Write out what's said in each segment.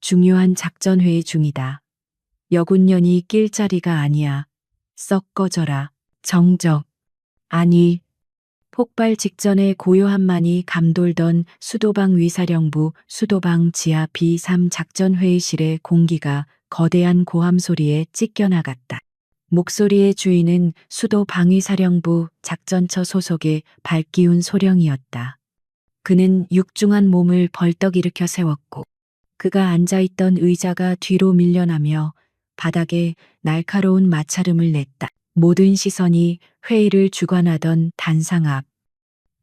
중요한 작전회의 중이다. 여군년이 낄 자리가 아니야. 썩 꺼져라. 정적. 아니. 폭발 직전에 고요함만이 감돌던 수도방 위사령부 수도방 지하 B3 작전회의실의 공기가 거대한 고함 소리에 찢겨나갔다. 목소리의 주인은 수도 방위사령부 작전처 소속의 발기운 소령이었다. 그는 육중한 몸을 벌떡 일으켜 세웠고 그가 앉아있던 의자가 뒤로 밀려나며 바닥에 날카로운 마찰음을 냈다. 모든 시선이 회의를 주관하던 단상 앞,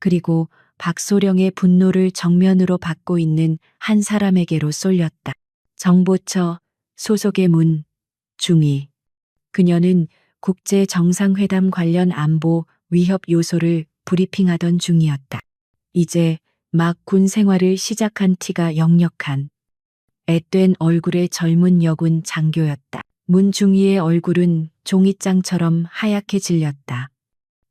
그리고 박소령의 분노를 정면으로 받고 있는 한 사람에게로 쏠렸다. 정보처 소속의 문 중위. 그녀는 국제 정상회담 관련 안보 위협 요소를 브리핑하던 중이었다. 이제 막 군 생활을 시작한 티가 역력한 앳된 얼굴의 젊은 여군 장교였다. 문 중위의 얼굴은 종이장처럼 하얗게 질렸다.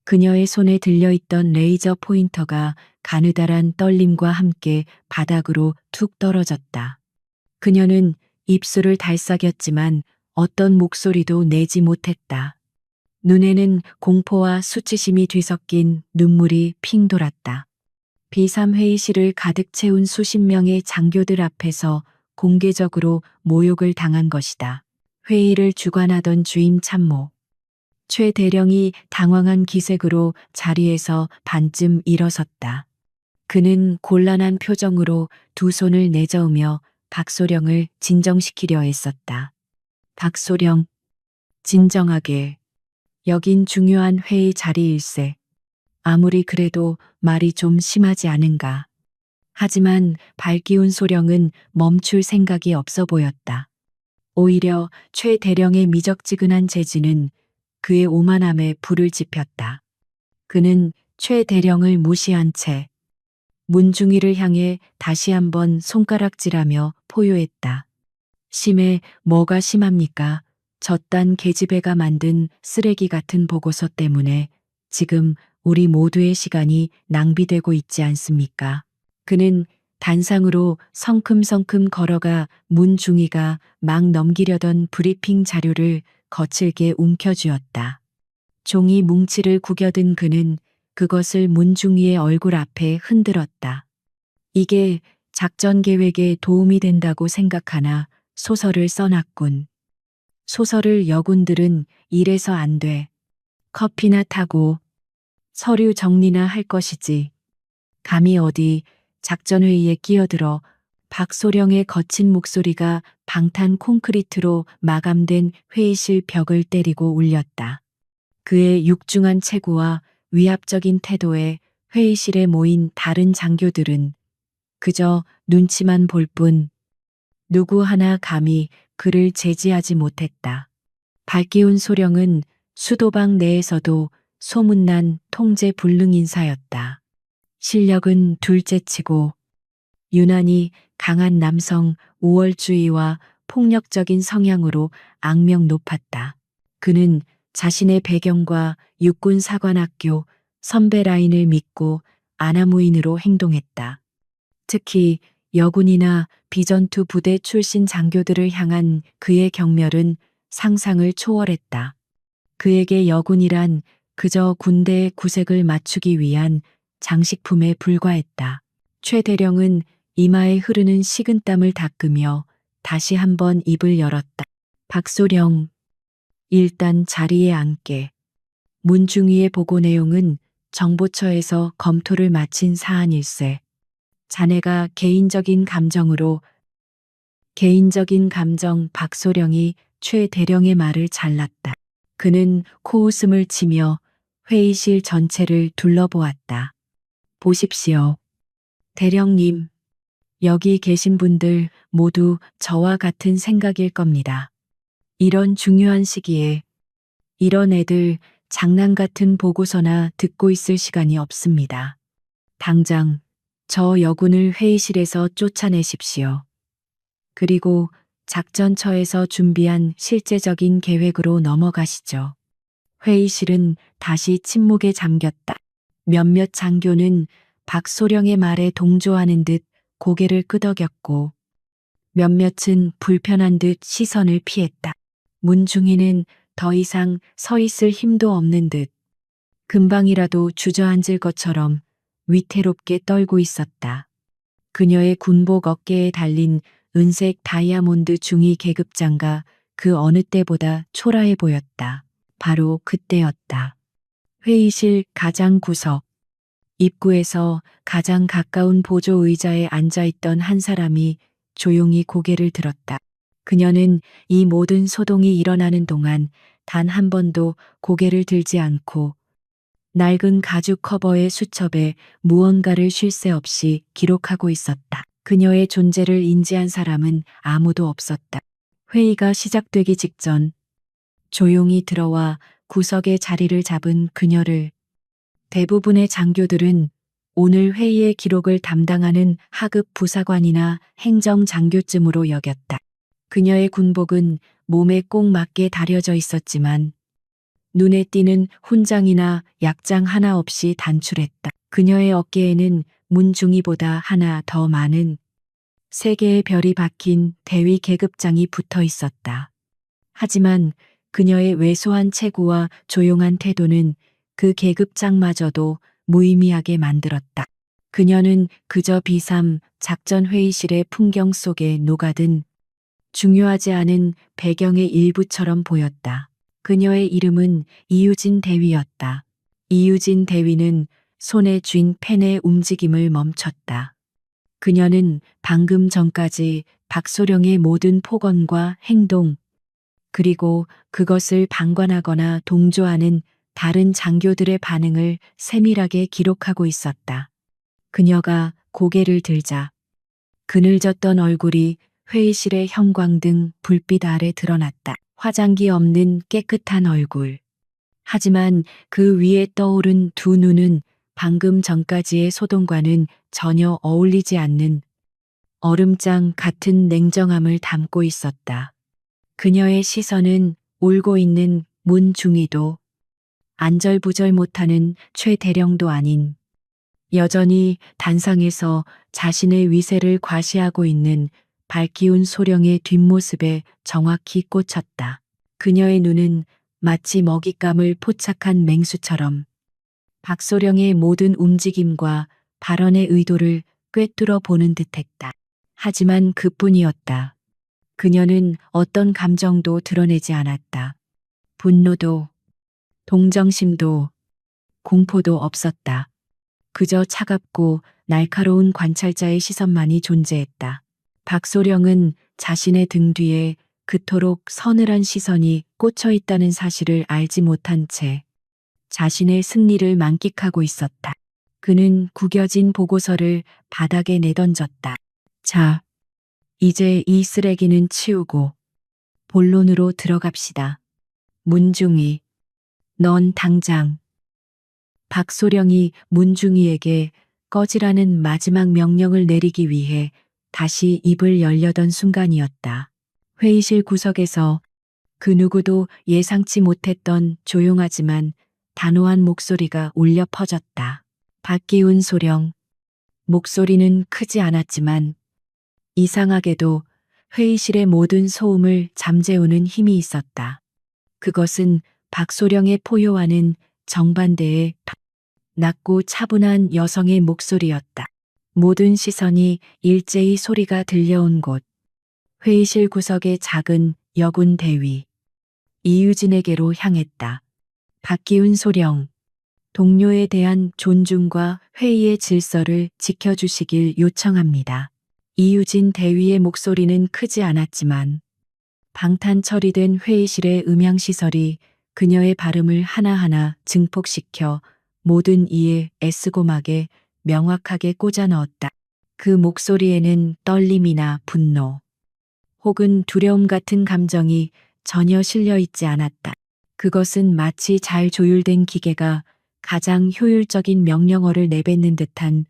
그녀의 손에 들려있던 레이저 포인터가 가느다란 떨림과 함께 바닥으로 툭 떨어졌다. 그녀는 입술을 달싹였지만 어떤 목소리도 내지 못했다. 눈에는 공포와 수치심이 뒤섞인 눈물이 핑 돌았다. B3 회의실을 가득 채운 수십 명의 장교들 앞에서 공개적으로 모욕을 당한 것이다. 회의를 주관하던 주임 참모 최 대령이 당황한 기색으로 자리에서 반쯤 일어섰다. 그는 곤란한 표정으로 두 손을 내저으며 박소령을 진정시키려 애썼다. 박소령, 진정하게. 여긴 중요한 회의 자리일세. 아무리 그래도 말이 좀 심하지 않은가. 하지만 발기운 소령은 멈출 생각이 없어 보였다. 오히려 최 대령의 미적지근한 재지는 그의 오만함에 불을 지폈다. 그는 최 대령을 무시한 채 문중위를 향해 다시 한번 손가락질하며 포효했다. 심해 뭐가 심합니까? 저딴 계집애가 만든 쓰레기 같은 보고서 때문에 지금 우리 모두의 시간이 낭비되고 있지 않습니까? 그는 단상으로 성큼성큼 걸어가 문중위가 막 넘기려던 브리핑 자료를 거칠게 움켜쥐었다. 종이 뭉치를 구겨든 그는 그것을 문중위의 얼굴 앞에 흔들었다. 이게 작전 계획에 도움이 된다고 생각하나 소설을 써놨군. 소설을 여군들은 이래서 안 돼. 커피나 타고 서류 정리나 할 것이지. 감히 어디 작전회의에 끼어들어. 박소령의 거친 목소리가 방탄 콘크리트로 마감된 회의실 벽을 때리고 울렸다. 그의 육중한 체구와 위압적인 태도에 회의실에 모인 다른 장교들은 그저 눈치만 볼 뿐 누구 하나 감히 그를 제지하지 못했다. 발기운 소령은 수도방 내에서도 소문난 통제 불능 인사였다. 실력은 둘째치고 유난히 강한 남성 우월주의와 폭력적인 성향으로 악명 높았다. 그는 자신의 배경과 육군사관학교 선배 라인을 믿고 아나무인으로 행동했다. 특히 여군이나 비전투 부대 출신 장교들을 향한 그의 경멸은 상상을 초월했다. 그에게 여군이란 그저 군대의 구색을 맞추기 위한 장식품에 불과했다. 최 대령은 이마에 흐르는 식은땀을 닦으며 다시 한번 입을 열었다. 박소령, 일단 자리에 앉게. 문중위의 보고 내용은 정보처에서 검토를 마친 사안일세. 자네가 개인적인 감정 박소령이 최 대령의 말을 잘랐다. 그는 코웃음을 치며 회의실 전체를 둘러보았다. 보십시오. 대령님, 여기 계신 분들 모두 저와 같은 생각일 겁니다. 이런 중요한 시기에 이런 애들 장난 같은 보고서나 듣고 있을 시간이 없습니다. 당장 저 여군을 회의실에서 쫓아내십시오. 그리고 작전처에서 준비한 실제적인 계획으로 넘어가시죠. 회의실은 다시 침묵에 잠겼다. 몇몇 장교는 박소령의 말에 동조하는 듯 고개를 끄덕였고 몇몇은 불편한 듯 시선을 피했다. 문중이는 더 이상 서 있을 힘도 없는 듯 금방이라도 주저앉을 것처럼 위태롭게 떨고 있었다. 그녀의 군복 어깨에 달린 은색 다이아몬드 중위 계급장가 그 어느 때보다 초라해 보였다. 바로 그때였다. 회의실 가장 구석. 입구에서 가장 가까운 보조 의자에 앉아있던 한 사람이 조용히 고개를 들었다. 그녀는 이 모든 소동이 일어나는 동안 단 한 번도 고개를 들지 않고 낡은 가죽 커버의 수첩에 무언가를 쉴 새 없이 기록하고 있었다. 그녀의 존재를 인지한 사람은 아무도 없었다. 회의가 시작되기 직전 조용히 들어와 구석에 자리를 잡은 그녀를 대부분의 장교들은 오늘 회의의 기록을 담당하는 하급 부사관이나 행정장교쯤으로 여겼다. 그녀의 군복은 몸에 꼭 맞게 다려져 있었지만 눈에 띄는 훈장이나 약장 하나 없이 단출했다. 그녀의 어깨에는 문중이보다 하나 더 많은 3개의 별이 박힌 대위 계급장이 붙어 있었다. 하지만 그녀의 왜소한 체구와 조용한 태도는 그 계급장마저도 무의미하게 만들었다. 그녀는 그저 비삼 작전 회의실의 풍경 속에 녹아든 중요하지 않은 배경의 일부처럼 보였다. 그녀의 이름은 이유진 대위였다. 이유진 대위는 손에 쥔 펜의 움직임을 멈췄다. 그녀는 방금 전까지 박소령의 모든 폭언과 행동, 그리고 그것을 방관하거나 동조하는 다른 장교들의 반응을 세밀하게 기록하고 있었다. 그녀가 고개를 들자 그늘졌던 얼굴이 회의실의 형광등 불빛 아래 드러났다. 화장기 없는 깨끗한 얼굴. 하지만 그 위에 떠오른 두 눈은 방금 전까지의 소동과는 전혀 어울리지 않는 얼음장 같은 냉정함을 담고 있었다. 그녀의 시선은 울고 있는 문중이도 안절부절 못하는 최대령도 아닌 여전히 단상에서 자신의 위세를 과시하고 있는 밝기운 소령의 뒷모습에 정확히 꽂혔다. 그녀의 눈은 마치 먹잇감을 포착한 맹수처럼 박소령의 모든 움직임과 발언의 의도를 꿰뚫어 보는 듯했다. 하지만 그뿐이었다. 그녀는 어떤 감정도 드러내지 않았다. 분노도, 동정심도, 공포도 없었다. 그저 차갑고 날카로운 관찰자의 시선만이 존재했다. 박소령은 자신의 등 뒤에 그토록 서늘한 시선이 꽂혀 있다는 사실을 알지 못한 채 자신의 승리를 만끽하고 있었다. 그는 구겨진 보고서를 바닥에 내던졌다. 자, 이제 이 쓰레기는 치우고 본론으로 들어갑시다. 문중이, 넌 당장. 박소령이 문중이에게 꺼지라는 마지막 명령을 내리기 위해 다시 입을 열려던 순간이었다. 회의실 구석에서 그 누구도 예상치 못했던 조용하지만 단호한 목소리가 울려 퍼졌다. 박기훈 소령. 목소리는 크지 않았지만 이상하게도 회의실의 모든 소음을 잠재우는 힘이 있었다. 그것은 박소령의 포효와는 정반대의 낮고 차분한 여성의 목소리였다. 모든 시선이 일제히 소리가 들려온 곳. 회의실 구석의 작은 여군 대위. 이유진에게로 향했다. 박기훈 소령. 동료에 대한 존중과 회의의 질서를 지켜주시길 요청합니다. 이유진 대위의 목소리는 크지 않았지만 방탄 처리된 회의실의 음향시설이 그녀의 발음을 하나하나 증폭시켜 모든 이에 애쓰고막에 명확하게 꽂아 넣었다. 그 목소리에는 떨림이나 분노, 혹은 두려움 같은 감정이 전혀 실려 있지 않았다. 그것은 마치 잘 조율된 기계가 가장 효율적인 명령어를 내뱉는 듯한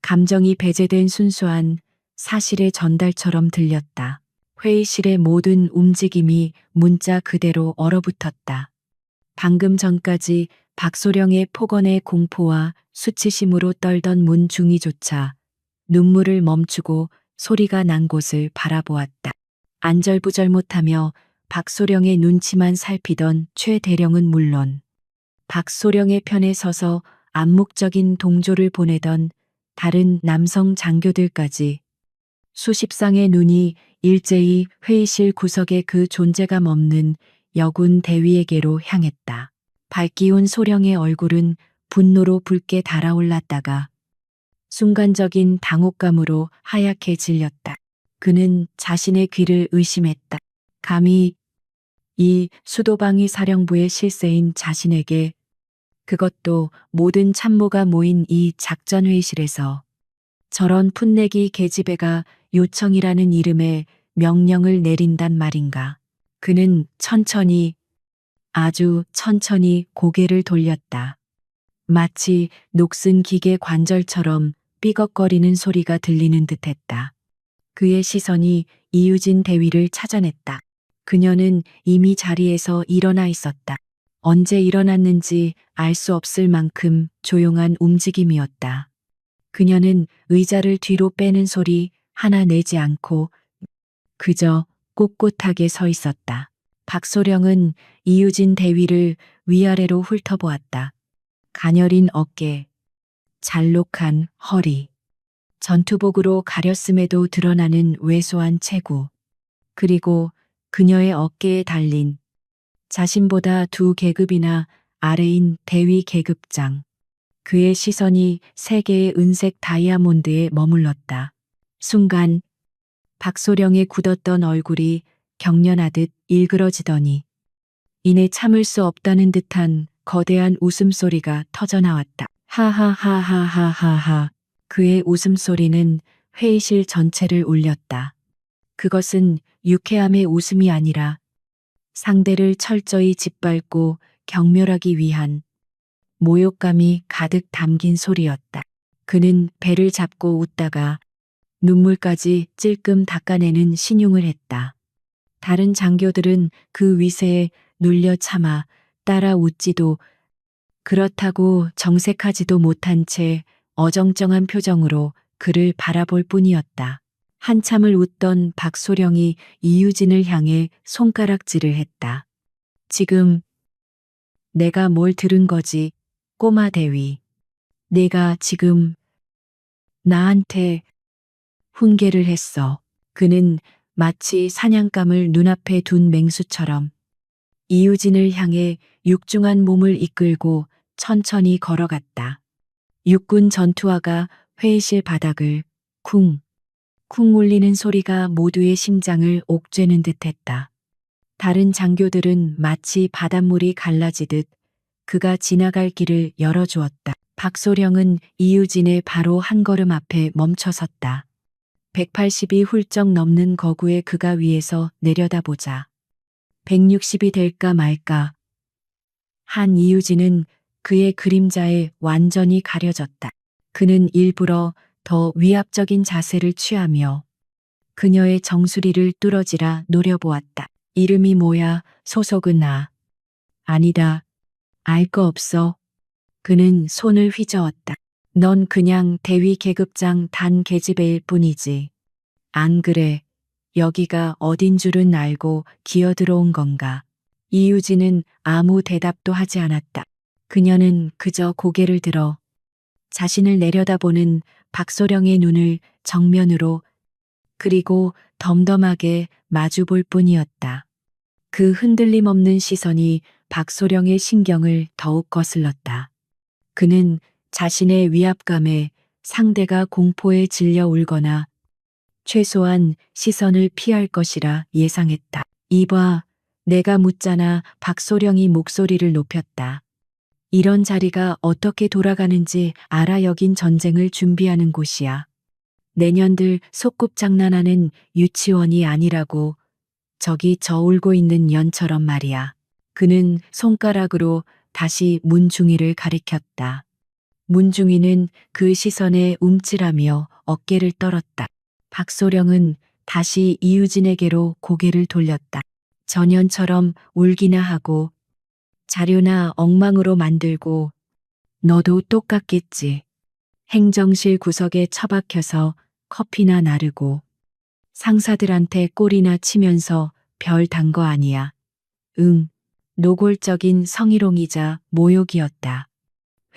감정이 배제된 순수한 사실의 전달처럼 들렸다. 회의실의 모든 움직임이 문자 그대로 얼어붙었다. 방금 전까지 박소령의 폭언의 공포와 수치심으로 떨던 문중이조차 눈물을 멈추고 소리가 난 곳을 바라보았다. 안절부절 못하며 박소령의 눈치만 살피던 최 대령은 물론 박소령의 편에 서서 암묵적인 동조를 보내던 다른 남성 장교들까지 수십 쌍의 눈이 일제히 회의실 구석의 그 존재감 없는 여군 대위에게로 향했다. 밝기운 소령의 얼굴은 분노로 붉게 달아올랐다가 순간적인 당혹감으로 하얗게 질렸다. 그는 자신의 귀를 의심했다. 감히 이 수도방위 사령부의 실세인 자신에게, 그것도 모든 참모가 모인 이 작전회의실에서 저런 풋내기 계집애가 요청이라는 이름의 명령을 내린단 말인가. 그는 천천히, 아주 천천히 고개를 돌렸다. 마치 녹슨 기계 관절처럼 삐걱거리는 소리가 들리는 듯했다. 그의 시선이 이유진 대위를 찾아냈다. 그녀는 이미 자리에서 일어나 있었다. 언제 일어났는지 알 수 없을 만큼 조용한 움직임이었다. 그녀는 의자를 뒤로 빼는 소리 하나 내지 않고 그저 꼿꼿하게 서 있었다. 박소령은 이유진 대위를 위아래로 훑어보았다. 가녀린 어깨, 잘록한 허리, 전투복으로 가렸음에도 드러나는 왜소한 체구, 그리고 그녀의 어깨에 달린 자신보다 2계급이나 아래인 대위 계급장. 그의 시선이 3개의 은색 다이아몬드에 머물렀다. 순간 박소령의 굳었던 얼굴이 경련하듯 일그러지더니 이내 참을 수 없다는 듯한 거대한 웃음소리가 터져나왔다. 하하하하하하하. 그의 웃음소리는 회의실 전체를 울렸다. 그것은 유쾌함의 웃음이 아니라 상대를 철저히 짓밟고 경멸하기 위한 모욕감이 가득 담긴 소리였다. 그는 배를 잡고 웃다가 눈물까지 찔끔 닦아내는 신용을 했다. 다른 장교들은 그 위세에 눌려 참아 따라 웃지도 그렇다고 정색하지도 못한 채 어정쩡한 표정으로 그를 바라볼 뿐이었다. 한참을 웃던 박소령이 이유진을 향해 손가락질을 했다. 지금 내가 뭘 들은 거지, 꼬마 대위. 내가 지금 나한테 훈계를 했어. 그는 마치 사냥감을 눈앞에 둔 맹수처럼 이유진을 향해 육중한 몸을 이끌고 천천히 걸어갔다. 육군 전투화가 회의실 바닥을 쿵, 쿵 울리는 소리가 모두의 심장을 옥죄는 듯했다. 다른 장교들은 마치 바닷물이 갈라지듯 그가 지나갈 길을 열어주었다. 박소령은 이유진의 바로 한 걸음 앞에 멈춰섰다. 180이 훌쩍 넘는 거구에 그가 위에서 내려다보자 160이 될까 말까 한 이유진은 그의 그림자에 완전히 가려졌다. 그는 일부러 더 위압적인 자세를 취하며 그녀의 정수리를 뚫어지라 노려보았다. 이름이 뭐야? 소속은 아니다. 알 거 없어. 그는 손을 휘저었다. 넌 그냥 대위 계급장 단 계집애일 뿐이지. 안 그래? 여기가 어딘 줄은 알고 기어들어온 건가? 이유진은 아무 대답도 하지 않았다. 그녀는 그저 고개를 들어 자신을 내려다보는 박소령의 눈을 정면으로 그리고 덤덤하게 마주볼 뿐이었다. 그 흔들림 없는 시선이 박소령의 신경을 더욱 거슬렀다. 그는 자신의 위압감에 상대가 공포에 질려 울거나 최소한 시선을 피할 것이라 예상했다. 이봐, 내가 묻잖아. 박소령이 목소리를 높였다. 이런 자리가 어떻게 돌아가는지 알아. 여긴 전쟁을 준비하는 곳이야. 내년들 소꿉장난하는 유치원이 아니라고. 저기 저 울고 있는 연처럼 말이야. 그는 손가락으로 다시 문중이를 가리켰다. 문중이는 그 시선에 움찔하며 어깨를 떨었다. 박소령은 다시 이유진에게로 고개를 돌렸다. 전연처럼 울기나 하고 자료나 엉망으로 만들고 너도 똑같겠지. 행정실 구석에 처박혀서 커피나 나르고 상사들한테 꼴이나 치면서 별 단 거 아니야. 응. 노골적인 성희롱이자 모욕이었다.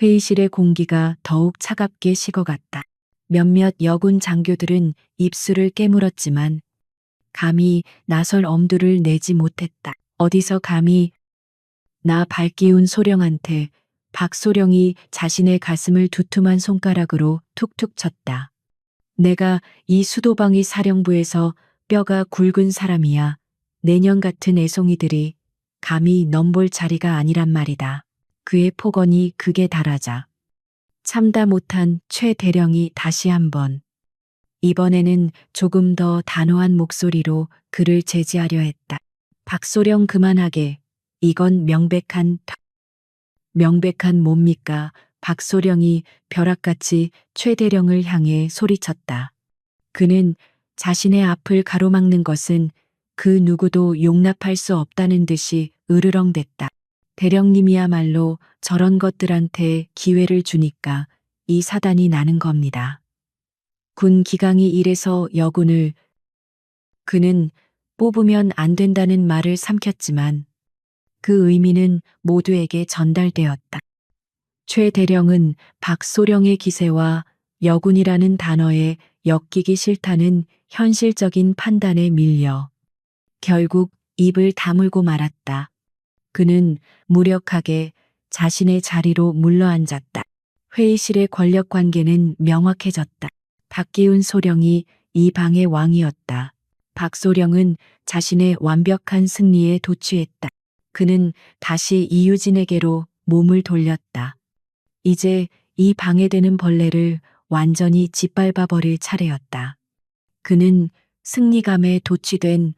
회의실의 공기가 더욱 차갑게 식어갔다. 몇몇 여군 장교들은 입술을 깨물었지만 감히 나설 엄두를 내지 못했다. 어디서 감히 나 발기운 소령한테 박소령이 자신의 가슴을 두툼한 손가락으로 툭툭 쳤다. 내가 이 수도방위 사령부에서 뼈가 굵은 사람이야. 내년 같은 애송이들이 감히 넘볼 자리가 아니란 말이다. 그의 폭언이 극에 달하자 참다 못한 최 대령이 다시 한번 이번에는 조금 더 단호한 목소리로 그를 제지하려 했다. 박소령 그만하게. 이건 명백한 뭡니까? 박소령이 벼락같이 최 대령을 향해 소리쳤다. 그는 자신의 앞을 가로막는 것은 그 누구도 용납할 수 없다는 듯이 으르렁댔다. 대령님이야말로 저런 것들한테 기회를 주니까 이 사단이 나는 겁니다. 군 기강이 이래서 여군을 그는 뽑으면 안 된다는 말을 삼켰지만 그 의미는 모두에게 전달되었다. 최 대령은 박소령의 기세와 여군이라는 단어에 엮이기 싫다는 현실적인 판단에 밀려 결국 입을 다물고 말았다. 그는 무력하게 자신의 자리로 물러앉았다. 회의실의 권력 관계는 명확해졌다. 박기훈 소령이 이 방의 왕이었다. 박소령은 자신의 완벽한 승리에 도취했다. 그는 다시 이유진에게로 몸을 돌렸다. 이제 이 방해되는 벌레를 완전히 짓밟아 버릴 차례였다. 그는 승리감에 도취된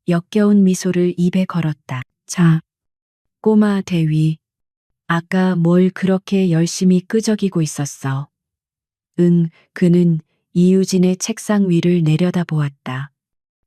역겨운 미소를 입에 걸었다. 자, 꼬마 대위. 아까 뭘 그렇게 열심히 끄적이고 있었어? 응, 그는 이유진의 책상 위를 내려다보았다.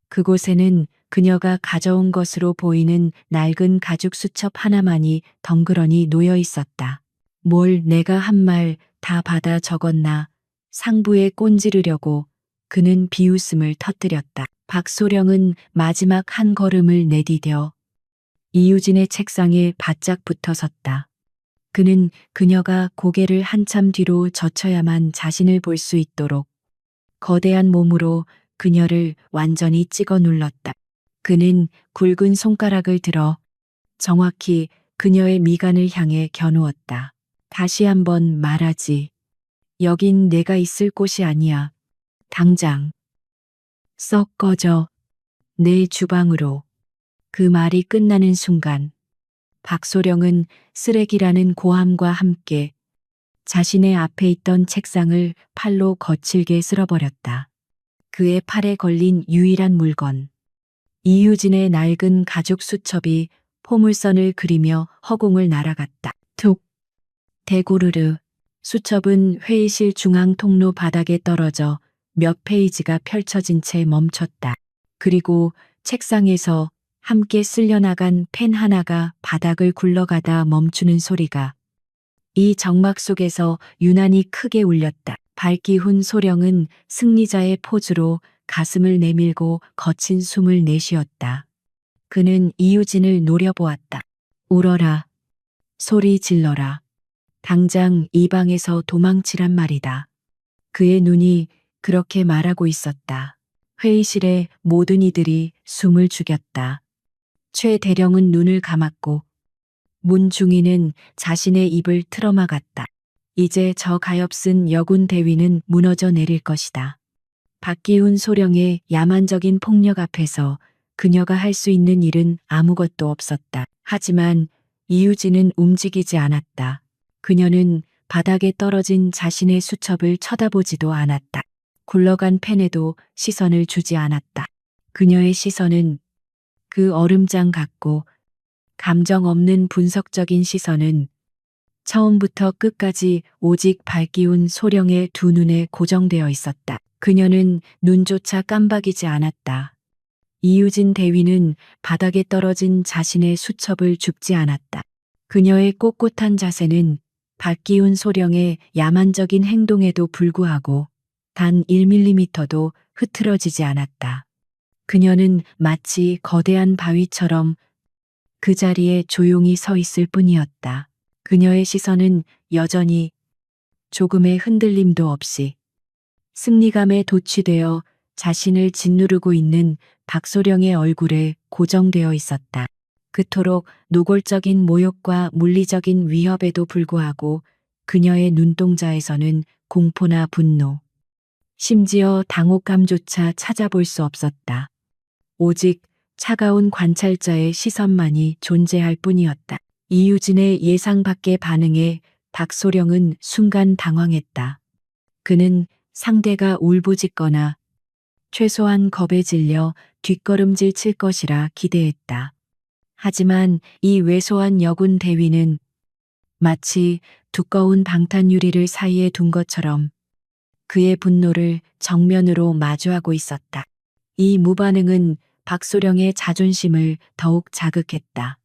그곳에는 그녀가 가져온 것으로 보이는 낡은 가죽 수첩 하나만이 덩그러니 놓여 있었다. 뭘 내가 한 말 다 받아 적었나? 상부에 꼰지르려고 그는 비웃음을 터뜨렸다. 박소령은 마지막 한 걸음을 내디뎌 이유진의 책상에 바짝 붙어 섰다. 그는 그녀가 고개를 한참 뒤로 젖혀야만 자신을 볼 수 있도록 거대한 몸으로 그녀를 완전히 찍어 눌렀다. 그는 굵은 손가락을 들어 정확히 그녀의 미간을 향해 겨누었다. 다시 한번 말하지. 여긴 내가 있을 곳이 아니야. 당장 썩 꺼져. 내 주방으로. 그 말이 끝나는 순간 박소령은 쓰레기라는 고함과 함께 자신의 앞에 있던 책상을 팔로 거칠게 쓸어버렸다. 그의 팔에 걸린 유일한 물건. 이유진의 낡은 가죽 수첩이 포물선을 그리며 허공을 날아갔다. 툭. 대구르르. 수첩은 회의실 중앙 통로 바닥에 떨어져 몇 페이지가 펼쳐진 채 멈췄다. 그리고 책상에서 함께 쓸려나간 펜 하나가 바닥을 굴러가다 멈추는 소리가 이 정막 속에서 유난히 크게 울렸다. 발기훈 소령은 승리자의 포즈로 가슴을 내밀고 거친 숨을 내쉬었다. 그는 이유진을 노려보았다. 울어라. 소리 질러라. 당장 이 방에서 도망치란 말이다. 그의 눈이 그렇게 말하고 있었다. 회의실의 모든 이들이 숨을 죽였다. 최 대령은 눈을 감았고 문 중위는 자신의 입을 틀어막았다. 이제 저 가엾은 여군 대위는 무너져 내릴 것이다. 박기훈 소령의 야만적인 폭력 앞에서 그녀가 할 수 있는 일은 아무것도 없었다. 하지만 이유진은 움직이지 않았다. 그녀는 바닥에 떨어진 자신의 수첩을 쳐다보지도 않았다. 굴러간 펜에도 시선을 주지 않았다. 그녀의 시선은 그 얼음장 같고 감정 없는 분석적인 시선은 처음부터 끝까지 오직 발기운 소령의 두 눈에 고정되어 있었다. 그녀는 눈조차 깜박이지 않았다. 이유진 대위는 바닥에 떨어진 자신의 수첩을 줍지 않았다. 그녀의 꼿꼿한 자세는 박기훈 소령의 야만적인 행동에도 불구하고 단 1mm도 흐트러지지 않았다. 그녀는 마치 거대한 바위처럼 그 자리에 조용히 서 있을 뿐이었다. 그녀의 시선은 여전히 조금의 흔들림도 없이 승리감에 도취되어 자신을 짓누르고 있는 박소령의 얼굴에 고정되어 있었다. 그토록 노골적인 모욕과 물리적인 위협에도 불구하고 그녀의 눈동자에서는 공포나 분노, 심지어 당혹감조차 찾아볼 수 없었다. 오직 차가운 관찰자의 시선만이 존재할 뿐이었다. 이유진의 예상 밖의 반응에 박소령은 순간 당황했다. 그는 상대가 울부짖거나 최소한 겁에 질려 뒷걸음질 칠 것이라 기대했다. 하지만 이 왜소한 여군 대위는 마치 두꺼운 방탄유리를 사이에 둔 것처럼 그의 분노를 정면으로 마주하고 있었다. 이 무반응은 박소령의 자존심을 더욱 자극했다.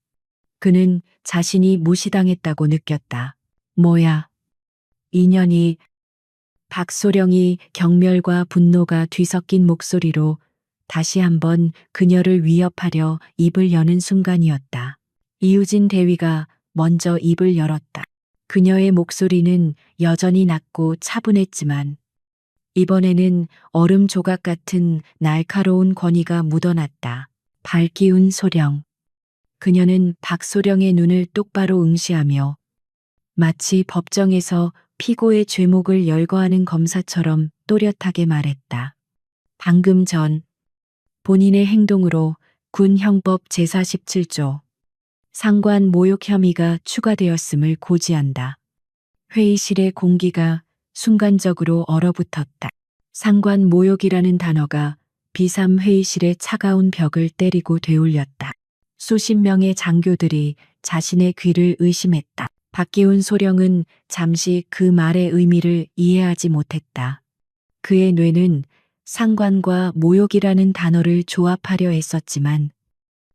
그는 자신이 무시당했다고 느꼈다. 뭐야? 인연이 박소령이 경멸과 분노가 뒤섞인 목소리로 다시 한번 그녀를 위협하려 입을 여는 순간이었다. 이유진 대위가 먼저 입을 열었다. 그녀의 목소리는 여전히 낮고 차분했지만 이번에는 얼음 조각 같은 날카로운 권위가 묻어났다. 발기운 소령. 그녀는 박소령의 눈을 똑바로 응시하며 마치 법정에서 피고의 죄목을 열거하는 검사처럼 또렷하게 말했다. 방금 전 본인의 행동으로 군 형법 제47조 상관 모욕 혐의가 추가되었음을 고지한다. 회의실의 공기가 순간적으로 얼어붙었다. 상관 모욕이라는 단어가 비삼 회의실의 차가운 벽을 때리고 되울렸다. 수십 명의 장교들이 자신의 귀를 의심했다. 박기훈 소령은 잠시 그 말의 의미를 이해하지 못했다. 그의 뇌는 상관과 모욕이라는 단어를 조합하려 했었지만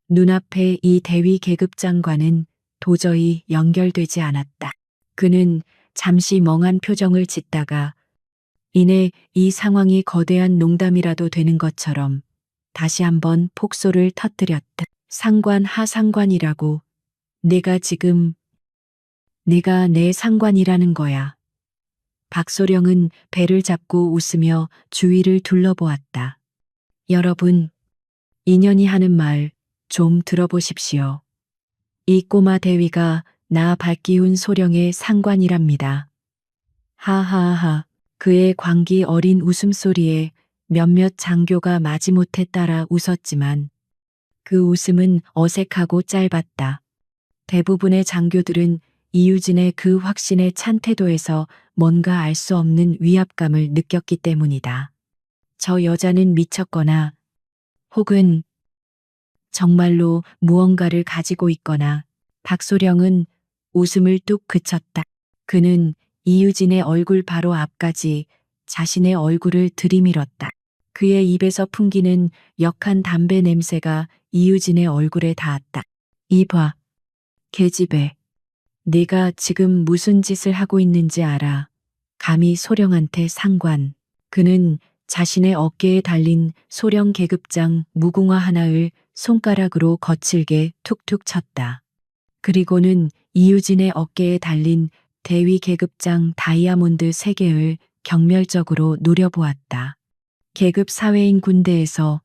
눈앞의 이 대위 계급장과는 도저히 연결되지 않았다. 그는 잠시 멍한 표정을 짓다가 이내 이 상황이 거대한 농담이라도 되는 것처럼 다시 한번 폭소를 터뜨렸다. 상관 하상관이라고. 내가 내 상관이라는 거야. 박소령은 배를 잡고 웃으며 주위를 둘러보았다. 여러분, 인연이 하는 말 좀 들어보십시오. 이 꼬마 대위가 나 박기훈 소령의 상관이랍니다. 하하하. 그의 광기 어린 웃음소리에 몇몇 장교가 마지못해 따라 웃었지만 그 웃음은 어색하고 짧았다. 대부분의 장교들은 이유진의 그 확신에 찬 태도에서 뭔가 알 수 없는 위압감을 느꼈기 때문이다. 저 여자는 미쳤거나 혹은 정말로 무언가를 가지고 있거나. 박소령은 웃음을 뚝 그쳤다. 그는 이유진의 얼굴 바로 앞까지 자신의 얼굴을 들이밀었다. 그의 입에서 풍기는 역한 담배 냄새가 이유진의 얼굴에 닿았다. 이봐, 계집애. 네가 지금 무슨 짓을 하고 있는지 알아. 감히 소령한테 상관. 그는 자신의 어깨에 달린 소령 계급장 무궁화 하나를 손가락으로 거칠게 툭툭 쳤다. 그리고는 이유진의 어깨에 달린 대위 계급장 다이아몬드 3개를 경멸적으로 노려보았다. 계급 사회인 군대에서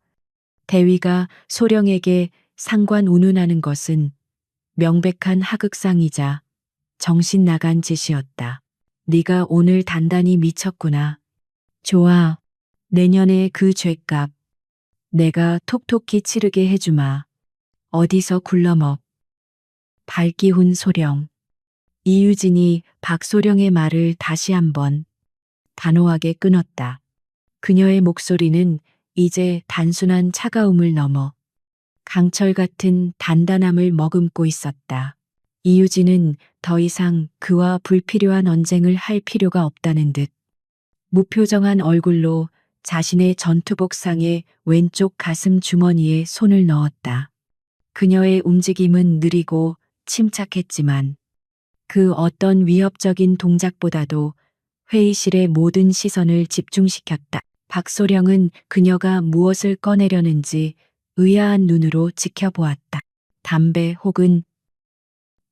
대위가 소령에게 상관 운운하는 것은 명백한 하극상이자 정신 나간 짓이었다. 네가 오늘 단단히 미쳤구나. 좋아. 내년에 그 죗값 내가 톡톡히 치르게 해주마. 어디서 굴러먹. 발기훈 소령. 이유진이 박소령의 말을 다시 한번 단호하게 끊었다. 그녀의 목소리는 이제 단순한 차가움을 넘어 강철 같은 단단함을 머금고 있었다. 이유진은 더 이상 그와 불필요한 언쟁을 할 필요가 없다는 듯 무표정한 얼굴로 자신의 전투복상의 왼쪽 가슴 주머니에 손을 넣었다. 그녀의 움직임은 느리고 침착했지만 그 어떤 위협적인 동작보다도 회의실의 모든 시선을 집중시켰다. 박소령은 그녀가 무엇을 꺼내려는지 의아한 눈으로 지켜보았다. 담배 혹은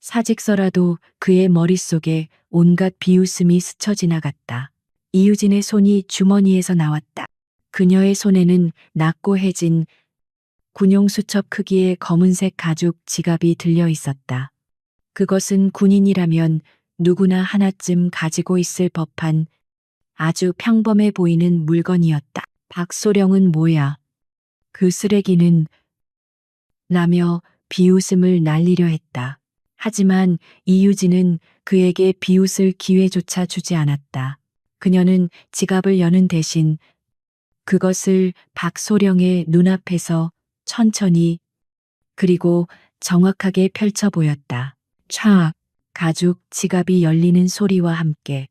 사직서라도 그의 머릿속에 온갖 비웃음이 스쳐 지나갔다. 이유진의 손이 주머니에서 나왔다. 그녀의 손에는 낮고 해진 군용수첩 크기의 검은색 가죽 지갑이 들려 있었다. 그것은 군인이라면 누구나 하나쯤 가지고 있을 법한 아주 평범해 보이는 물건이었다. 박소령은 뭐야? 그 쓰레기는 라며 비웃음을 날리려 했다. 하지만 이유진은 그에게 비웃을 기회조차 주지 않았다. 그녀는 지갑을 여는 대신 그것을 박소령의 눈앞에서 천천히 그리고 정확하게 펼쳐 보였다. 촥! 가죽 지갑이 열리는 소리와 함께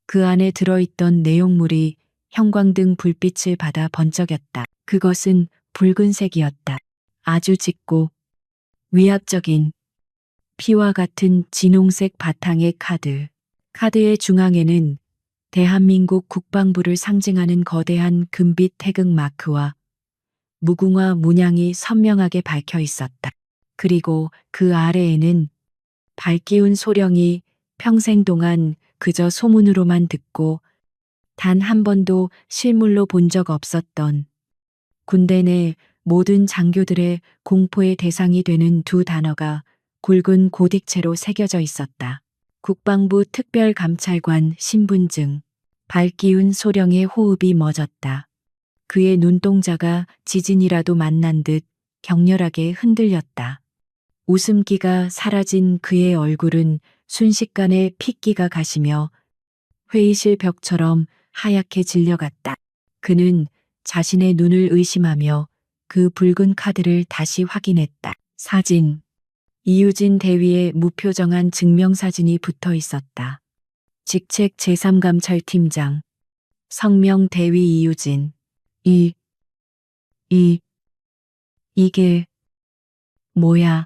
그 안에 들어있던 내용물이 형광등 불빛을 받아 번쩍였다. 그것은 붉은색이었다. 아주 짙고 위압적인 피와 같은 진홍색 바탕의 카드. 카드의 중앙에는 대한민국 국방부를 상징하는 거대한 금빛 태극 마크와 무궁화 문양이 선명하게 박혀 있었다. 그리고 그 아래에는 발기운 소령이 평생 동안 그저 소문으로만 듣고 단 한 번도 실물로 본 적 없었던 군대 내 모든 장교들의 공포의 대상이 되는 두 단어가 굵은 고딕체로 새겨져 있었다. 국방부 특별감찰관 신분증. 발기운 소령의 호흡이 멎었다. 그의 눈동자가 지진이라도 만난 듯 격렬하게 흔들렸다. 웃음기가 사라진 그의 얼굴은 순식간에 핏기가 가시며 회의실 벽처럼 하얗게 질려갔다. 그는 자신의 눈을 의심하며 그 붉은 카드를 다시 확인했다. 사진. 이유진 대위의 무표정한 증명사진이 붙어 있었다. 직책 제3감찰팀장. 성명 대위 이유진. 이게 뭐야?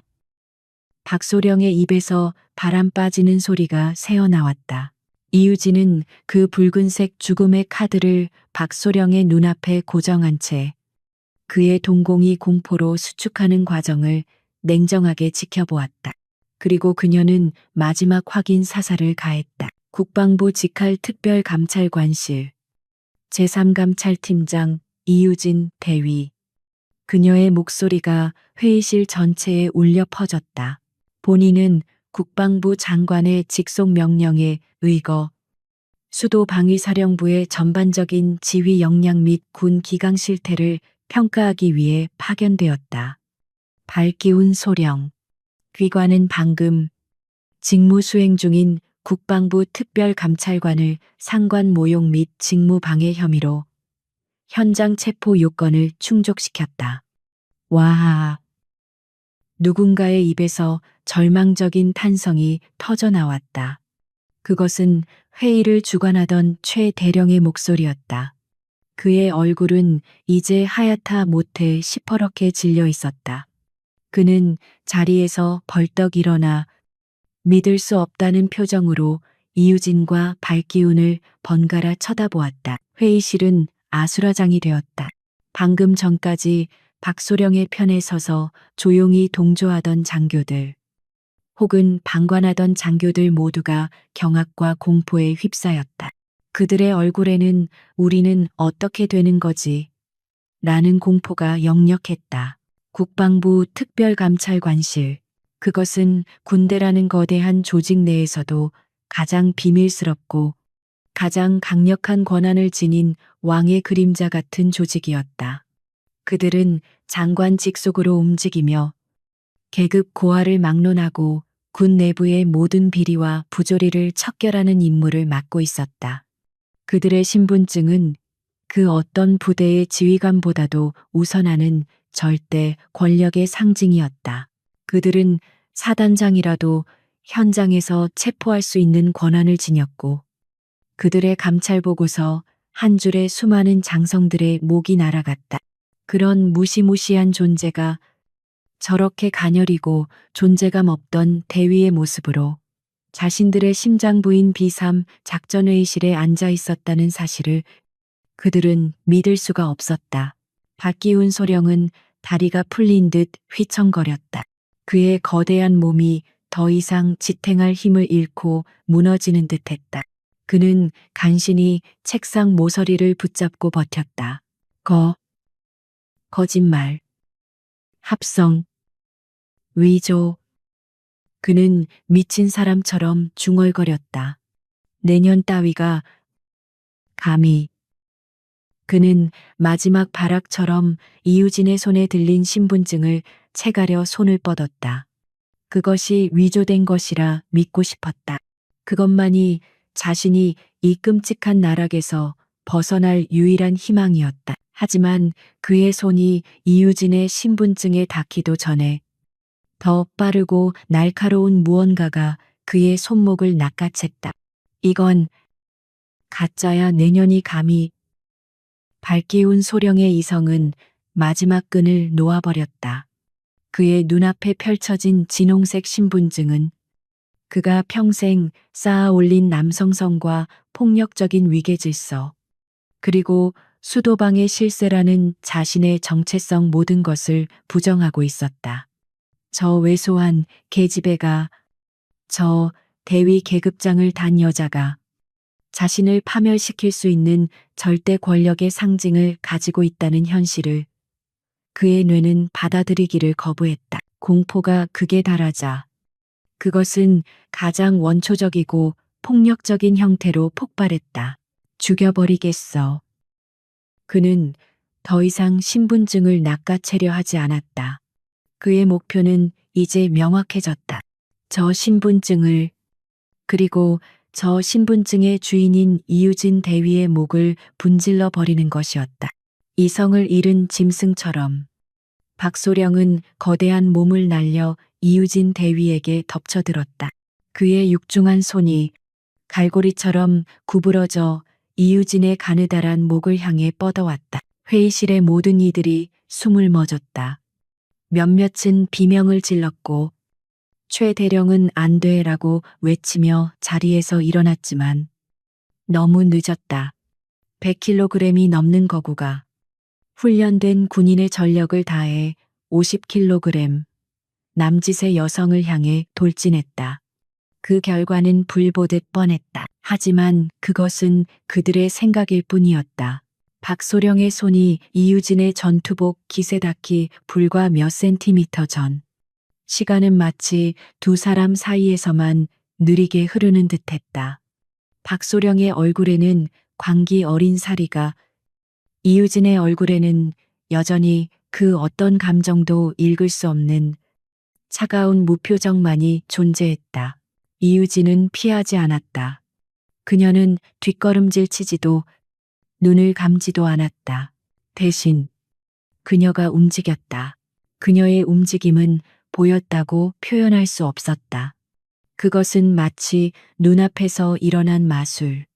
박소령의 입에서 바람 빠지는 소리가 새어나왔다. 이유진은 그 붉은색 죽음의 카드를 박소령의 눈앞에 고정한 채 그의 동공이 공포로 수축하는 과정을 냉정하게 지켜보았다. 그리고 그녀는 마지막 확인 사살을 가했다. 국방부 직할 특별감찰관실 제3감찰팀장 이유진 대위. 그녀의 목소리가 회의실 전체에 울려 퍼졌다. 본인은 국방부 장관의 직속 명령에 의거 수도 방위사령부의 전반적인 지휘 역량 및 군 기강 실태를 평가하기 위해 파견되었다. 발기운 소령. 귀관은 방금 직무 수행 중인 국방부 특별감찰관을 상관 모욕 및 직무방해 혐의로 현장 체포 요건을 충족시켰다. 와. 누군가의 입에서 절망적인 탄성이 터져 나왔다. 그것은 회의를 주관하던 최 대령의 목소리였다. 그의 얼굴은 이제 하얗다 못해 시퍼렇게 질려 있었다. 그는 자리에서 벌떡 일어나 믿을 수 없다는 표정으로 이유진과 발기운을 번갈아 쳐다보았다. 회의실은 아수라장이 되었다. 방금 전까지 박소령의 편에 서서 조용히 동조하던 장교들, 혹은 방관하던 장교들 모두가 경악과 공포에 휩싸였다. 그들의 얼굴에는 우리는 어떻게 되는 거지? 라는 공포가 역력했다. 국방부 특별감찰관실. 그것은 군대라는 거대한 조직 내에서도 가장 비밀스럽고 가장 강력한 권한을 지닌 왕의 그림자 같은 조직이었다. 그들은 장관 직속으로 움직이며 계급 고하를 막론하고 군 내부의 모든 비리와 부조리를 척결하는 임무를 맡고 있었다. 그들의 신분증은 그 어떤 부대의 지휘관보다도 우선하는 절대 권력의 상징이었다. 그들은 사단장이라도 현장에서 체포할 수 있는 권한을 지녔고 그들의 감찰 보고서 한 줄에 수많은 장성들의 목이 날아갔다. 그런 무시무시한 존재가 저렇게 가녀리고 존재감 없던 대위의 모습으로 자신들의 심장부인 B3 작전회의실에 앉아 있었다는 사실을 그들은 믿을 수가 없었다. 박기훈 소령은 다리가 풀린 듯 휘청거렸다. 그의 거대한 몸이 더 이상 지탱할 힘을 잃고 무너지는 듯했다. 그는 간신히 책상 모서리를 붙잡고 버텼다. 거짓말, 합성, 위조. 그는 미친 사람처럼 중얼거렸다. 내년 따위가 감히. 그는 마지막 발악처럼 이유진의 손에 들린 신분증을 채가려 손을 뻗었다. 그것이 위조된 것이라 믿고 싶었다. 그것만이 자신이 이 끔찍한 나락에서 벗어날 유일한 희망이었다. 하지만 그의 손이 이유진의 신분증에 닿기도 전에 더 빠르고 날카로운 무언가가 그의 손목을 낚아챘다. 이건 가짜야. 내년이 감히. 밝기운 소령의 이성은 마지막 끈을 놓아버렸다. 그의 눈앞에 펼쳐진 진홍색 신분증은 그가 평생 쌓아 올린 남성성과 폭력적인 위계질서, 그리고 수도방의 실세라는 자신의 정체성 모든 것을 부정하고 있었다. 저 왜소한 계집애가, 저 대위 계급장을 단 여자가 자신을 파멸시킬 수 있는 절대 권력의 상징을 가지고 있다는 현실을 그의 뇌는 받아들이기를 거부했다. 공포가 극에 달하자 그것은 가장 원초적이고 폭력적인 형태로 폭발했다. 죽여버리겠어. 그는 더 이상 신분증을 낚아채려 하지 않았다. 그의 목표는 이제 명확해졌다. 저 신분증을, 그리고 저 신분증의 주인인 이유진 대위의 목을 분질러 버리는 것이었다. 이성을 잃은 짐승처럼 박소령은 거대한 몸을 날려 이유진 대위에게 덮쳐들었다. 그의 육중한 손이 갈고리처럼 구부러져 이유진의 가느다란 목을 향해 뻗어왔다. 회의실의 모든 이들이 숨을 멎었다. 몇몇은 비명을 질렀고 최 대령은 안 돼라고 외치며 자리에서 일어났지만 너무 늦었다. 100kg이 넘는 거구가 훈련된 군인의 전력을 다해 50kg 남짓의 여성을 향해 돌진했다. 그 결과는 불보듯 뻔했다. 하지만 그것은 그들의 생각일 뿐이었다. 박소령의 손이 이유진의 전투복 깃에 닿기 불과 몇 센티미터 전. 시간은 마치 두 사람 사이에서만 느리게 흐르는 듯했다. 박소령의 얼굴에는 광기 어린 사리가, 이유진의 얼굴에는 여전히 그 어떤 감정도 읽을 수 없는 차가운 무표정만이 존재했다. 이유진은 피하지 않았다. 그녀는 뒷걸음질 치지도 눈을 감지도 않았다. 대신 그녀가 움직였다. 그녀의 움직임은 보였다고 표현할 수 없었다. 그것은 마치 눈앞에서 일어난 마술,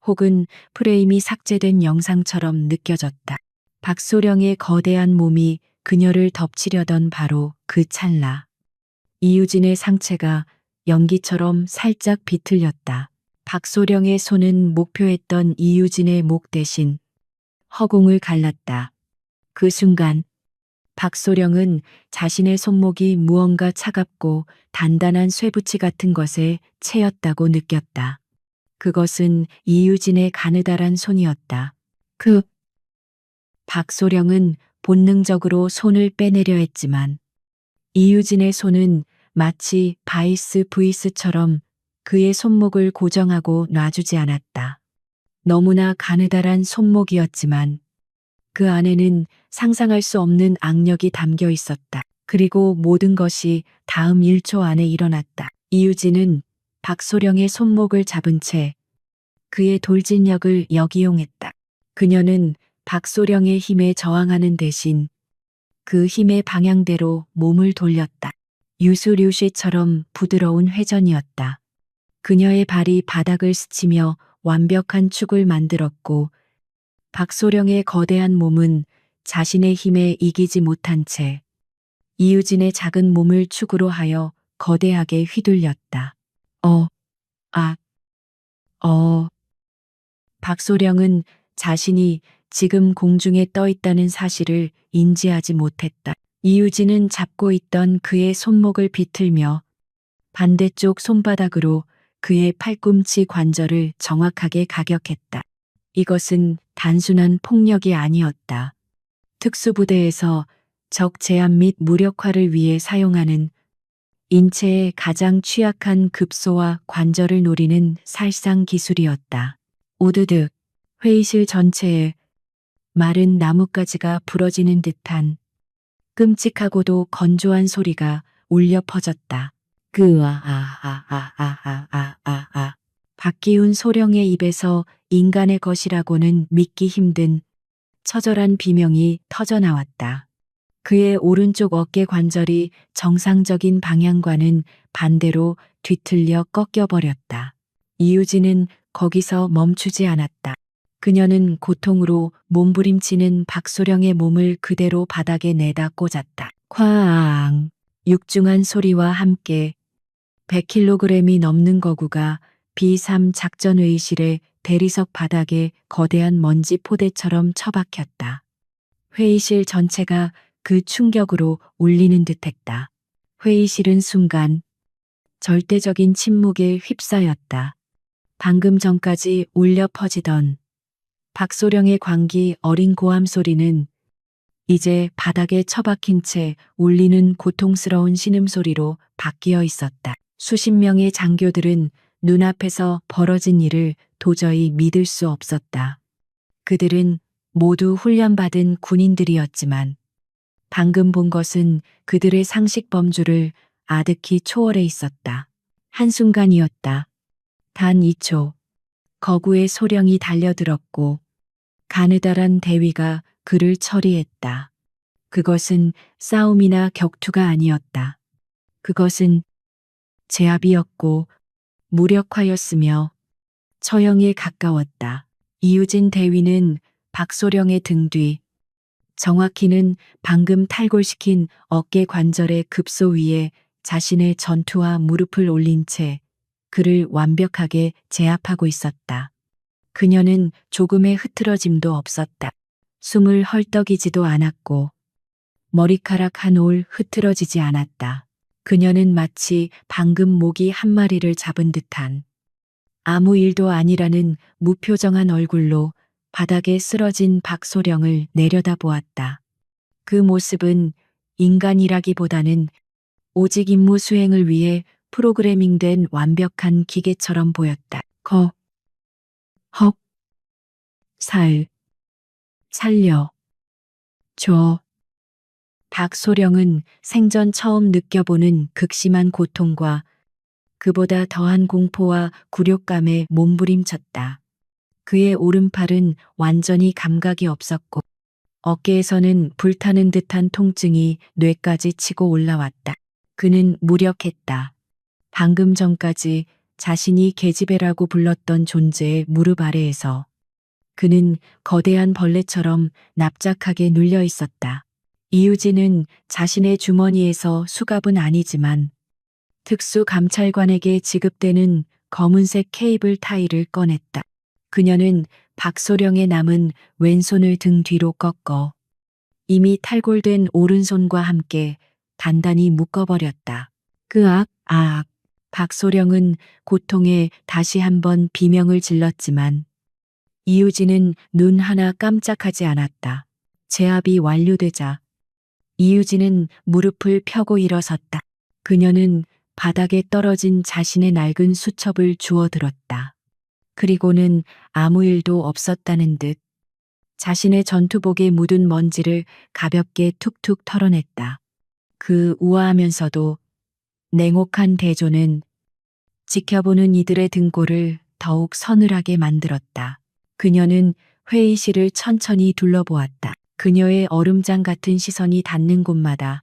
혹은 프레임이 삭제된 영상처럼 느껴졌다. 박소령의 거대한 몸이 그녀를 덮치려던 바로 그 찰나. 이유진의 상체가 연기처럼 살짝 비틀렸다. 박소령의 손은 목표했던 이유진의 목 대신 허공을 갈랐다. 그 순간 박소령은 자신의 손목이 무언가 차갑고 단단한 쇠붙이 같은 것에 채였다고 느꼈다. 그것은 이유진의 가느다란 손이었다. 박소령은 본능적으로 손을 빼내려 했지만 이유진의 손은 마치 바이스 브이스처럼 그의 손목을 고정하고 놔주지 않았다. 너무나 가느다란 손목이었지만 그 안에는 상상할 수 없는 악력이 담겨 있었다. 그리고 모든 것이 다음 1초 안에 일어났다. 이유진은 박소령의 손목을 잡은 채 그의 돌진력을 역이용했다. 그녀는 박소령의 힘에 저항하는 대신 그 힘의 방향대로 몸을 돌렸다. 유수류시처럼 부드러운 회전이었다. 그녀의 발이 바닥을 스치며 완벽한 축을 만들었고 박소령의 거대한 몸은 자신의 힘에 이기지 못한 채 이유진의 작은 몸을 축으로 하여 거대하게 휘둘렸다. 박소령은 자신이 지금 공중에 떠 있다는 사실을 인지하지 못했다. 이유진은 잡고 있던 그의 손목을 비틀며 반대쪽 손바닥으로 그의 팔꿈치 관절을 정확하게 가격했다. 이것은 단순한 폭력이 아니었다. 특수부대에서 적 제압 및 무력화를 위해 사용하는 인체의 가장 취약한 급소와 관절을 노리는 살상 기술이었다. 오드득 회의실 전체에 마른 나뭇가지가 부러지는 듯한 끔찍하고도 건조한 소리가 울려 퍼졌다. 박기훈 소령의 입에서 인간의 것이라고는 믿기 힘든 처절한 비명이 터져나왔다. 그의 오른쪽 어깨 관절이 정상적인 방향과는 반대로 뒤틀려 꺾여버렸다. 이유진은 거기서 멈추지 않았다. 그녀는 고통으로 몸부림치는 박소령의 몸을 그대로 바닥에 내다 꽂았다. 쾅! 육중한 소리와 함께 100kg이 넘는 거구가 B3 작전회의실의 대리석 바닥에 거대한 먼지 포대처럼 처박혔다. 회의실 전체가 그 충격으로 울리는 듯했다. 회의실은 순간 절대적인 침묵에 휩싸였다. 방금 전까지 울려 퍼지던 박소령의 광기 어린 고함 소리는 이제 바닥에 처박힌 채 울리는 고통스러운 신음소리로 바뀌어 있었다. 수십 명의 장교들은 눈앞에서 벌어진 일을 도저히 믿을 수 없었다. 그들은 모두 훈련받은 군인들이었지만 방금 본 것은 그들의 상식 범주를 아득히 초월해 있었다. 한순간이었다. 단 2초. 거구의 소령이 달려들었고 가느다란 대위가 그를 처리했다. 그것은 싸움이나 격투가 아니었다. 그것은 제압이었고 무력화였으며 처형에 가까웠다. 이유진 대위는 박소령의 등 뒤, 정확히는 방금 탈골시킨 어깨 관절의 급소 위에 자신의 전투화 무릎을 올린 채 그를 완벽하게 제압하고 있었다. 그녀는 조금의 흐트러짐도 없었다. 숨을 헐떡이지도 않았고 머리카락 한 올 흐트러지지 않았다. 그녀는 마치 방금 모기 한 마리를 잡은 듯한 아무 일도 아니라는 무표정한 얼굴로 바닥에 쓰러진 박소령을 내려다보았다. 그 모습은 인간이라기보다는 오직 임무 수행을 위해 프로그래밍된 완벽한 기계처럼 보였다. 헉, 살려, 줘. 박소령은 생전 처음 느껴보는 극심한 고통과 그보다 더한 공포와 굴욕감에 몸부림쳤다. 그의 오른팔은 완전히 감각이 없었고 어깨에서는 불타는 듯한 통증이 뇌까지 치고 올라왔다. 그는 무력했다. 방금 전까지 자신이 계집애라고 불렀던 존재의 무릎 아래에서 그는 거대한 벌레처럼 납작하게 눌려 있었다. 이유진은 자신의 주머니에서 수갑은 아니지만 특수 감찰관에게 지급되는 검은색 케이블 타이를 꺼냈다. 그녀는 박소령의 남은 왼손을 등 뒤로 꺾어 이미 탈골된 오른손과 함께 단단히 묶어버렸다. 박소령은 고통에 다시 한번 비명을 질렀지만 이유진은 눈 하나 깜짝하지 않았다. 제압이 완료되자 이유진은 무릎을 펴고 일어섰다. 그녀는 바닥에 떨어진 자신의 낡은 수첩을 주워들었다. 그리고는 아무 일도 없었다는 듯 자신의 전투복에 묻은 먼지를 가볍게 툭툭 털어냈다. 그 우아하면서도 냉혹한 대조는 지켜보는 이들의 등골을 더욱 서늘하게 만들었다. 그녀는 회의실을 천천히 둘러보았다. 그녀의 얼음장 같은 시선이 닿는 곳마다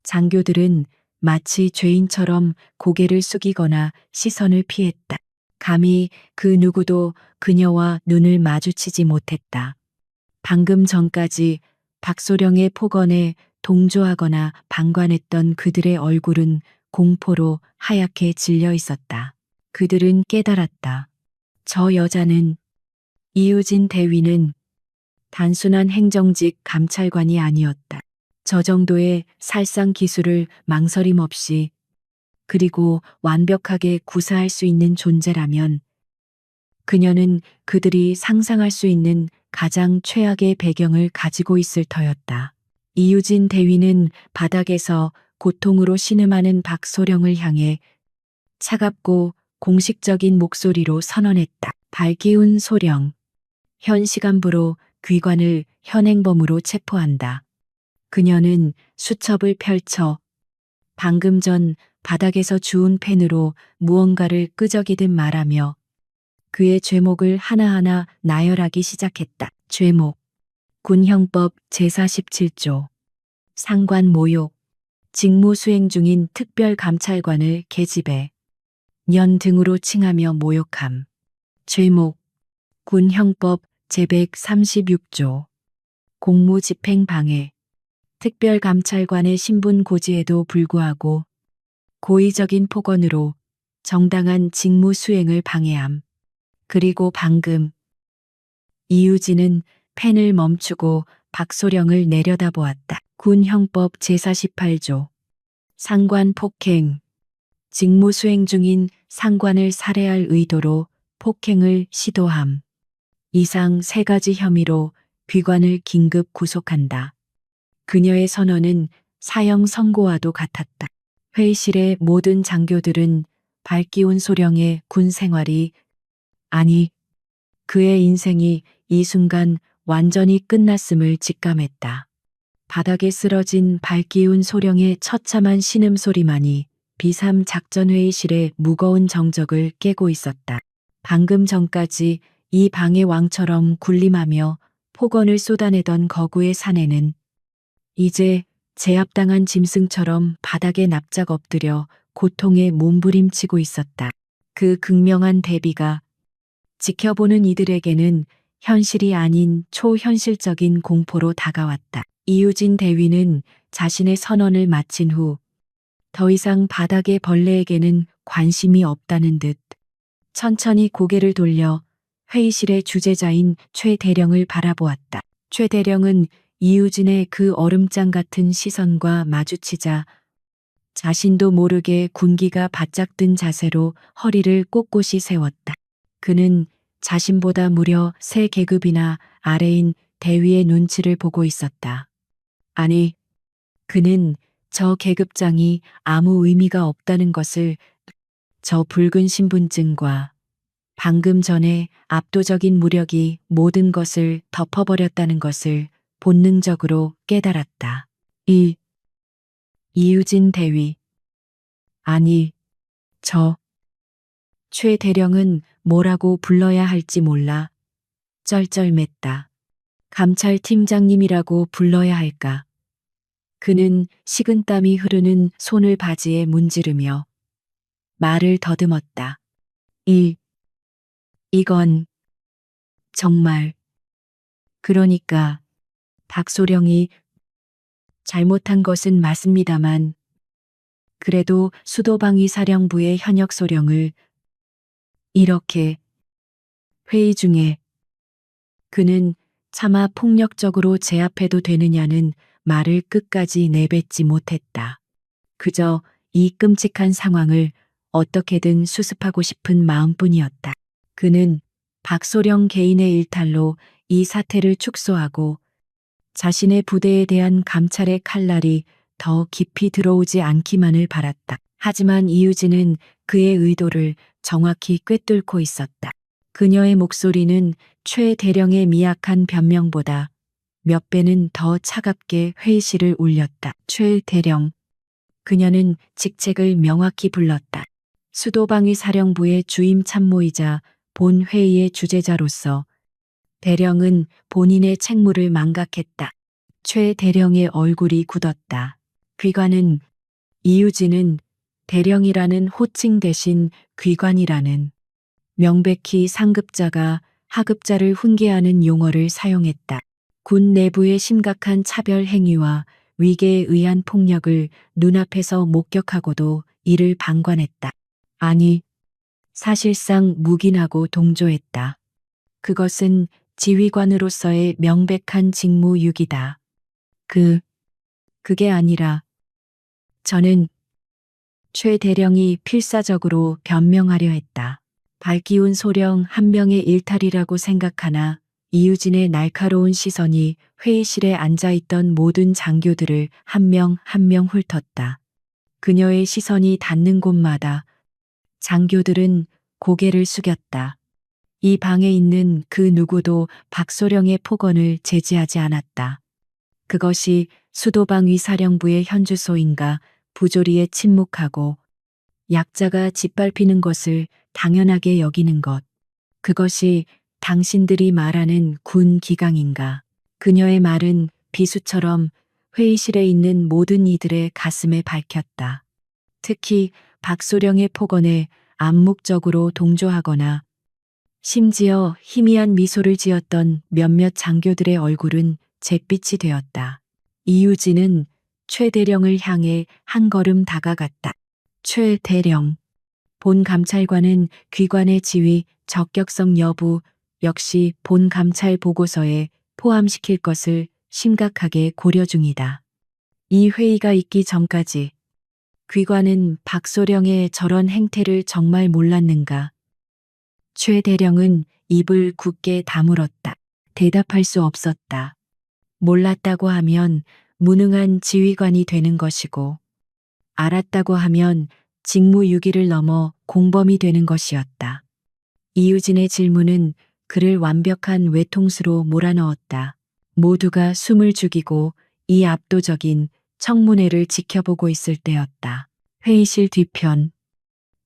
장교들은 마치 죄인처럼 고개를 숙이거나 시선을 피했다. 감히 그 누구도 그녀와 눈을 마주치지 못했다. 방금 전까지 박소령의 폭언에 동조하거나 방관했던 그들의 얼굴은 공포로 하얗게 질려 있었다. 그들은 깨달았다. 저 여자는 이유진 대위는 단순한 행정직 감찰관이 아니었다. 저 정도의 살상 기술을 망설임 없이 그리고 완벽하게 구사할 수 있는 존재라면 그녀는 그들이 상상할 수 있는 가장 최악의 배경을 가지고 있을 터였다. 이유진 대위는 바닥에서 고통으로 신음하는 박소령을 향해 차갑고 공식적인 목소리로 선언했다. 발기운 소령. 현 시간부로 귀관을 현행범으로 체포한다. 그녀는 수첩을 펼쳐 방금 전 바닥에서 주운 펜으로 무언가를 끄적이듯 말하며 그의 죄목을 하나하나 나열하기 시작했다. 죄목. 군형법 제47조. 상관 모욕. 직무 수행 중인 특별감찰관을 계집애, 년 등으로 칭하며 모욕함. 죄목. 군형법 제136조. 공무집행 방해. 특별감찰관의 신분 고지에도 불구하고 고의적인 폭언으로 정당한 직무 수행을 방해함. 그리고 방금 이유진은 펜을 멈추고 박소령을 내려다보았다. 군형법 제48조. 상관 폭행. 직무 수행 중인 상관을 살해할 의도로 폭행을 시도함. 이상 3가지 혐의로 귀관을 긴급 구속한다. 그녀의 선언은 사형 선고와도 같았다. 회의실의 모든 장교들은 발기운 소령의 군 생활이, 아니, 그의 인생이 이 순간 완전히 끝났음을 직감했다. 바닥에 쓰러진 발기운 소령의 처참한 신음소리만이 비삼 작전회의실의 무거운 정적을 깨고 있었다. 방금 전까지 이 방의 왕처럼 군림하며 폭언을 쏟아내던 거구의 사내는 이제 제압당한 짐승처럼 바닥에 납작 엎드려 고통에 몸부림치고 있었다. 그 극명한 대비가 지켜보는 이들에게는 현실이 아닌 초현실적인 공포로 다가왔다. 이유진 대위는 자신의 선언을 마친 후 더 이상 바닥의 벌레에게는 관심이 없다는 듯 천천히 고개를 돌려 회의실의 주재자인 최 대령을 바라보았다. 최 대령은 이유진의 그 얼음장 같은 시선과 마주치자 자신도 모르게 군기가 바짝 든 자세로 허리를 꼿꼿이 세웠다. 그는 자신보다 무려 3계급이나 아래인 대위의 눈치를 보고 있었다. 아니, 그는 저 계급장이 아무 의미가 없다는 것을, 저 붉은 신분증과 방금 전에 압도적인 무력이 모든 것을 덮어버렸다는 것을 본능적으로 깨달았다. 이유진 대위. 아니, 최 대령은 뭐라고 불러야 할지 몰라 쩔쩔맸다. 감찰팀장님이라고 불러야 할까? 그는 식은땀이 흐르는 손을 바지에 문지르며 말을 더듬었다. 이건 정말. 그러니까 박소령이 잘못한 것은 맞습니다만 그래도 수도방위 사령부의 현역 소령을 이렇게 회의 중에 그는 차마 폭력적으로 제압해도 되느냐는 말을 끝까지 내뱉지 못했다. 그저 이 끔찍한 상황을 어떻게든 수습하고 싶은 마음뿐이었다. 그는 박소령 개인의 일탈로 이 사태를 축소하고 자신의 부대에 대한 감찰의 칼날이 더 깊이 들어오지 않기만을 바랐다. 하지만 이유진은 그의 의도를 정확히 꿰뚫고 있었다. 그녀의 목소리는 최 대령의 미약한 변명보다 몇 배는 더 차갑게 회의실을 울렸다. 최 대령. 그녀는 직책을 명확히 불렀다. 수도방위 사령부의 주임 참모이자 본 회의의 주재자로서 대령은 본인의 책무를 망각했다. 최 대령의 얼굴이 굳었다. 귀관은, 이유진은 대령이라는 호칭 대신 귀관이라는 명백히 상급자가 하급자를 훈계하는 용어를 사용했다. 군 내부의 심각한 차별 행위와 위계에 의한 폭력을 눈앞에서 목격하고도 이를 방관했다. 아니, 사실상 묵인하고 동조했다. 그것은 지휘관으로서의 명백한 직무유기다. 그게 아니라 저는 최 대령이 필사적으로 변명하려 했다. 발기운 소령 한 명의 일탈이라고 생각하나 이유진의 날카로운 시선이 회의실에 앉아있던 모든 장교들을 한 명 한 명 훑었다. 그녀의 시선이 닿는 곳마다 장교들은 고개를 숙였다. 이 방에 있는 그 누구도 박소령의 폭언을 제지하지 않았다. 그것이 수도방위 사령부의 현주소인가 부조리에 침묵하고 약자가 짓밟히는 것을 당연하게 여기는 것. 그것이 당신들이 말하는 군 기강인가. 그녀의 말은 비수처럼 회의실에 있는 모든 이들의 가슴에 밝혔다. 특히 박소령의 폭언에 암묵적으로 동조하거나 심지어 희미한 미소를 지었던 몇몇 장교들의 얼굴은 잿빛이 되었다. 이유진은 최 대령을 향해 한 걸음 다가갔다. 최 대령. 본 감찰관은 귀관의 지위, 적격성 여부 역시 본 감찰 보고서에 포함시킬 것을 심각하게 고려 중이다. 이 회의가 있기 전까지 귀관은 박소령의 저런 행태를 정말 몰랐는가. 최 대령은 입을 굳게 다물었다. 대답할 수 없었다. 몰랐다고 하면 무능한 지휘관이 되는 것이고, 알았다고 하면 직무유기를 넘어 공범이 되는 것이었다. 이유진의 질문은 그를 완벽한 외통수로 몰아넣었다. 모두가 숨을 죽이고 이 압도적인 청문회를 지켜보고 있을 때였다. 회의실 뒤편.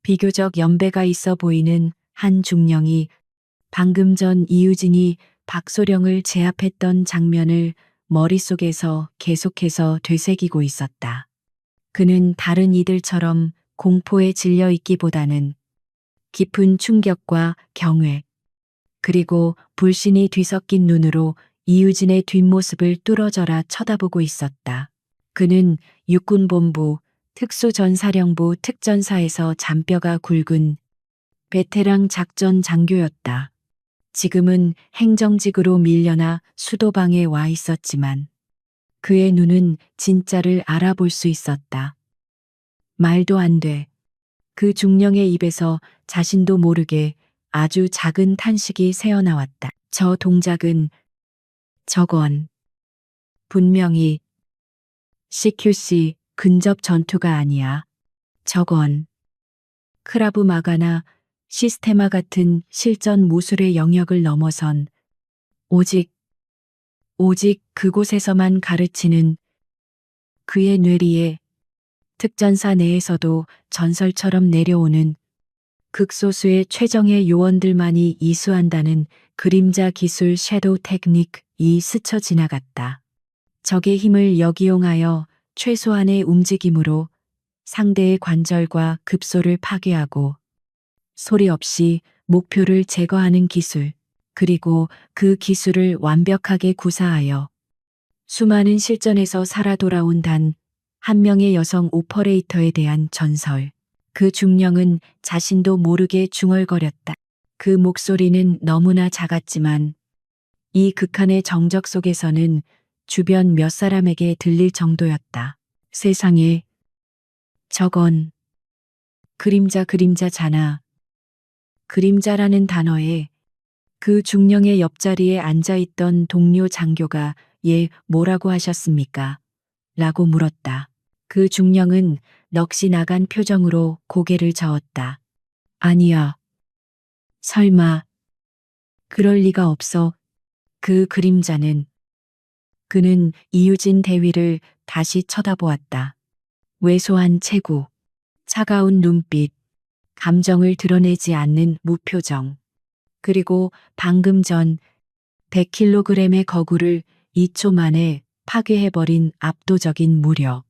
비교적 연배가 있어 보이는 한 중령이 방금 전 이유진이 박소령을 제압했던 장면을 머릿속에서 계속해서 되새기고 있었다. 그는 다른 이들처럼 공포에 질려 있기보다는 깊은 충격과 경외, 그리고 불신이 뒤섞인 눈으로 이유진의 뒷모습을 뚫어져라 쳐다보고 있었다. 그는 육군본부 특수전사령부 특전사에서 잔뼈가 굵은 베테랑 작전 장교였다. 지금은 행정직으로 밀려나 수도방에 와 있었지만 그의 눈은 진짜를 알아볼 수 있었다. 말도 안 돼. 그 중령의 입에서 자신도 모르게 아주 작은 탄식이 새어나왔다. 저 동작은 저건 분명히 CQC 근접 전투가 아니야. 저건 크라브 마가나 시스테마 같은 실전 무술의 영역을 넘어선 오직 그곳에서만 가르치는 그의 뇌리에 특전사 내에서도 전설처럼 내려오는 극소수의 최정예 요원들만이 이수한다는 그림자 기술 섀도우 테크닉이 스쳐 지나갔다. 적의 힘을 역이용하여 최소한의 움직임으로 상대의 관절과 급소를 파괴하고 소리 없이 목표를 제거하는 기술, 그리고 그 기술을 완벽하게 구사하여 수많은 실전에서 살아 돌아온 단 한 명의 여성 오퍼레이터에 대한 전설. 그 중령은 자신도 모르게 중얼거렸다. 그 목소리는 너무나 작았지만 이 극한의 정적 속에서는 주변 몇 사람에게 들릴 정도였다. 세상에, 저건 그림자잖아. 그림자라는 단어에 그 중령의 옆자리에 앉아있던 동료 장교가 얘 뭐라고 하셨습니까? 라고 물었다. 그 중령은 넋이 나간 표정으로 고개를 저었다. 아니야. 설마. 그럴 리가 없어. 그 그림자는. 그는 이유진 대위를 다시 쳐다보았다. 왜소한 체구, 차가운 눈빛, 감정을 드러내지 않는 무표정. 그리고 방금 전 100kg의 거구를 2초 만에 파괴해버린 압도적인 무력.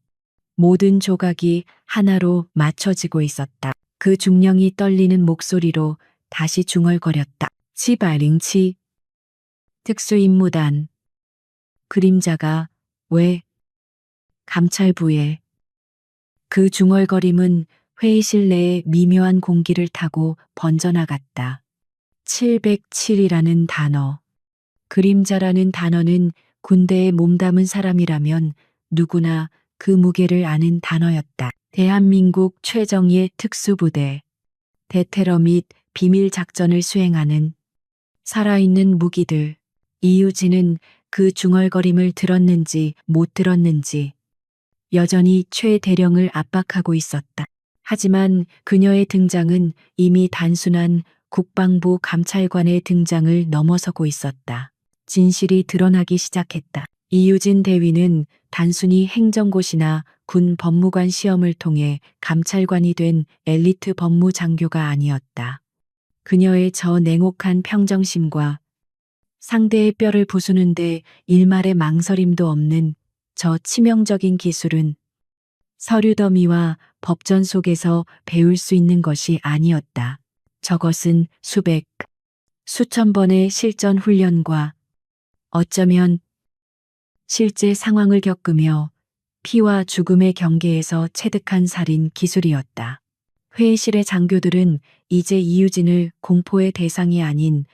모든 조각이 하나로 맞춰지고 있었다. 그 중령이 떨리는 목소리로 다시 중얼거렸다. 치발링치. 특수임무단. 그림자가 왜 감찰부에. 그 중얼거림은 회의실 내의 미묘한 공기를 타고 번져나갔다. 707이라는 단어. 그림자라는 단어는 군대에 몸담은 사람이라면 누구나 그 무게를 아는 단어였다. 대한민국 최정예 특수부대. 대테러 및 비밀 작전을 수행하는 살아있는 무기들. 이유진은 그 중얼거림을 들었는지 못 들었는지 여전히 최 대령을 압박하고 있었다. 하지만 그녀의 등장은 이미 단순한 국방부 감찰관의 등장을 넘어서고 있었다. 진실이 드러나기 시작했다. 이유진 대위는 단순히 행정고시나 군 법무관 시험을 통해 감찰관이 된 엘리트 법무장교가 아니었다. 그녀의 저 냉혹한 평정심과 상대의 뼈를 부수는데 일말의 망설임도 없는 저 치명적인 기술은 서류 더미와 법전 속에서 배울 수 있는 것이 아니었다. 저것은 수백, 수천 번의 실전 훈련과 어쩌면 실제 상황을 겪으며 피와 죽음의 경계에서 체득한 살인 기술이었다. 회의실의 장교들은 이제 이유진을 공포의 대상이 아닌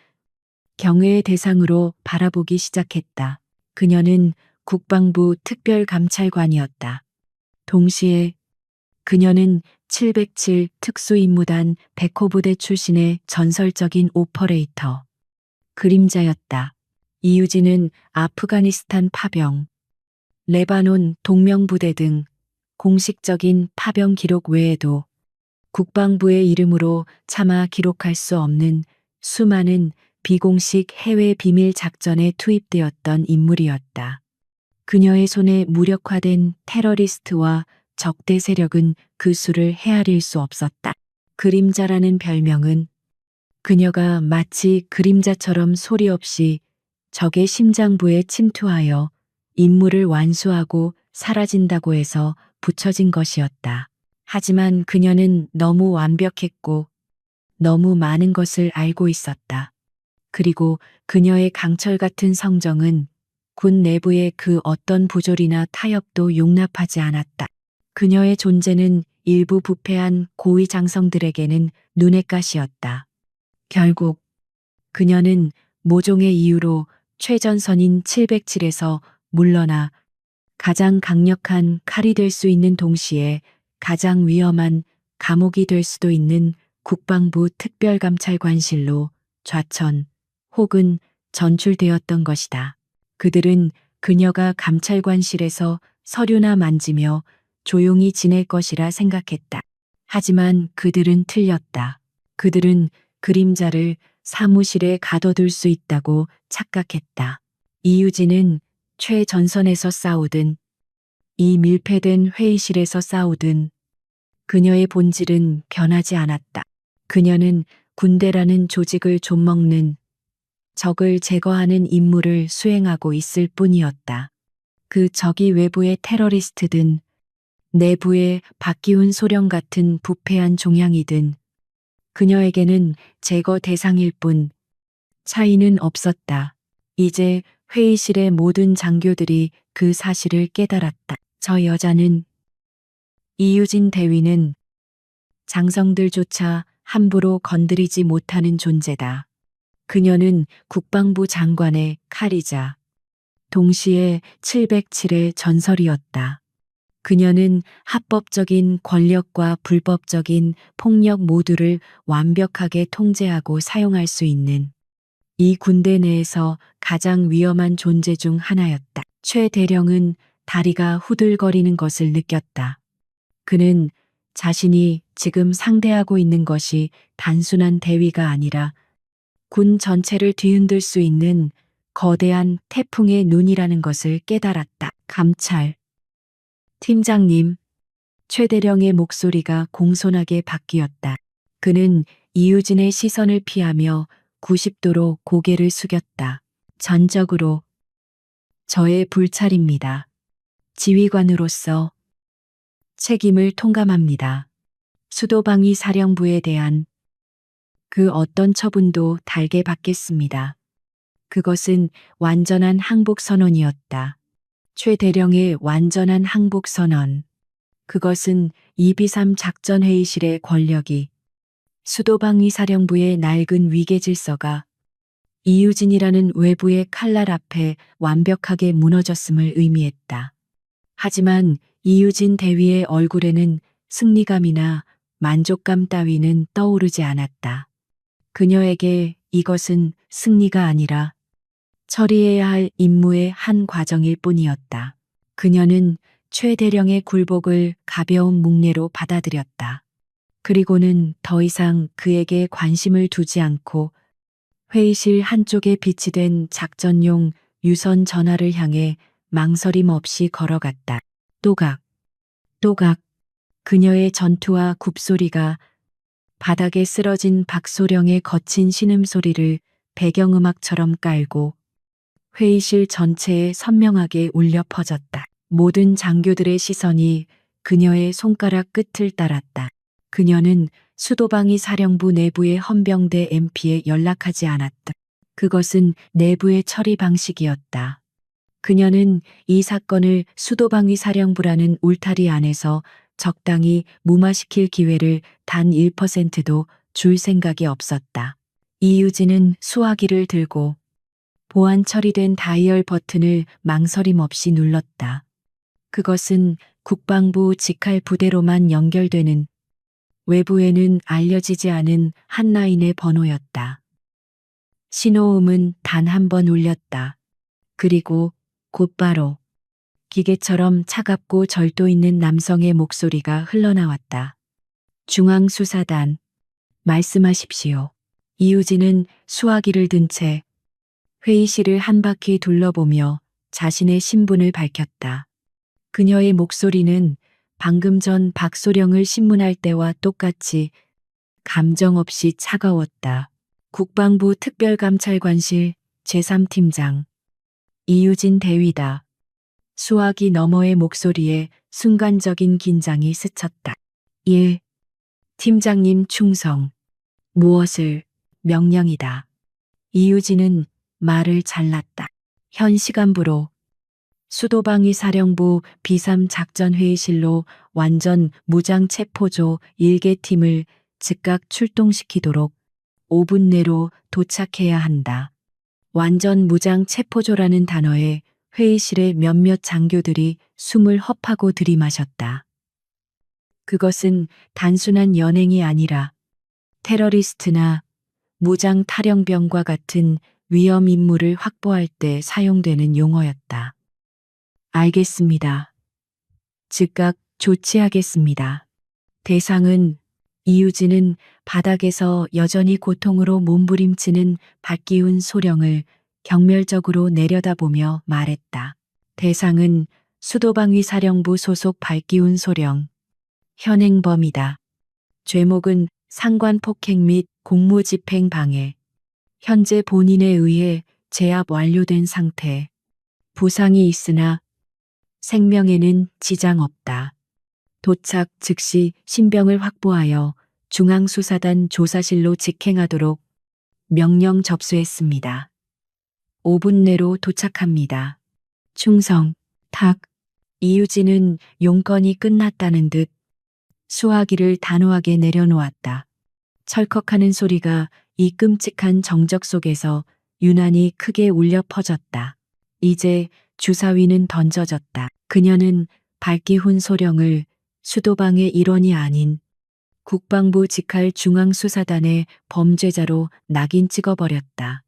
경외의 대상으로 바라보기 시작했다. 그녀는 국방부 특별감찰관이었다. 동시에 그녀는 707 특수임무단 백호부대 출신의 전설적인 오퍼레이터, 그림자였다. 이유진은 아프가니스탄 파병, 레바논 동명부대 등 공식적인 파병 기록 외에도 국방부의 이름으로 차마 기록할 수 없는 수많은 비공식 해외 비밀 작전에 투입되었던 인물이었다. 그녀의 손에 무력화된 테러리스트와 적대 세력은 그 수를 헤아릴 수 없었다. 그림자라는 별명은 그녀가 마치 그림자처럼 소리 없이 적의 심장부에 침투하여 임무를 완수하고 사라진다고 해서 붙여진 것이었다. 하지만 그녀는 너무 완벽했고 너무 많은 것을 알고 있었다. 그리고 그녀의 강철 같은 성정은 군 내부의 그 어떤 부조리나 타협도 용납하지 않았다. 그녀의 존재는 일부 부패한 고위 장성들에게는 눈의 가시였다. 결국 그녀는 모종의 이유로 최전선인 707에서 물러나 가장 강력한 칼이 될 수 있는 동시에 가장 위험한 감옥이 될 수도 있는 국방부 특별감찰관실로 좌천 혹은 전출되었던 것이다. 그들은 그녀가 감찰관실에서 서류나 만지며 조용히 지낼 것이라 생각했다. 하지만 그들은 틀렸다. 그들은 그림자를 사무실에 가둬둘 수 있다고 착각했다. 이유진은 최전선에서 싸우든 이 밀폐된 회의실에서 싸우든 그녀의 본질은 변하지 않았다. 그녀는 군대라는 조직을 좀먹는 적을 제거하는 임무를 수행하고 있을 뿐이었다. 그 적이 외부의 테러리스트든 내부의 박기훈 소령 같은 부패한 종양이든 그녀에게는 제거 대상일 뿐 차이는 없었다. 이제 회의실의 모든 장교들이 그 사실을 깨달았다. 저 여자는 이유진 대위는 장성들조차 함부로 건드리지 못하는 존재다. 그녀는 국방부 장관의 칼이자 동시에 707의 전설이었다. 그녀는 합법적인 권력과 불법적인 폭력 모두를 완벽하게 통제하고 사용할 수 있는 이 군대 내에서 가장 위험한 존재 중 하나였다. 최 대령은 다리가 후들거리는 것을 느꼈다. 그는 자신이 지금 상대하고 있는 것이 단순한 대위가 아니라 군 전체를 뒤흔들 수 있는 거대한 태풍의 눈이라는 것을 깨달았다. 감찰. 팀장님. 최 대령의 목소리가 공손하게 바뀌었다. 그는 이유진의 시선을 피하며 90도로 고개를 숙였다. 전적으로 저의 불찰입니다. 지휘관으로서 책임을 통감합니다. 수도방위 사령부에 대한 그 어떤 처분도 달게 받겠습니다. 그것은 완전한 항복 선언이었다. 최 대령의 완전한 항복 선언. 그것은 2비3 작전회의실의 권력이 수도방위 사령부의 낡은 위계 질서가 이유진이라는 외부의 칼날 앞에 완벽하게 무너졌음을 의미했다. 하지만 이유진 대위의 얼굴에는 승리감이나 만족감 따위는 떠오르지 않았다. 그녀에게 이것은 승리가 아니라 처리해야 할 임무의 한 과정일 뿐이었다. 그녀는 최대령의 굴복을 가벼운 묵례로 받아들였다. 그리고는 더 이상 그에게 관심을 두지 않고 회의실 한쪽에 비치된 작전용 유선 전화를 향해 망설임 없이 걸어갔다. 또각, 또각. 그녀의 전투와 굽소리가 바닥에 쓰러진 박소령의 거친 신음소리를 배경음악처럼 깔고 회의실 전체에 선명하게 울려 퍼졌다. 모든 장교들의 시선이 그녀의 손가락 끝을 따랐다. 그녀는 수도방위 사령부 내부의 헌병대 MP에 연락하지 않았다. 그것은 내부의 처리 방식이었다. 그녀는 이 사건을 수도방위 사령부라는 울타리 안에서 적당히 무마시킬 기회를 단 1%도 줄 생각이 없었다. 이유진은 수화기를 들고 보안 처리된 다이얼 버튼을 망설임 없이 눌렀다. 그것은 국방부 직할 부대로만 연결되는 외부에는 알려지지 않은 한 라인의 번호였다. 신호음은 단 한 번 울렸다. 그리고 곧바로 기계처럼 차갑고 절도 있는 남성의 목소리가 흘러나왔다. 중앙수사단, 말씀하십시오. 이유진은 수화기를 든 채 회의실을 한 바퀴 둘러보며 자신의 신분을 밝혔다. 그녀의 목소리는 방금 전 박소령을 신문할 때와 똑같이 감정 없이 차가웠다. 국방부 특별감찰관실 제3팀장 이유진 대위다. 수화기 너머의 목소리에 순간적인 긴장이 스쳤다. 예, 팀장님 충성. 무엇을 명령이다. 이유진은 말을 잘랐다. 현 시간부로 수도방위 사령부 비삼작전회의실로 완전 무장 체포조 1개 팀을 즉각 출동시키도록 5분 내로 도착해야 한다. 완전 무장 체포조라는 단어에 회의실의 몇몇 장교들이 숨을 헛하고 들이마셨다. 그것은 단순한 연행이 아니라 테러리스트나 무장 탈영병과 같은 위험 인물을 확보할 때 사용되는 용어였다. 알겠습니다. 즉각 조치하겠습니다. 대상은 이유진은 바닥에서 여전히 고통으로 몸부림치는 박기훈 소령을 경멸적으로 내려다보며 말했다. 대상은 수도방위 사령부 소속 박기훈 소령. 현행범이다. 죄목은 상관 폭행 및 공무집행 방해. 현재 본인에 의해 제압 완료된 상태. 부상이 있으나 생명에는 지장 없다. 도착 즉시 신병을 확보하여 중앙수사단 조사실로 직행하도록 명령 접수했습니다. 5분 내로 도착합니다. 충성, 탁. 이유진은 용건이 끝났다는 듯 수화기를 단호하게 내려놓았다. 철컥하는 소리가 이 끔찍한 정적 속에서 유난히 크게 울려 퍼졌다. 이제 주사위는 던져졌다. 그녀는 박기훈 소령을 수도방의 일원이 아닌 국방부 직할 중앙수사단의 범죄자로 낙인 찍어버렸다.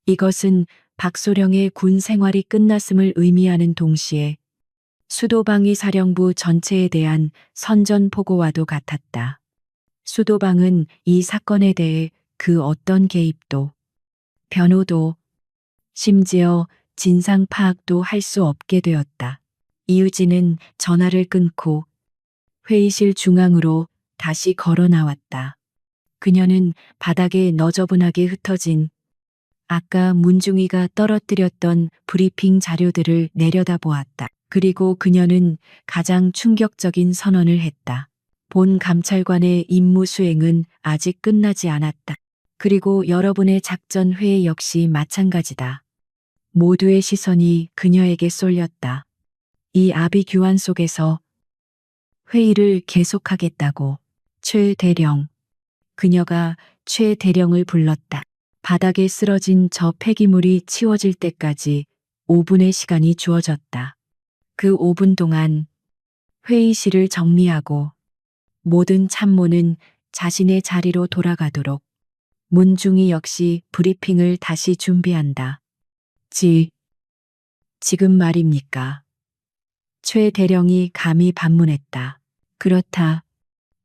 이것은 박소령의 군 생활이 끝났음을 의미하는 동시에 수도방위 사령부 전체에 대한 선전포고와도 같았다. 수도방은 이 사건에 대해 그 어떤 개입도, 변호도, 심지어 진상 파악도 할 수 없게 되었다. 이유진은 전화를 끊고 회의실 중앙으로 다시 걸어 나왔다. 그녀는 바닥에 너저분하게 흩어진 아까 문중위가 떨어뜨렸던 브리핑 자료들을 내려다보았다. 그리고 그녀는 가장 충격적인 선언을 했다. 본 감찰관의 임무 수행은 아직 끝나지 않았다. 그리고 여러분의 작전 회의 역시 마찬가지다. 모두의 시선이 그녀에게 쏠렸다. 이 아비규환 속에서 회의를 계속하겠다고 최 대령 그녀가 최 대령을 불렀다. 바닥에 쓰러진 저 폐기물이 치워질 때까지 5분의 시간이 주어졌다. 그 5분 동안 회의실을 정리하고 모든 참모는 자신의 자리로 돌아가도록, 문중이 역시 브리핑을 다시 준비한다. 지금 말입니까? 최 대령이 감히 반문했다. 그렇다.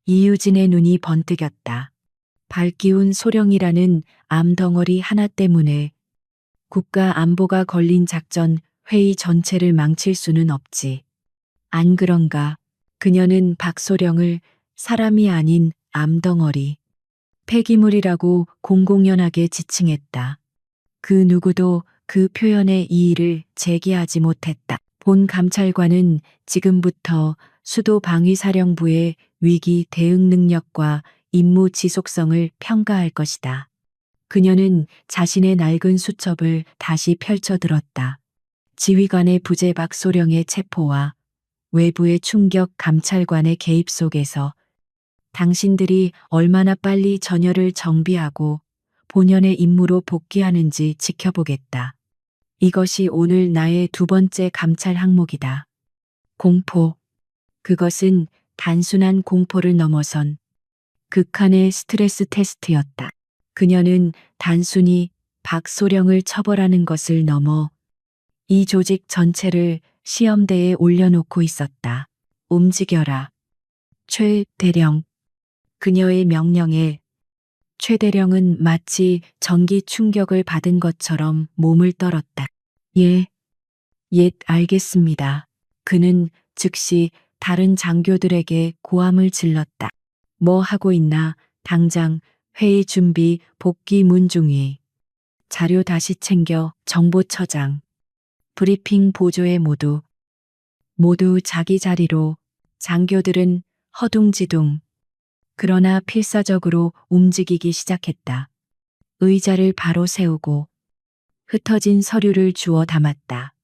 이유진의 눈이 번뜩였다. 발기운 소령이라는 암덩어리 하나 때문에 국가 안보가 걸린 작전 회의 전체를 망칠 수는 없지. 안 그런가? 그녀는 박소령을 사람이 아닌 암덩어리, 폐기물이라고 공공연하게 지칭했다. 그 누구도 그 표현에 이의를 제기하지 못했다. 본 감찰관은 지금부터 수도방위사령부의 위기 대응 능력과 임무 지속성을 평가할 것이다. 그녀는 자신의 낡은 수첩을 다시 펼쳐들었다. 지휘관의 부재 박소령의 체포와 외부의 충격 감찰관의 개입 속에서 당신들이 얼마나 빨리 전열을 정비하고 본연의 임무로 복귀하는지 지켜보겠다. 이것이 오늘 나의 두 번째 감찰 항목이다. 공포. 그것은 단순한 공포를 넘어선 극한의 스트레스 테스트였다. 그녀는 단순히 박소령을 처벌하는 것을 넘어 이 조직 전체를 시험대에 올려놓고 있었다. 움직여라. 최 대령. 그녀의 명령에 최 대령은 마치 전기 충격을 받은 것처럼 몸을 떨었다. 예, 알겠습니다. 그는 즉시 다른 장교들에게 고함을 질렀다. 뭐 하고 있나? 당장 회의 준비, 복귀 문중위. 자료 다시 챙겨. 정보처장. 브리핑 보조에 모두 자기 자리로. 장교들은 허둥지둥. 그러나 필사적으로 움직이기 시작했다. 의자를 바로 세우고 흩어진 서류를 주워 담았다.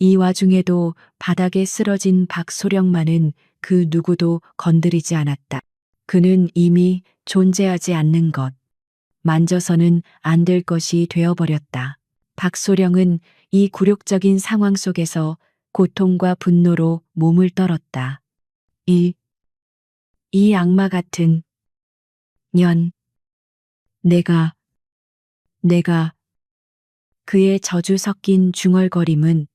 이 와중에도 바닥에 쓰러진 박소령만은 그 누구도 건드리지 않았다. 그는 이미 존재하지 않는 것, 만져서는 안 될 것이 되어버렸다. 박소령은 이 굴욕적인 상황 속에서 고통과 분노로 몸을 떨었다. 이 악마 같은 년. 내가 그의 저주 섞인 중얼거림은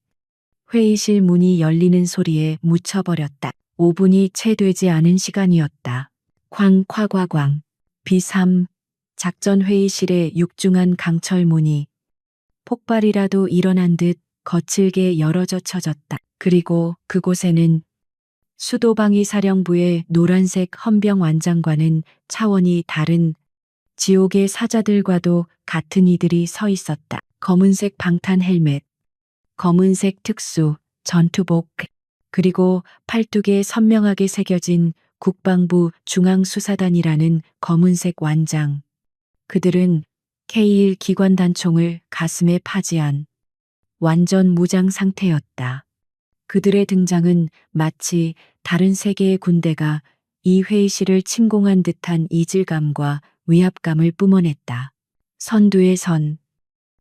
회의실 문이 열리는 소리에 묻혀버렸다. 5분이 채 되지 않은 시간이었다. 쾅 비삼 작전 회의실의 육중한 강철문이 폭발이라도 일어난 듯 거칠게 열어져 쳐졌다. 그리고 그곳에는 수도방위사령부의 노란색 헌병 완장과는 차원이 다른 지옥의 사자들과도 같은 이들이 서 있었다. 검은색 방탄 헬멧, 검은색 특수, 전투복, 그리고 팔뚝에 선명하게 새겨진 국방부 중앙수사단이라는 검은색 완장. 그들은 K1 기관단총을 가슴에 파지한 완전 무장 상태였다. 그들의 등장은 마치 다른 세계의 군대가 이 회의실을 침공한 듯한 이질감과 위압감을 뿜어냈다. 선두의 선,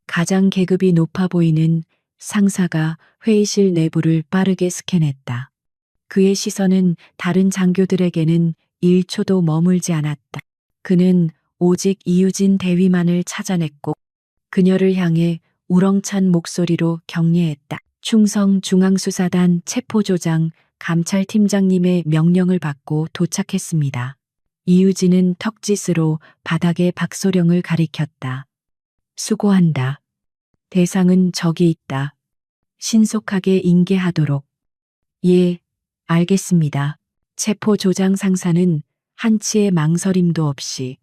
가장 계급이 높아 보이는 상사가 회의실 내부를 빠르게 스캔했다. 그의 시선은 다른 장교들에게는 1초도 머물지 않았다. 그는 오직 이유진 대위만을 찾아냈고 그녀를 향해 우렁찬 목소리로 격려했다. 충성 중앙수사단 체포조장 감찰팀장님의 명령을 받고 도착했습니다. 이유진은 턱짓으로 바닥에 박소령을 가리켰다. 수고한다. 대상은 저기 있다. 신속하게 인계하도록. 예, 알겠습니다. 체포조장 상사는 한치의 망설임도 없이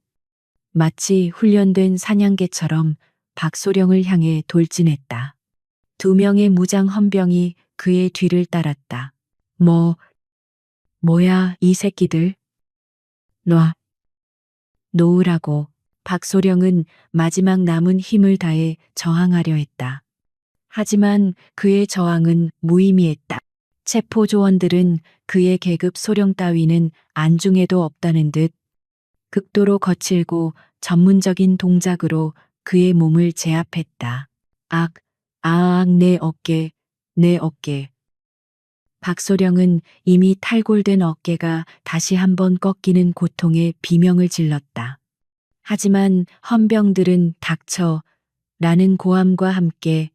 마치 훈련된 사냥개처럼 박소령을 향해 돌진했다. 2명의 무장 헌병이 그의 뒤를 따랐다. 뭐야 이 새끼들. 놓으라고. 박소령은 마지막 남은 힘을 다해 저항하려 했다. 하지만 그의 저항은 무의미했다. 체포조원들은 그의 계급 소령 따위는 안중에도 없다는 듯 극도로 거칠고 전문적인 동작으로 그의 몸을 제압했다. 악, 아악 내 어깨, 내 어깨. 박소령은 이미 탈골된 어깨가 다시 한번 꺾이는 고통에 비명을 질렀다. 하지만 헌병들은 닥쳐 라는 고함과 함께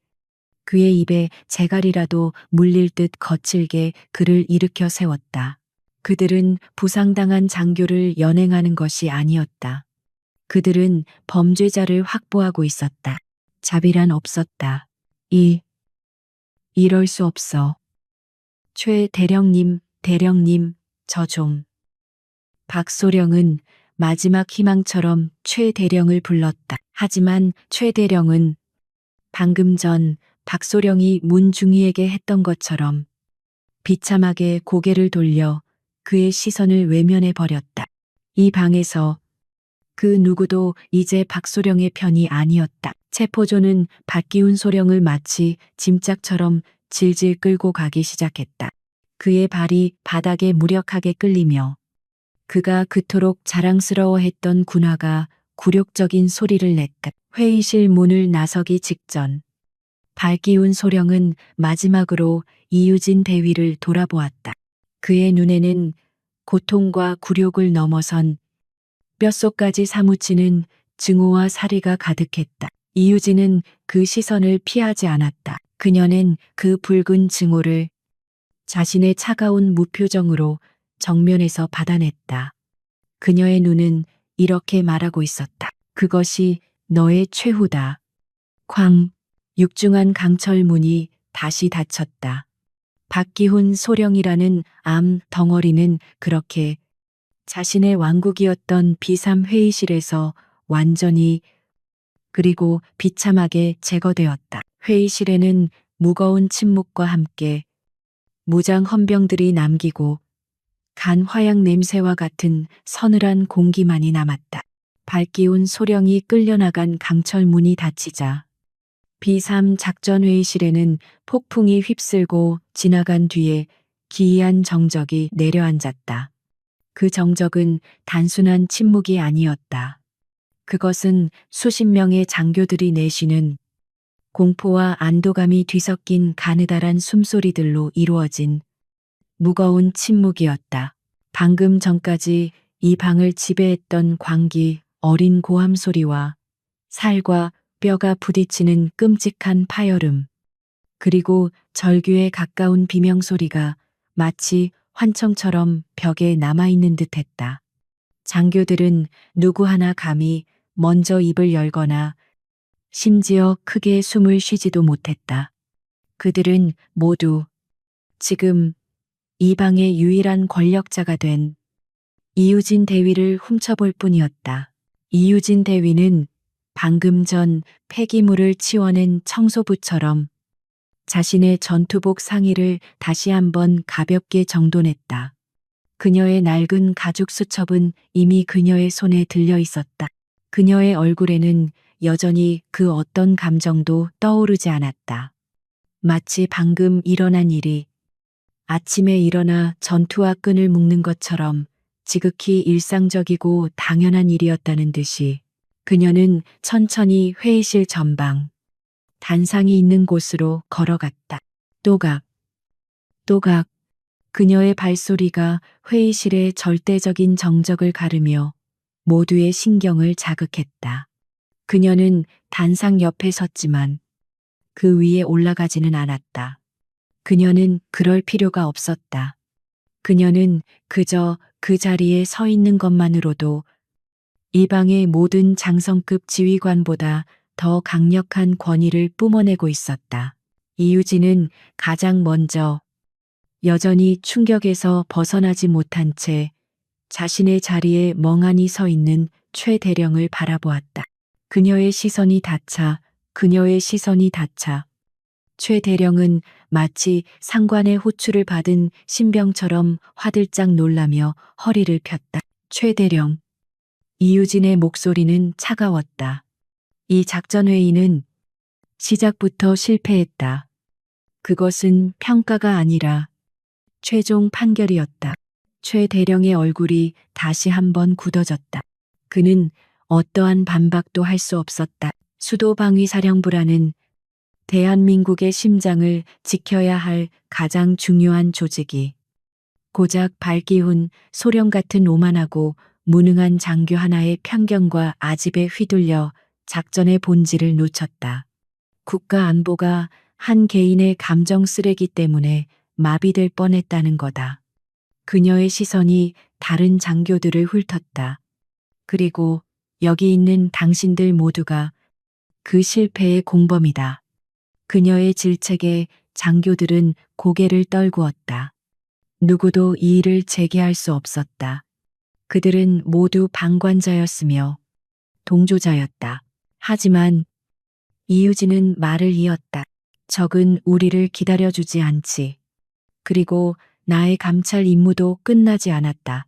그의 입에 재갈이라도 물릴 듯 거칠게 그를 일으켜 세웠다. 그들은 부상당한 장교를 연행하는 것이 아니었다. 그들은 범죄자를 확보하고 있었다. 자비란 없었다. 이럴 수 없어. 최 대령님, 대령님, 저 좀. 박소령은 마지막 희망처럼 최 대령을 불렀다. 하지만 최 대령은 방금 전 박소령이 문중희에게 했던 것처럼 비참하게 고개를 돌려 그의 시선을 외면해 버렸다. 이 방에서 그 누구도 이제 박소령의 편이 아니었다. 체포조는 박기훈 소령을 마치 짐짝처럼 질질 끌고 가기 시작했다. 그의 발이 바닥에 무력하게 끌리며 그가 그토록 자랑스러워했던 군화가 굴욕적인 소리를 냈다. 회의실 문을 나서기 직전 발기훈 소령은 마지막으로 이유진 대위를 돌아보았다. 그의 눈에는 고통과 굴욕을 넘어선 뼛속까지 사무치는 증오와 살이가 가득했다. 이유진은 그 시선을 피하지 않았다. 그녀는 그 붉은 증오를 자신의 차가운 무표정으로 정면에서 받아냈다. 그녀의 눈은 이렇게 말하고 있었다. 그것이 너의 최후다. 쾅, 육중한 강철문이 다시 닫혔다. 박기훈 소령이라는 암 덩어리는 그렇게 자신의 왕국이었던 비삼 회의실에서 완전히 그리고 비참하게 제거되었다. 회의실에는 무거운 침묵과 함께 무장 헌병들이 남기고 간 화약 냄새와 같은 서늘한 공기만이 남았다. 발기운 소령이 끌려나간 강철문이 닫히자 비삼 작전회의실에는 폭풍이 휩쓸고 지나간 뒤에 기이한 정적이 내려앉았다. 그 정적은 단순한 침묵이 아니었다. 그것은 수십 명의 장교들이 내쉬는 공포와 안도감이 뒤섞인 가느다란 숨소리들로 이루어진 무거운 침묵이었다. 방금 전까지 이 방을 지배했던 광기, 어린 고함 소리와 살과 뼈가 부딪히는 끔찍한 파열음, 그리고 절규에 가까운 비명소리가 마치 환청처럼 벽에 남아있는 듯했다. 장교들은 누구 하나 감히 먼저 입을 열거나 심지어 크게 숨을 쉬지도 못했다. 그들은 모두 지금 이 방의 유일한 권력자가 된 이유진 대위를 훔쳐볼 뿐이었다. 이유진 대위는 방금 전 폐기물을 치워낸 청소부처럼 자신의 전투복 상의를 다시 한번 가볍게 정돈했다. 그녀의 낡은 가죽 수첩은 이미 그녀의 손에 들려 있었다. 그녀의 얼굴에는 여전히 그 어떤 감정도 떠오르지 않았다. 마치 방금 일어난 일이 아침에 일어나 전투와 끈을 묶는 것처럼 지극히 일상적이고 당연한 일이었다는 듯이 그녀는 천천히 회의실 전방, 단상이 있는 곳으로 걸어갔다. 또각, 또각, 그녀의 발소리가 회의실의 절대적인 정적을 가르며 모두의 신경을 자극했다. 그녀는 단상 옆에 섰지만 그 위에 올라가지는 않았다. 그녀는 그럴 필요가 없었다. 그녀는 그저 그 자리에 서 있는 것만으로도 이 방의 모든 장성급 지휘관보다 더 강력한 권위를 뿜어내고 있었다. 이유진은 가장 먼저 여전히 충격에서 벗어나지 못한 채 자신의 자리에 멍하니 서 있는 최 대령을 바라보았다. 그녀의 시선이 닿자 최 대령은 마치 상관의 호출을 받은 신병처럼 화들짝 놀라며 허리를 폈다. 최 대령. 이유진의 목소리는 차가웠다. 이 작전회의는 시작부터 실패했다. 그것은 평가가 아니라 최종 판결이었다. 최 대령의 얼굴이 다시 한번 굳어졌다. 그는 어떠한 반박도 할 수 없었다. 수도방위사령부라는 대한민국의 심장을 지켜야 할 가장 중요한 조직이 고작 발기훈 소령 같은 오만하고 무능한 장교 하나의 편견과 아집에 휘둘려 작전의 본질을 놓쳤다. 국가 안보가 한 개인의 감정 쓰레기 때문에 마비될 뻔했다는 거다. 그녀의 시선이 다른 장교들을 훑었다. 그리고 여기 있는 당신들 모두가 그 실패의 공범이다. 그녀의 질책에 장교들은 고개를 떨구었다. 누구도 이의를 제기할 수 없었다. 그들은 모두 방관자였으며 동조자였다. 하지만 이유진은 말을 이었다. 적은 우리를 기다려주지 않지. 그리고 나의 감찰 임무도 끝나지 않았다.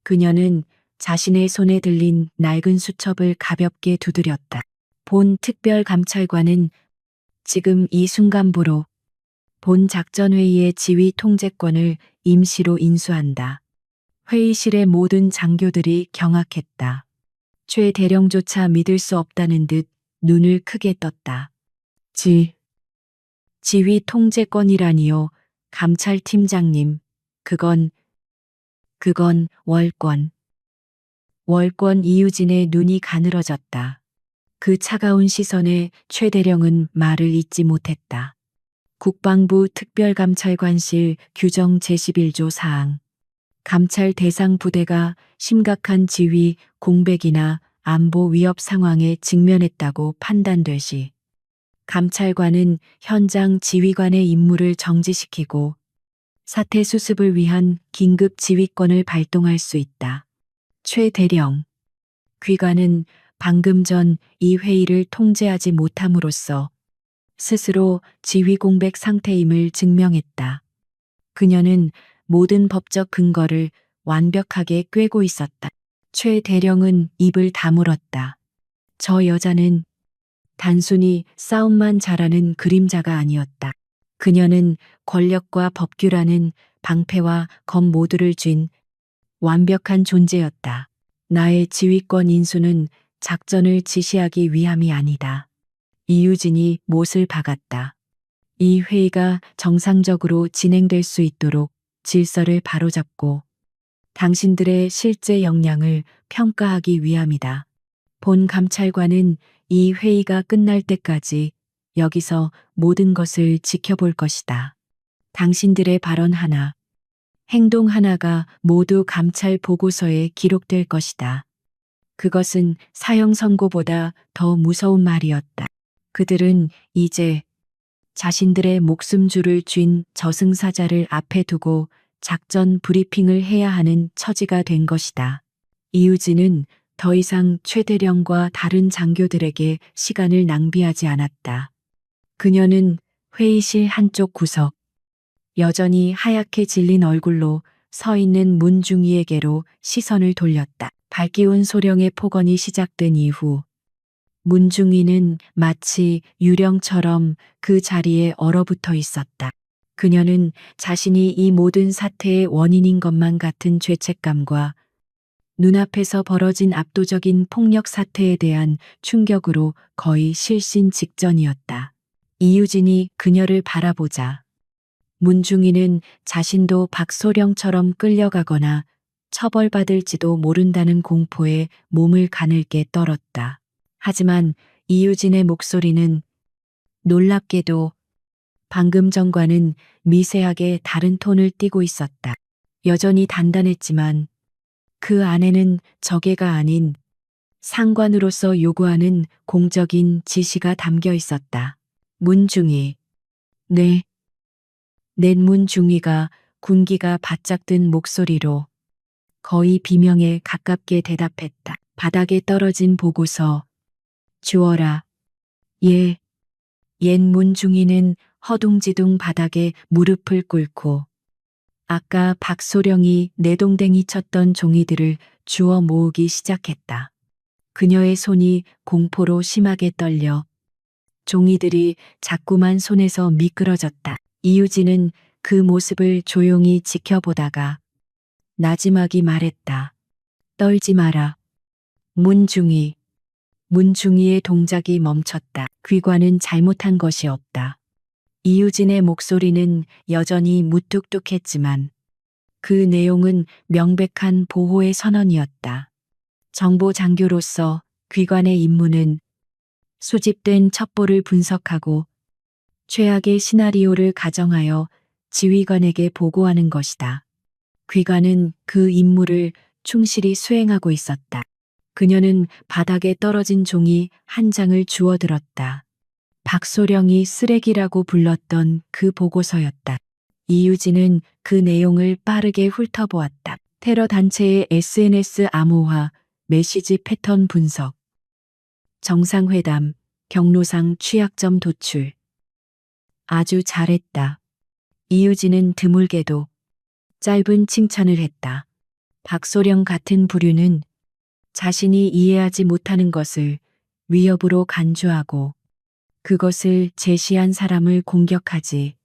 그녀는 자신의 손에 들린 낡은 수첩을 가볍게 두드렸다. 본 특별감찰관은 지금 이 순간부로 본 작전회의의 지휘 통제권을 임시로 인수한다. 회의실의 모든 장교들이 경악했다. 최 대령조차 믿을 수 없다는 듯 눈을 크게 떴다. 지휘 통제권이라니요. 감찰팀장님, 그건 월권. 월권. 이유진의 눈이 가늘어졌다. 그 차가운 시선에 최 대령은 말을 잇지 못했다. 국방부 특별감찰관실 규정 제11조 사항. 감찰 대상 부대가 심각한 지휘, 공백이나 안보 위협 상황에 직면했다고 판단될 시 감찰관은 현장 지휘관의 임무를 정지시키고 사태 수습을 위한 긴급 지휘권을 발동할 수 있다. 최 대령. 귀관은 방금 전 이 회의를 통제하지 못함으로써 스스로 지휘 공백 상태임을 증명했다. 그녀는 모든 법적 근거를 완벽하게 꿰고 있었다. 최 대령은 입을 다물었다. 저 여자는 단순히 싸움만 잘하는 그림자가 아니었다. 그녀는 권력과 법규라는 방패와 검 모두를 쥔 완벽한 존재였다. 나의 지휘권 인수는 작전을 지시하기 위함이 아니다. 이유진이 못을 박았다. 이 회의가 정상적으로 진행될 수 있도록 질서를 바로잡고 당신들의 실제 역량을 평가하기 위함이다. 본 감찰관은 이 회의가 끝날 때까지 여기서 모든 것을 지켜볼 것이다. 당신들의 발언 하나, 행동 하나가 모두 감찰 보고서에 기록될 것이다. 그것은 사형 선고보다 더 무서운 말이었다. 그들은 이제 자신들의 목숨줄을 쥔 저승사자를 앞에 두고 작전 브리핑을 해야 하는 처지가 된 것이다. 이유진은 더 이상 최 대령과 다른 장교들에게 시간을 낭비하지 않았다. 그녀는 회의실 한쪽 구석, 여전히 하얗게 질린 얼굴로 서 있는 문중희에게로 시선을 돌렸다. 발기운 소령의 폭언이 시작된 이후 문중희는 마치 유령처럼 그 자리에 얼어붙어 있었다. 그녀는 자신이 이 모든 사태의 원인인 것만 같은 죄책감과 눈앞에서 벌어진 압도적인 폭력 사태에 대한 충격으로 거의 실신 직전이었다. 이유진이 그녀를 바라보자 문중희는 자신도 박소령처럼 끌려가거나 처벌받을지도 모른다는 공포에 몸을 가늘게 떨었다. 하지만 이유진의 목소리는 놀랍게도 방금 전과는 미세하게 다른 톤을 띠고 있었다. 여전히 단단했지만 그 안에는 적개가 아닌 상관으로서 요구하는 공적인 지시가 담겨 있었다. 문중희. 네. 넷. 문중희가 군기가 바짝 든 목소리로 거의 비명에 가깝게 대답했다. 바닥에 떨어진 보고서 주어라. 예. 옛. 문중희는 허둥지둥 바닥에 무릎을 꿇고 아까 박소령이 내동댕이 쳤던 종이들을 주워 모으기 시작했다. 그녀의 손이 공포로 심하게 떨려 종이들이 자꾸만 손에서 미끄러졌다. 이유진은 그 모습을 조용히 지켜보다가 나지막이 말했다. 떨지 마라. 문중이. 문중이의 동작이 멈췄다. 귀관은 잘못한 것이 없다. 이유진의 목소리는 여전히 무뚝뚝했지만 그 내용은 명백한 보호의 선언이었다. 정보 장교로서 귀관의 임무는 수집된 첩보를 분석하고 최악의 시나리오를 가정하여 지휘관에게 보고하는 것이다. 귀관은 그 임무를 충실히 수행하고 있었다. 그녀는 바닥에 떨어진 종이 한 장을 주워들었다. 박소령이 쓰레기라고 불렀던 그 보고서였다. 이유진은 그 내용을 빠르게 훑어보았다. 테러 단체의 SNS 암호화, 메시지 패턴 분석, 정상회담, 경로상 취약점 도출. 아주 잘했다. 이유진은 드물게도 짧은 칭찬을 했다. 박소령 같은 부류는 자신이 이해하지 못하는 것을 위협으로 간주하고 그것을 제시한 사람을 공격하지.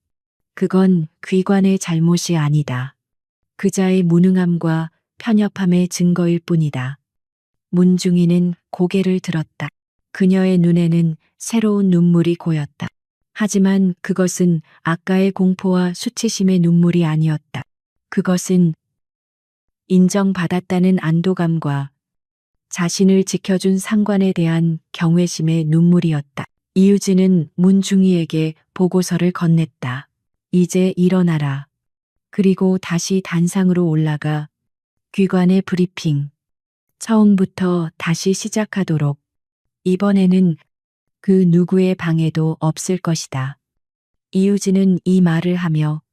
그건 귀관의 잘못이 아니다. 그자의 무능함과 편협함의 증거일 뿐이다. 문중이는 고개를 들었다. 그녀의 눈에는 새로운 눈물이 고였다. 하지만 그것은 아까의 공포와 수치심의 눈물이 아니었다. 그것은 인정받았다는 안도감과 자신을 지켜준 상관에 대한 경외심의 눈물이었다. 이유진은 문중이에게 보고서를 건넸다. 이제 일어나라. 그리고 다시 단상으로 올라가 귀관의 브리핑. 처음부터 다시 시작하도록. 이번에는 그 누구의 방해도 없을 것이다. 이유진은 이 말을 하며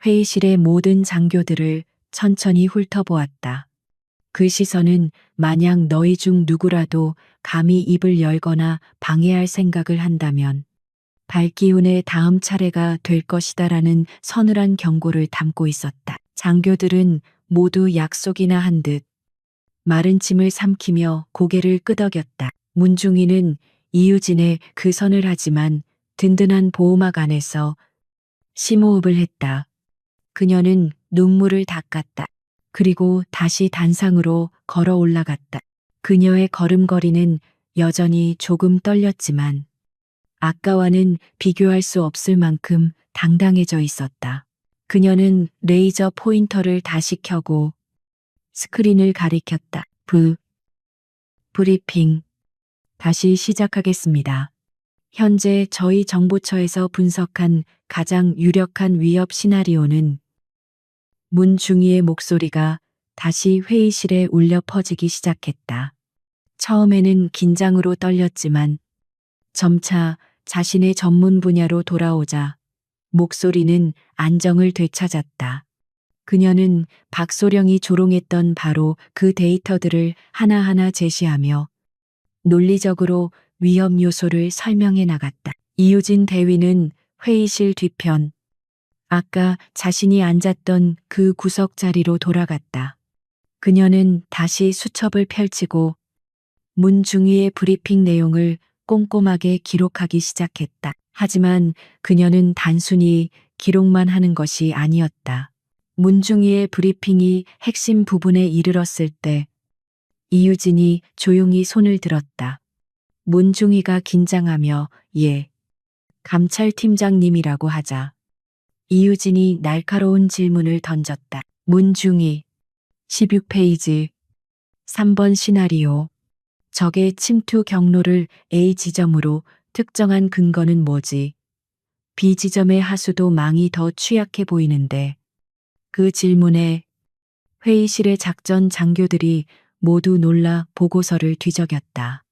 회의실의 모든 장교들을 천천히 훑어보았다. 그 시선은 만약 너희 중 누구라도 감히 입을 열거나 방해할 생각을 한다면 발기운의 다음 차례가 될 것이다라는 서늘한 경고를 담고 있었다. 장교들은 모두 약속이나 한 듯 마른 침을 삼키며 고개를 끄덕였다. 문중이는 이유진의 그 선을 하지만 든든한 보호막 안에서 심호흡을 했다. 그녀는 눈물을 닦았다. 그리고 다시 단상으로 걸어 올라갔다. 그녀의 걸음걸이는 여전히 조금 떨렸지만 아까와는 비교할 수 없을 만큼 당당해져 있었다. 그녀는 레이저 포인터를 다시 켜고 스크린을 가리켰다. 브리핑. 다시 시작하겠습니다. 현재 저희 정보처에서 분석한 가장 유력한 위협 시나리오는. 문중이의 목소리가 다시 회의실에 울려 퍼지기 시작했다. 처음에는 긴장으로 떨렸지만 점차 자신의 전문 분야로 돌아오자 목소리는 안정을 되찾았다. 그녀는 박소령이 조롱했던 바로 그 데이터들을 하나하나 제시하며 논리적으로 위험 요소를 설명해 나갔다. 이유진 대위는 회의실 뒤편, 아까 자신이 앉았던 그 구석 자리로 돌아갔다. 그녀는 다시 수첩을 펼치고 문중이의 브리핑 내용을 꼼꼼하게 기록하기 시작했다. 하지만 그녀는 단순히 기록만 하는 것이 아니었다. 문중이의 브리핑이 핵심 부분에 이르렀을 때 이유진이 조용히 손을 들었다. 문중이가 긴장하며 예, 감찰팀장님이라고 하자. 이유진이 날카로운 질문을 던졌다. 문중이. 16페이지. 3번 시나리오. 적의 침투 경로를 A 지점으로 특정한 근거는 뭐지? B 지점의 하수도 망이 더 취약해 보이는데. 그 질문에 회의실의 작전 장교들이 모두 놀라 보고서를 뒤적였다.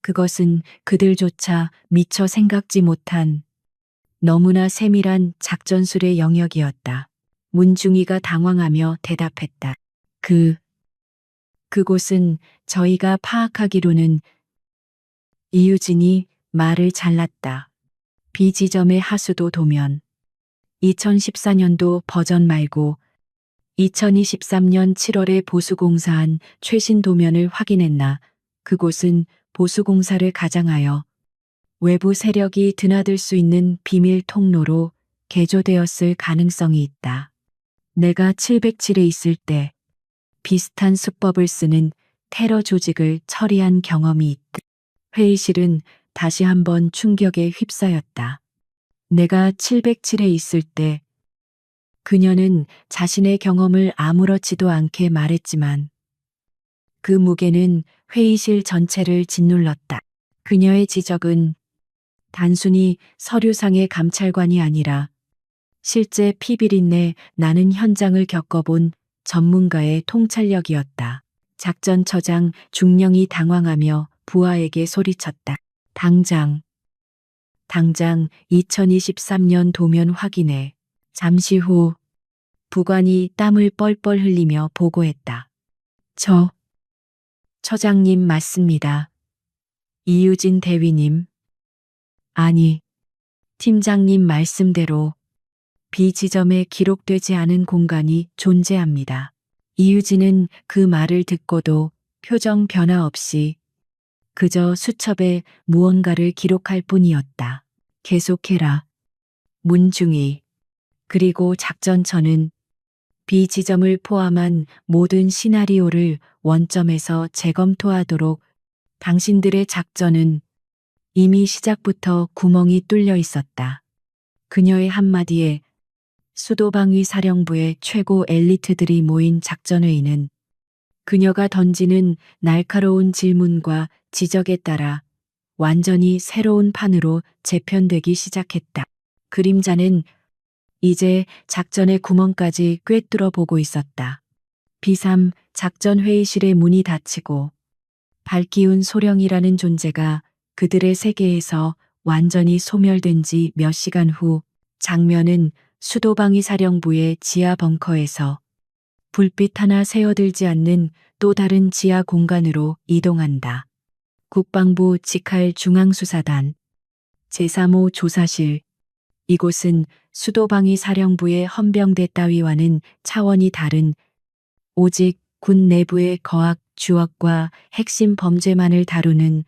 그것은 그들조차 미처 생각지 못한 너무나 세밀한 작전술의 영역이었다. 문중이가 당황하며 대답했다. 그곳은 저희가 파악하기로는. 이유진이 말을 잘랐다. B 지점의 하수도 도면. 2014년도 버전 말고 2023년 7월에 보수공사한 최신 도면을 확인했나. 그곳은 보수공사를 가장하여 외부 세력이 드나들 수 있는 비밀 통로로 개조되었을 가능성이 있다. 내가 707에 있을 때 비슷한 수법을 쓰는 테러 조직을 처리한 경험이 있다. 회의실은 다시 한번 충격에 휩싸였다. 내가 707에 있을 때 그녀는 자신의 경험을 아무렇지도 않게 말했지만 그 무게는 회의실 전체를 짓눌렀다. 그녀의 지적은 단순히 서류상의 감찰관이 아니라 실제 피비린내 나는 현장을 겪어본 전문가의 통찰력이었다. 작전처장 중령이 당황하며 부하에게 소리쳤다. 당장 2023년 도면 확인해. 잠시 후 부관이 땀을 뻘뻘 흘리며 보고했다. 저 처장님 맞습니다. 이유진 대위님. 아니, 팀장님 말씀대로 B 지점에 기록되지 않은 공간이 존재합니다. 이유진은 그 말을 듣고도 표정 변화 없이 그저 수첩에 무언가를 기록할 뿐이었다. 계속해라. 문중이. 그리고 작전처는 B 지점을 포함한 모든 시나리오를 원점에서 재검토하도록. 당신들의 작전은 이미 시작부터 구멍이 뚫려 있었다. 그녀의 한마디에 수도방위 사령부의 최고 엘리트들이 모인 작전회의는 그녀가 던지는 날카로운 질문과 지적에 따라 완전히 새로운 판으로 재편되기 시작했다. 그림자는 이제 작전의 구멍까지 꿰뚫어 보고 있었다. B3 작전회의실의 문이 닫히고 발기운 소령이라는 존재가 그들의 세계에서 완전히 소멸된 지 몇 시간 후 장면은 수도방위 사령부의 지하 벙커에서 불빛 하나 새어들지 않는 또 다른 지하 공간으로 이동한다. 국방부 직할 중앙수사단 제3호 조사실. 이곳은 수도방위 사령부의 헌병대 따위와는 차원이 다른 오직 군 내부의 거악, 주억과 핵심 범죄만을 다루는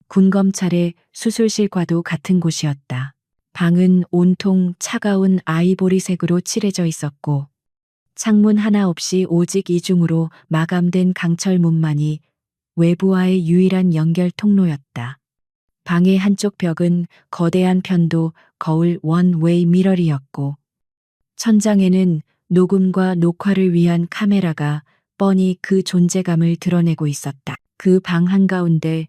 군검찰의 수술실과도 같은 곳이었다. 방은 온통 차가운 아이보리색으로 칠해져 있었고 창문 하나 없이 오직 이중으로 마감된 강철문만이 외부와의 유일한 연결 통로였다. 방의 한쪽 벽은 거대한 편도 거울 원웨이 미러리였고 천장에는 녹음과 녹화를 위한 카메라가 뻔히 그 존재감을 드러내고 있었다. 그 방 한가운데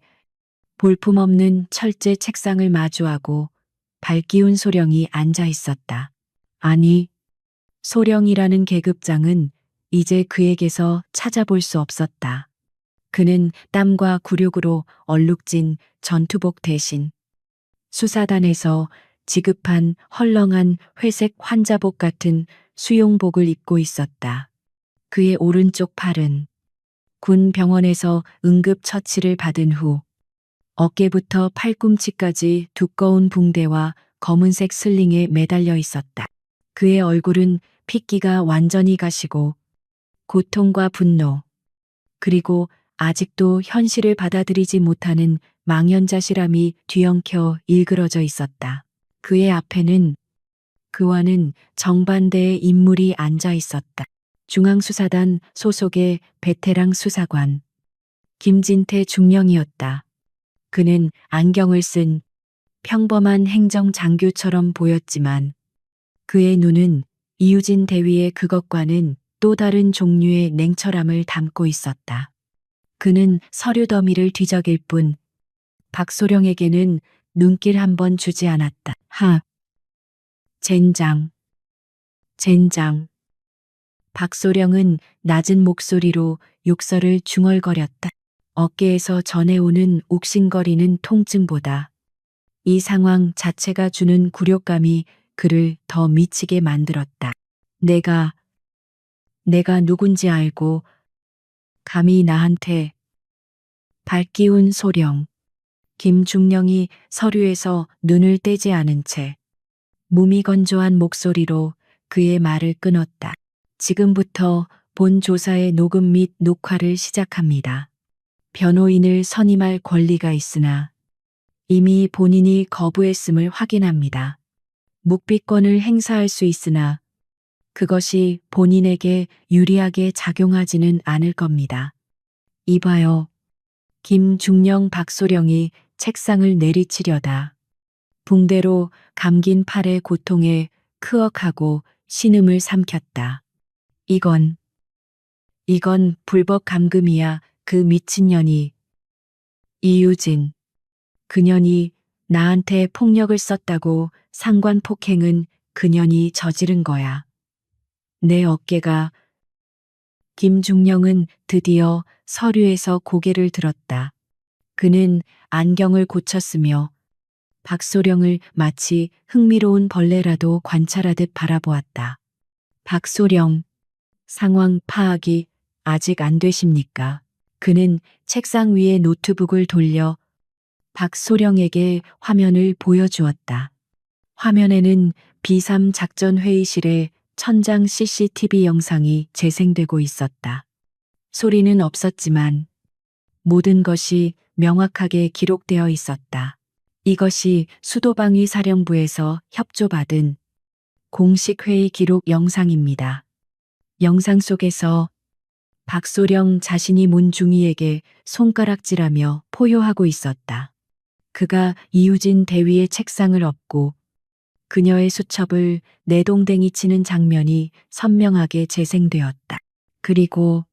볼품없는 철제 책상을 마주하고 발기운 소령이 앉아 있었다. 아니, 소령이라는 계급장은 이제 그에게서 찾아볼 수 없었다. 그는 땀과 굴욕으로 얼룩진 전투복 대신 수사단에서 지급한 헐렁한 회색 환자복 같은 수용복을 입고 있었다. 그의 오른쪽 팔은 군 병원에서 응급 처치를 받은 후 어깨부터 팔꿈치까지 두꺼운 붕대와 검은색 슬링에 매달려 있었다. 그의 얼굴은 핏기가 완전히 가시고 고통과 분노, 그리고 아직도 현실을 받아들이지 못하는 망연자실함이 뒤엉켜 일그러져 있었다. 그의 앞에는 그와는 정반대의 인물이 앉아 있었다. 중앙수사단 소속의 베테랑 수사관 김진태 중령이었다. 그는 안경을 쓴 평범한 행정장교처럼 보였지만 그의 눈은 이유진 대위의 그것과는 또 다른 종류의 냉철함을 담고 있었다. 그는 서류 더미를 뒤적일 뿐 박소령에게는 눈길 한 번 주지 않았다. 젠장. 박소령은 낮은 목소리로 욕설을 중얼거렸다. 어깨에서 전해오는 욱신거리는 통증보다 이 상황 자체가 주는 굴욕감이 그를 더 미치게 만들었다. 내가 누군지 알고 감히 나한테. 발기운 소령. 김중령이 서류에서 눈을 떼지 않은 채 무미건조한 목소리로 그의 말을 끊었다. 지금부터 본 조사의 녹음 및 녹화를 시작합니다. 변호인을 선임할 권리가 있으나 이미 본인이 거부했음을 확인합니다. 묵비권을 행사할 수 있으나 그것이 본인에게 유리하게 작용하지는 않을 겁니다. 이봐요. 김중령 박소령이 책상을 내리치려다 붕대로 감긴 팔의 고통에 크억하고 신음을 삼켰다. 이건 불법 감금이야. 그 미친년이. 이유진. 그년이 나한테 폭력을 썼다고. 상관 폭행은 그년이 저지른 거야. 내 어깨가. 김중령은 드디어 서류에서 고개를 들었다. 그는 안경을 고쳤으며 박소령을 마치 흥미로운 벌레라도 관찰하듯 바라보았다. 박소령, 상황 파악이 아직 안 되십니까? 그는 책상 위에 노트북을 돌려 박소령에게 화면을 보여주었다. 화면에는 비삼 작전 회의실의 천장 CCTV 영상이 재생되고 있었다. 소리는 없었지만 모든 것이 명확하게 기록되어 있었다. 이것이 수도방위 사령부에서 협조받은 공식 회의 기록 영상입니다. 영상 속에서 박소령 자신이 문중희에게 손가락질하며 포효하고 있었다. 그가 이유진 대위의 책상을 엎고 그녀의 수첩을 내동댕이 치는 장면이 선명하게 재생되었다. 그리고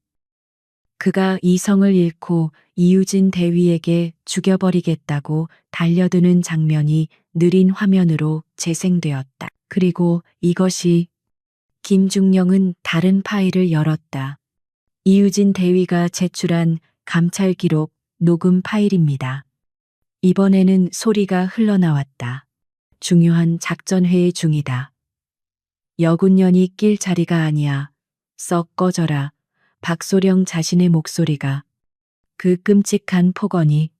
그가 이성을 잃고 이유진 대위에게 죽여버리겠다고 달려드는 장면이 느린 화면으로 재생되었다. 그리고 이것이 김중령은 다른 파일을 열었다. 이유진 대위가 제출한 감찰 기록 녹음 파일입니다. 이번에는 소리가 흘러나왔다. 중요한 작전회의 중이다. 여군년이 낄 자리가 아니야. 썩 꺼져라. 박소령 자신의 목소리가. 그 끔찍한 폭언이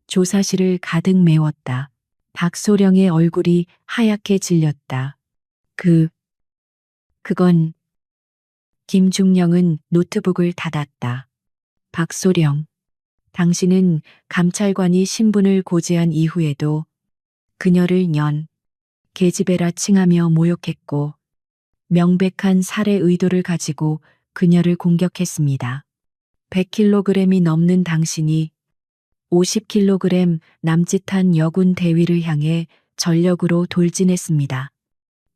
조사실을 가득 메웠다. 박소령의 얼굴이 하얗게 질렸다. 그건. 김중령은 노트북을 닫았다. 박소령, 당신은 감찰관이 신분을 고지한 이후에도 그녀를 계집애라 칭하며 모욕했고 명백한 살해 의도를 가지고 그녀를 공격했습니다. 100kg이 넘는 당신이 50kg 남짓한 여군 대위를 향해 전력으로 돌진했습니다.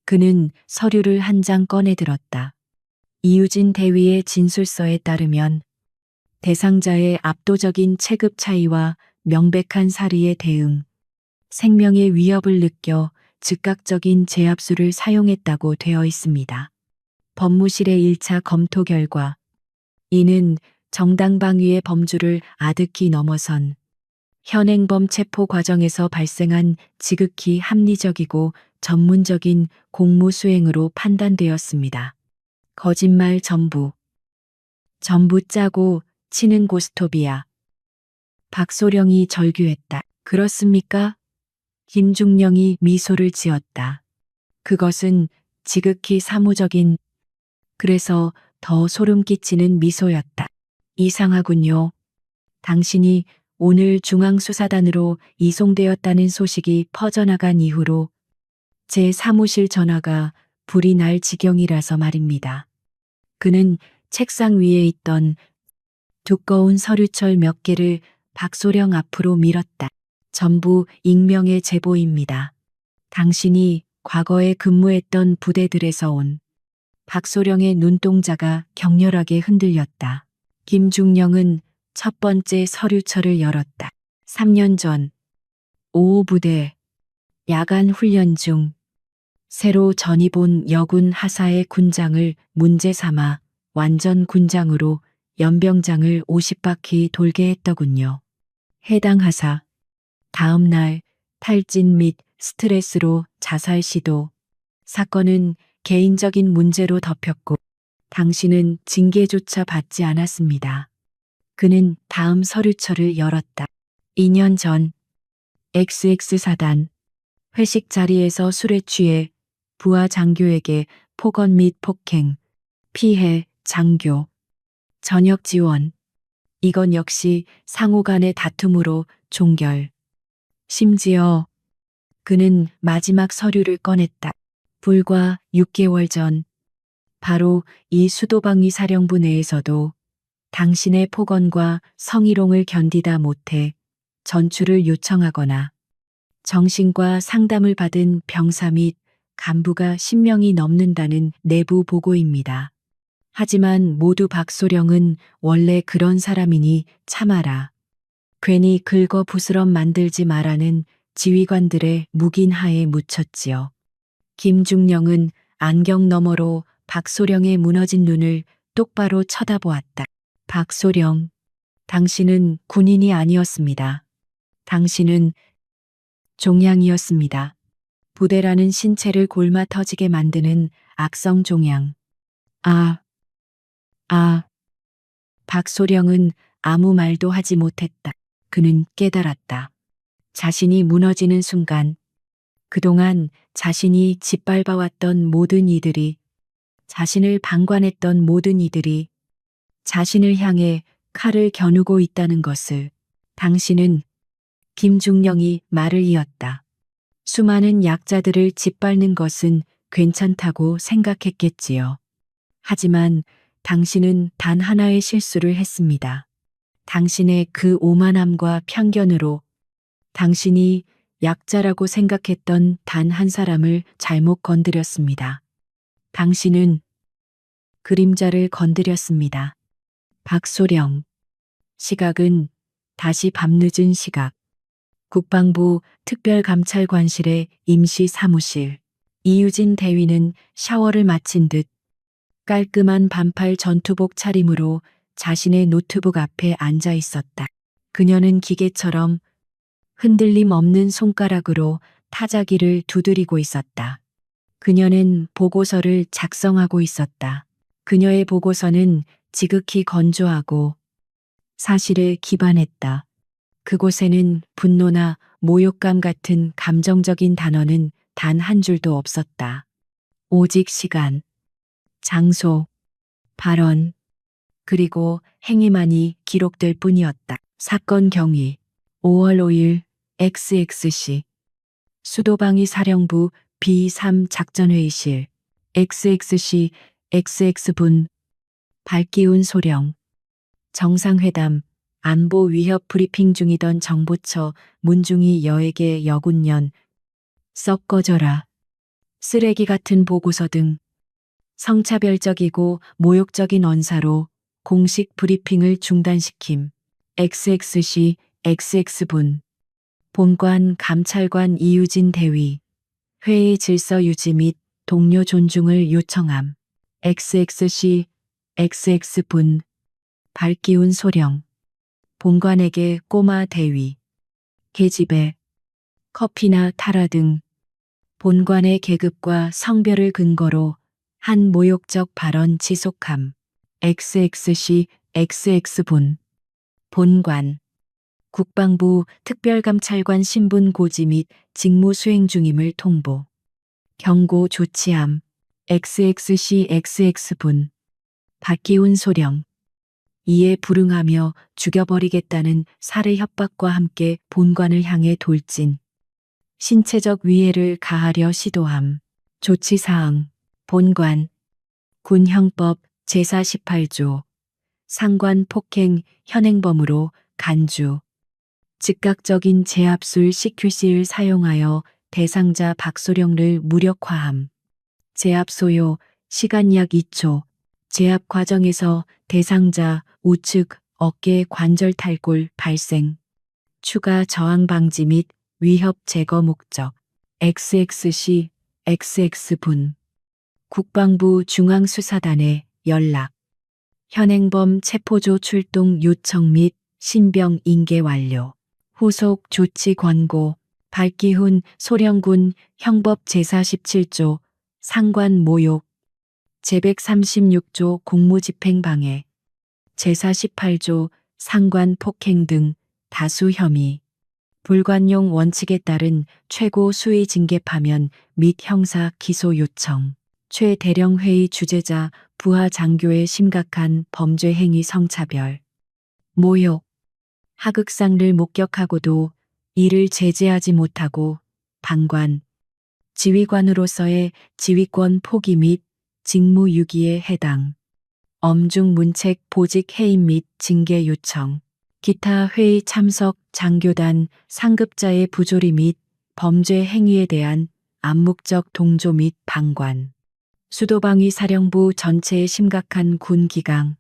그는 서류를 한 장 꺼내 들었다. 이유진 대위의 진술서에 따르면 대상자의 압도적인 체급 차이와 명백한 살의에 대응, 생명의 위협을 느껴 즉각적인 제압수를 사용했다고 되어 있습니다. 법무실의 1차 검토 결과, 이는 정당방위의 범주를 아득히 넘어선 현행범 체포 과정에서 발생한 지극히 합리적이고 전문적인 공무 수행으로 판단되었습니다. 거짓말 전부 짜고 치는 고스톱이야. 박소령이 절규했다. 그렇습니까? 김중령이 미소를 지었다. 그것은 지극히 사무적인, 그래서 더 소름 끼치는 미소였다. 이상하군요. 당신이 오늘 중앙수사단으로 이송되었다는 소식이 퍼져나간 이후로 제 사무실 전화가 불이 날 지경이라서 말입니다. 그는 책상 위에 있던 두꺼운 서류철 몇 개를 박소령 앞으로 밀었다. 전부 익명의 제보입니다. 당신이 과거에 근무했던 부대들에서 온. 박소령의 눈동자가 격렬하게 흔들렸다. 김중령은 첫 번째 서류철을 열었다. 3년 전 5호 부대 야간 훈련 중 새로 전입 온 여군 하사의 군장을 문제 삼아 완전 군장으로 연병장을 50바퀴 돌게 했더군요. 해당 하사 다음 날 탈진 및 스트레스로 자살 시도. 사건은 개인적인 문제로 덮였고 당신은 징계조차 받지 않았습니다. 그는 다음 서류철을 열었다. 2년 전 XX사단 회식 자리에서 술에 취해 부하 장교에게 폭언 및 폭행, 피해, 장교, 전역 지원. 이건 역시 상호 간의 다툼으로 종결. 심지어 그는 마지막 서류를 꺼냈다. 불과 6개월 전 바로 이 수도방위 사령부 내에서도 당신의 폭언과 성희롱을 견디다 못해 전출을 요청하거나 정신과 상담을 받은 병사 및 간부가 10명이 넘는다는 내부 보고입니다. 하지만 모두 박소령은 원래 그런 사람이니 참아라. 괜히 긁어 부스럼 만들지 마라는 지휘관들의 묵인하에 묻혔지요. 김중령은 안경 너머로 박소령의 무너진 눈을 똑바로 쳐다보았다. 박소령, 당신은 군인이 아니었습니다. 당신은 종양이었습니다. 부대라는 신체를 골마 터지게 만드는 악성 종양. 박소령은 아무 말도 하지 못했다. 그는 깨달았다. 자신이 무너지는 순간, 그동안 자신이 짓밟아왔던 모든 이들이, 자신을 방관했던 모든 이들이 자신을 향해 칼을 겨누고 있다는 것을. 당신은, 김중령이 말을 이었다. 수많은 약자들을 짓밟는 것은 괜찮다고 생각했겠지요. 하지만 당신은 단 하나의 실수를 했습니다. 당신의 그 오만함과 편견으로 당신이 약자라고 생각했던 단 한 사람을 잘못 건드렸습니다. 당신은 그림자를 건드렸습니다. 박소령. 시각은 다시 밤늦은 시각. 국방부 특별감찰관실의 임시 사무실. 이유진 대위는 샤워를 마친 듯 깔끔한 반팔 전투복 차림으로 자신의 노트북 앞에 앉아 있었다. 그녀는 기계처럼 흔들림 없는 손가락으로 타자기를 두드리고 있었다. 그녀는 보고서를 작성하고 있었다. 그녀의 보고서는 지극히 건조하고 사실에 기반했다. 그곳에는 분노나 모욕감 같은 감정적인 단어는 단 한 줄도 없었다. 오직 시간, 장소, 발언, 그리고 행위만이 기록될 뿐이었다. 사건 경위 5월 5일 XXC 수도방위 사령부 B3 작전회의실 XXC XX분 발기운 소령 정상회담 안보 위협 브리핑 중이던 정보처 문중희 여에게 여군년 썩 꺼져라 쓰레기 같은 보고서 등 성차별적이고 모욕적인 언사로 공식 브리핑을 중단시킴. XXC XX분 본관 감찰관 이유진 대위 회의 질서 유지 및 동료 존중을 요청함. XXC XX분 발기운 소령 본관에게 꼬마 대위 계집애 커피나 타라 등 본관의 계급과 성별을 근거로 한 모욕적 발언 지속함. XXC XX분 본관 국방부 특별감찰관 신분 고지 및 직무 수행 중임을 통보. 경고 조치함. XXC XX분 박기훈 소령 이에 불응하며 죽여버리겠다는 살해 협박과 함께 본관을 향해 돌진. 신체적 위해를 가하려 시도함. 조치사항 본관 군형법 제48조 상관 폭행 현행범으로 간주 즉각적인 제압술 CQC를 사용하여 대상자 박소령을 무력화함. 제압 소요 시간 약 2초 제압 과정에서 대상자 우측 어깨 관절 탈골 발생 추가 저항 방지 및 위협 제거 목적 XXC XX분 국방부 중앙수사단에 연락 현행범 체포조 출동 요청 및 신병 인계 완료 후속 조치 권고 발기훈 소령군 형법 제47조 상관 모욕 제136조 공무집행방해 제48조 상관 폭행 등 다수 혐의 불관용 원칙에 따른 최고 수위 징계 파면 및 형사 기소 요청 최대령회의 주재자 부하 장교의 심각한 범죄 행위 성차별 모욕 하극상을 목격하고도 이를 제재하지 못하고 방관 지휘관으로서의 지휘권 포기 및 직무 유기에 해당 엄중 문책 보직 해임 및 징계 요청, 기타 회의 참석 장교단 상급자의 부조리 및 범죄 행위에 대한 암묵적 동조 및 방관, 수도방위 사령부 전체의 심각한 군 기강,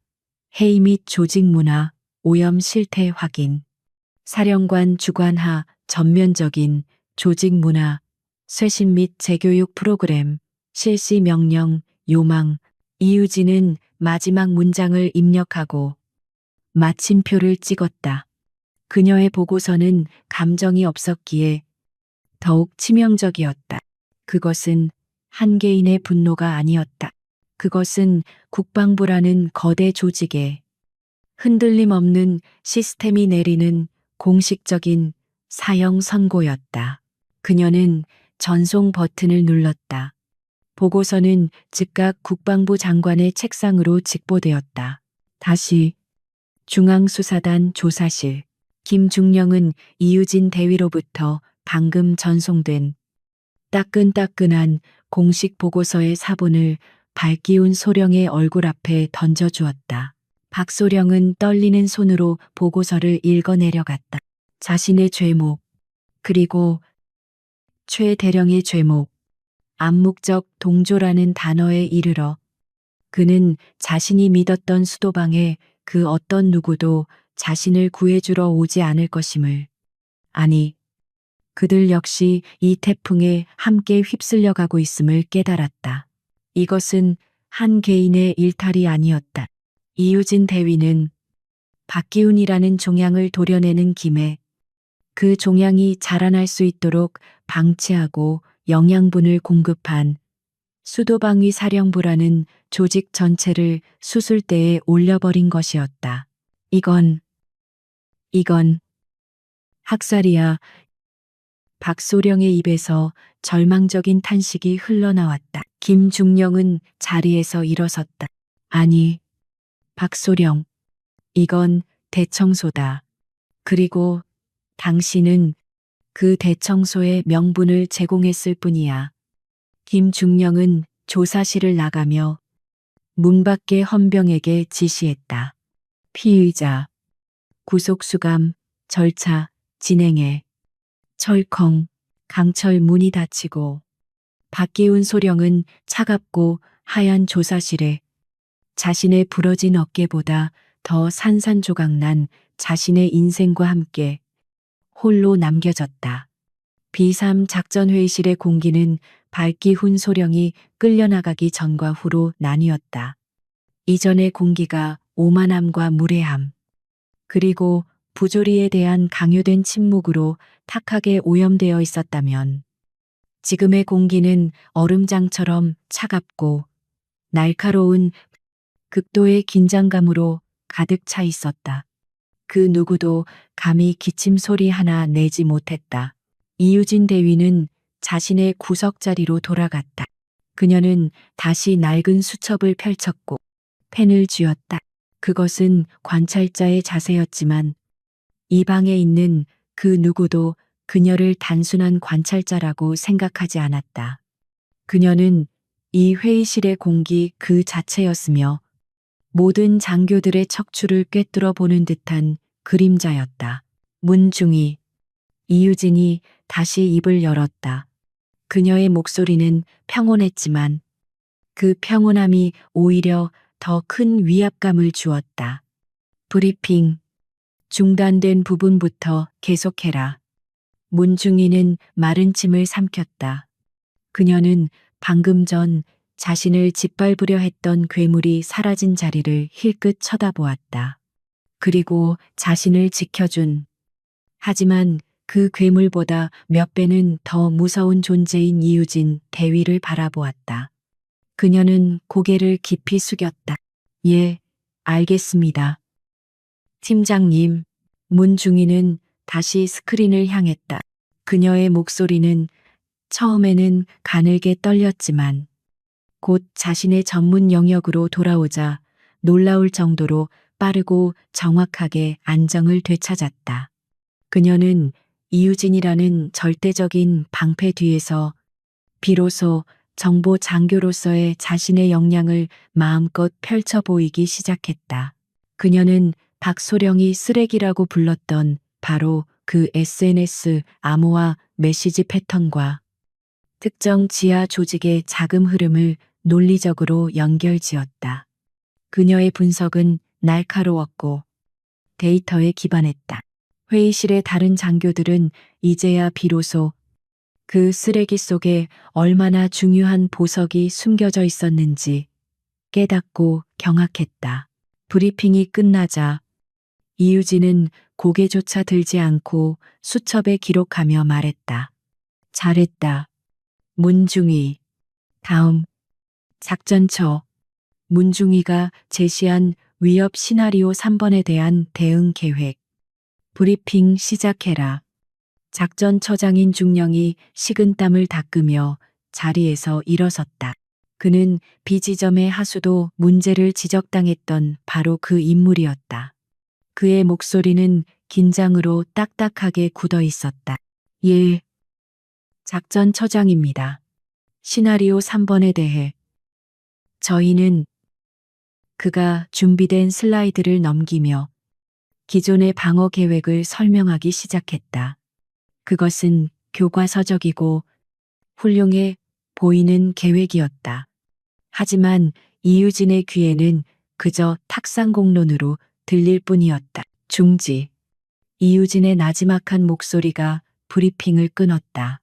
해이 및 조직 문화, 오염 실태 확인, 사령관 주관하 전면적인 조직 문화, 쇄신 및 재교육 프로그램, 실시 명령, 요망, 이유진은 마지막 문장을 입력하고 마침표를 찍었다. 그녀의 보고서는 감정이 없었기에 더욱 치명적이었다. 그것은 한 개인의 분노가 아니었다. 그것은 국방부라는 거대 조직에 흔들림 없는 시스템이 내리는 공식적인 사형 선고였다. 그녀는 전송 버튼을 눌렀다. 보고서는 즉각 국방부 장관의 책상으로 직보되었다. 다시 중앙수사단 조사실. 김중령은 이유진 대위로부터 방금 전송된 따끈따끈한 공식 보고서의 사본을 밝기운 소령의 얼굴 앞에 던져주었다. 박소령은 떨리는 손으로 보고서를 읽어 내려갔다. 자신의 죄목, 그리고 최 대령의 죄목, 암묵적 동조라는 단어에 이르러 그는 자신이 믿었던 수도방에 그 어떤 누구도 자신을 구해주러 오지 않을 것임을, 아니, 그들 역시 이 태풍에 함께 휩쓸려 가고 있음을 깨달았다. 이것은 한 개인의 일탈이 아니었다. 이유진 대위는 박기훈이라는 종양을 도려내는 김에 그 종양이 자라날 수 있도록 방치하고 영양분을 공급한 수도방위 사령부라는 조직 전체를 수술대에 올려버린 것이었다. 이건 학살이야. 박소령의 입에서 절망적인 탄식이 흘러나왔다. 김중령은 자리에서 일어섰다. 아니, 박소령, 이건 대청소다. 그리고 당신은 그 대청소의 명분을 제공했을 뿐이야. 김중령은 조사실을 나가며 문 밖의 헌병에게 지시했다. 피의자, 구속수감, 절차, 진행해. 철컹, 강철 문이 닫히고 박기훈 소령은 차갑고 하얀 조사실에 자신의 부러진 어깨보다 더 산산조각난 자신의 인생과 함께 홀로 남겨졌다. 비삼 작전회의실의 공기는 박기훈 소령이 끌려나가기 전과 후로 나뉘었다. 이전의 공기가 오만함과 무례함, 그리고 부조리에 대한 강요된 침묵으로 탁하게 오염되어 있었다면, 지금의 공기는 얼음장처럼 차갑고 날카로운 극도의 긴장감으로 가득 차 있었다. 그 누구도 감히 기침 소리 하나 내지 못했다. 이유진 대위는 자신의 구석자리로 돌아갔다. 그녀는 다시 낡은 수첩을 펼쳤고 펜을 쥐었다. 그것은 관찰자의 자세였지만 이 방에 있는 그 누구도 그녀를 단순한 관찰자라고 생각하지 않았다. 그녀는 이 회의실의 공기 그 자체였으며 모든 장교들의 척추를 꿰뚫어 보는 듯한 그림자였다. 문중이, 이유진이 다시 입을 열었다. 그녀의 목소리는 평온했지만 그 평온함이 오히려 더 큰 위압감을 주었다. 브리핑, 중단된 부분부터 계속해라. 문중이는 마른 침을 삼켰다. 그녀는 방금 전 자신을 짓밟으려 했던 괴물이 사라진 자리를 힐끗 쳐다보았다. 그리고 자신을 지켜준, 하지만 그 괴물보다 몇 배는 더 무서운 존재인 이유진 대위를 바라보았다. 그녀는 고개를 깊이 숙였다. 예, 알겠습니다. 팀장님, 문중이는 다시 스크린을 향했다. 그녀의 목소리는 처음에는 가늘게 떨렸지만 곧 자신의 전문 영역으로 돌아오자 놀라울 정도로 빠르고 정확하게 안정을 되찾았다. 그녀는 이유진이라는 절대적인 방패 뒤에서 비로소 정보 장교로서의 자신의 역량을 마음껏 펼쳐 보이기 시작했다. 그녀는 박소령이 쓰레기라고 불렀던 바로 그 SNS 암호화 메시지 패턴과 특정 지하 조직의 자금 흐름을 논리적으로 연결지었다. 그녀의 분석은 날카로웠고 데이터에 기반했다. 회의실의 다른 장교들은 이제야 비로소 그 쓰레기 속에 얼마나 중요한 보석이 숨겨져 있었는지 깨닫고 경악했다. 브리핑이 끝나자 이유진은 고개조차 들지 않고 수첩에 기록하며 말했다. 잘했다. 문중희. 다음. 작전처. 문중희가 제시한 위협 시나리오 3번에 대한 대응 계획. 브리핑 시작해라. 작전처장인 중령이 식은땀을 닦으며 자리에서 일어섰다. 그는 비지점의 하수도 문제를 지적당했던 바로 그 인물이었다. 그의 목소리는 긴장으로 딱딱하게 굳어 있었다. 예. 작전처장입니다. 시나리오 3번에 대해 저희는 그가 준비된 슬라이드를 넘기며 기존의 방어 계획을 설명하기 시작했다. 그것은 교과서적이고 훌륭해 보이는 계획이었다. 하지만 이유진의 귀에는 그저 탁상공론으로 들릴 뿐이었다. 중지. 이유진의 나지막한 목소리가 브리핑을 끊었다.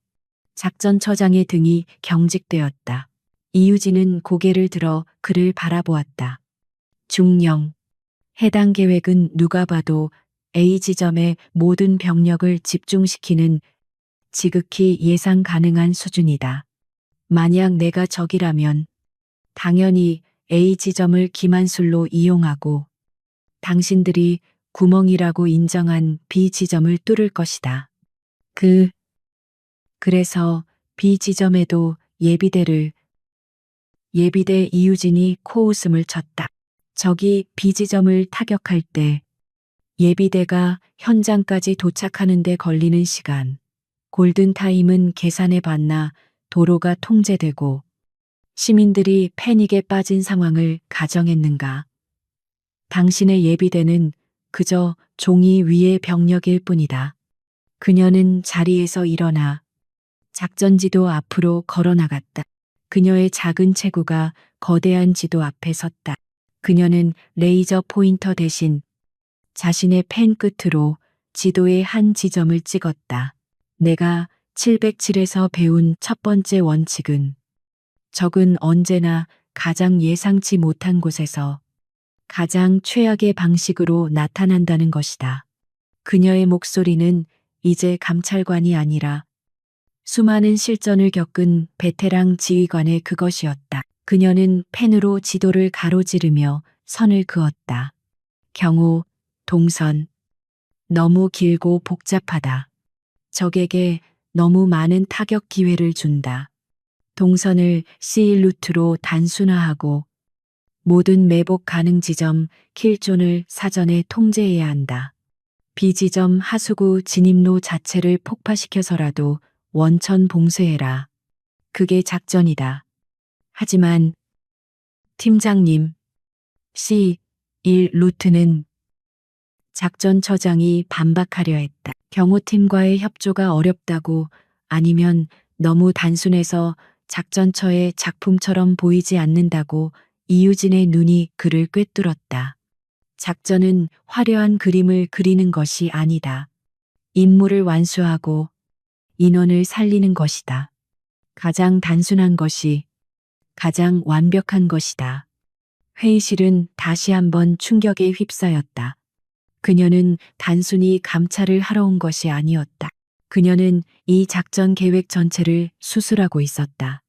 작전처장의 등이 경직되었다. 이유진은 고개를 들어 그를 바라보았다. 중령. 해당 계획은 누가 봐도 A 지점에 모든 병력을 집중시키는 지극히 예상 가능한 수준이다. 만약 내가 적이라면 당연히 A 지점을 기만술로 이용하고 당신들이 구멍이라고 인정한 B 지점을 뚫을 것이다. 그래서 B 지점에도 예비대 이유진이 코웃음을 쳤다. 적이 B 지점을 타격할 때 예비대가 현장까지 도착하는 데 걸리는 시간, 골든타임은 계산해 봤나 도로가 통제되고 시민들이 패닉에 빠진 상황을 가정했는가. 당신의 예비대는 그저 종이 위의 병력일 뿐이다. 그녀는 자리에서 일어나 작전지도 앞으로 걸어나갔다. 그녀의 작은 체구가 거대한 지도 앞에 섰다. 그녀는 레이저 포인터 대신 자신의 펜 끝으로 지도의 한 지점을 찍었다. 내가 707에서 배운 첫 번째 원칙은 적은 언제나 가장 예상치 못한 곳에서 가장 최악의 방식으로 나타난다는 것이다. 그녀의 목소리는 이제 감찰관이 아니라 수많은 실전을 겪은 베테랑 지휘관의 그것이었다. 그녀는 펜으로 지도를 가로지르며 선을 그었다. 경호, 동선. 너무 길고 복잡하다. 적에게 너무 많은 타격 기회를 준다. 동선을 C 루트로 단순화하고 모든 매복 가능 지점 킬존을 사전에 통제해야 한다. 비지점 하수구 진입로 자체를 폭파시켜서라도 원천 봉쇄해라. 그게 작전이다. 하지만 팀장님, C1 루트는 작전처장이 반박하려 했다. 경호팀과의 협조가 어렵다고 아니면 너무 단순해서 작전처의 작품처럼 보이지 않는다고 이유진의 눈이 그를 꿰뚫었다. 작전은 화려한 그림을 그리는 것이 아니다. 임무를 완수하고 인원을 살리는 것이다. 가장 단순한 것이 가장 완벽한 것이다. 회의실은 다시 한번 충격에 휩싸였다. 그녀는 단순히 감찰을 하러 온 것이 아니었다. 그녀는 이 작전 계획 전체를 수술하고 있었다.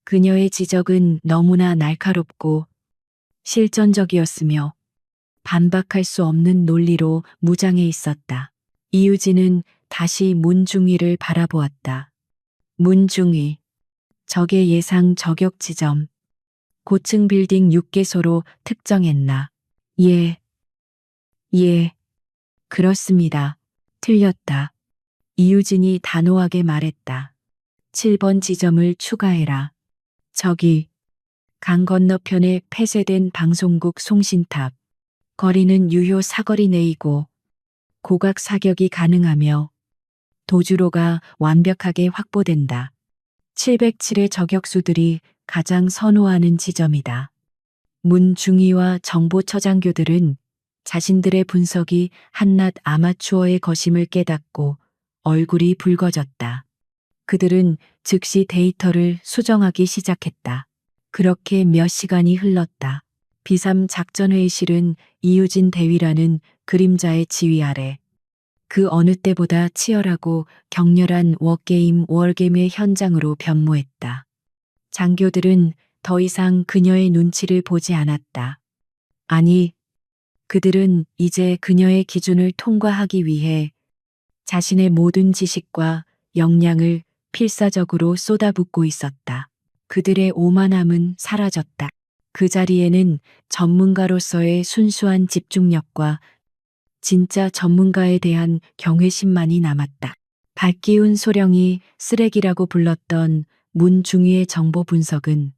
그녀의 지적은 너무나 날카롭고 실전적이었으며 반박할 수 없는 논리로 무장해 있었다. 이유진은 다시 문중희를 바라보았다. 문중희. 적의 예상 저격 지점. 고층 빌딩 6개소로 특정했나. 예, 그렇습니다. 틀렸다. 이유진이 단호하게 말했다. 7번 지점을 추가해라. 저기 강 건너편에 폐쇄된 방송국 송신탑. 거리는 유효 사거리 내이고 고각 사격이 가능하며 도주로가 완벽하게 확보된다. 707의 저격수들이 가장 선호하는 지점이다. 문중위와 정보처장교들은 자신들의 분석이 한낱 아마추어의 것임을 깨닫고 얼굴이 붉어졌다. 그들은 즉시 데이터를 수정하기 시작했다. 그렇게 몇 시간이 흘렀다. 비삼 작전회의실은 이유진 대위라는 그림자의 지휘 아래 그 어느 때보다 치열하고 격렬한 월게임의 현장으로 변모했다. 장교들은 더 이상 그녀의 눈치를 보지 않았다. 아니, 그들은 이제 그녀의 기준을 통과하기 위해 자신의 모든 지식과 역량을 필사적으로 쏟아붓고 있었다. 그들의 오만함은 사라졌다. 그 자리에는 전문가로서의 순수한 집중력과 진짜 전문가에 대한 경외심만이 남았다. 박기훈 소령이 쓰레기라고 불렀던 문중위의 정보 분석은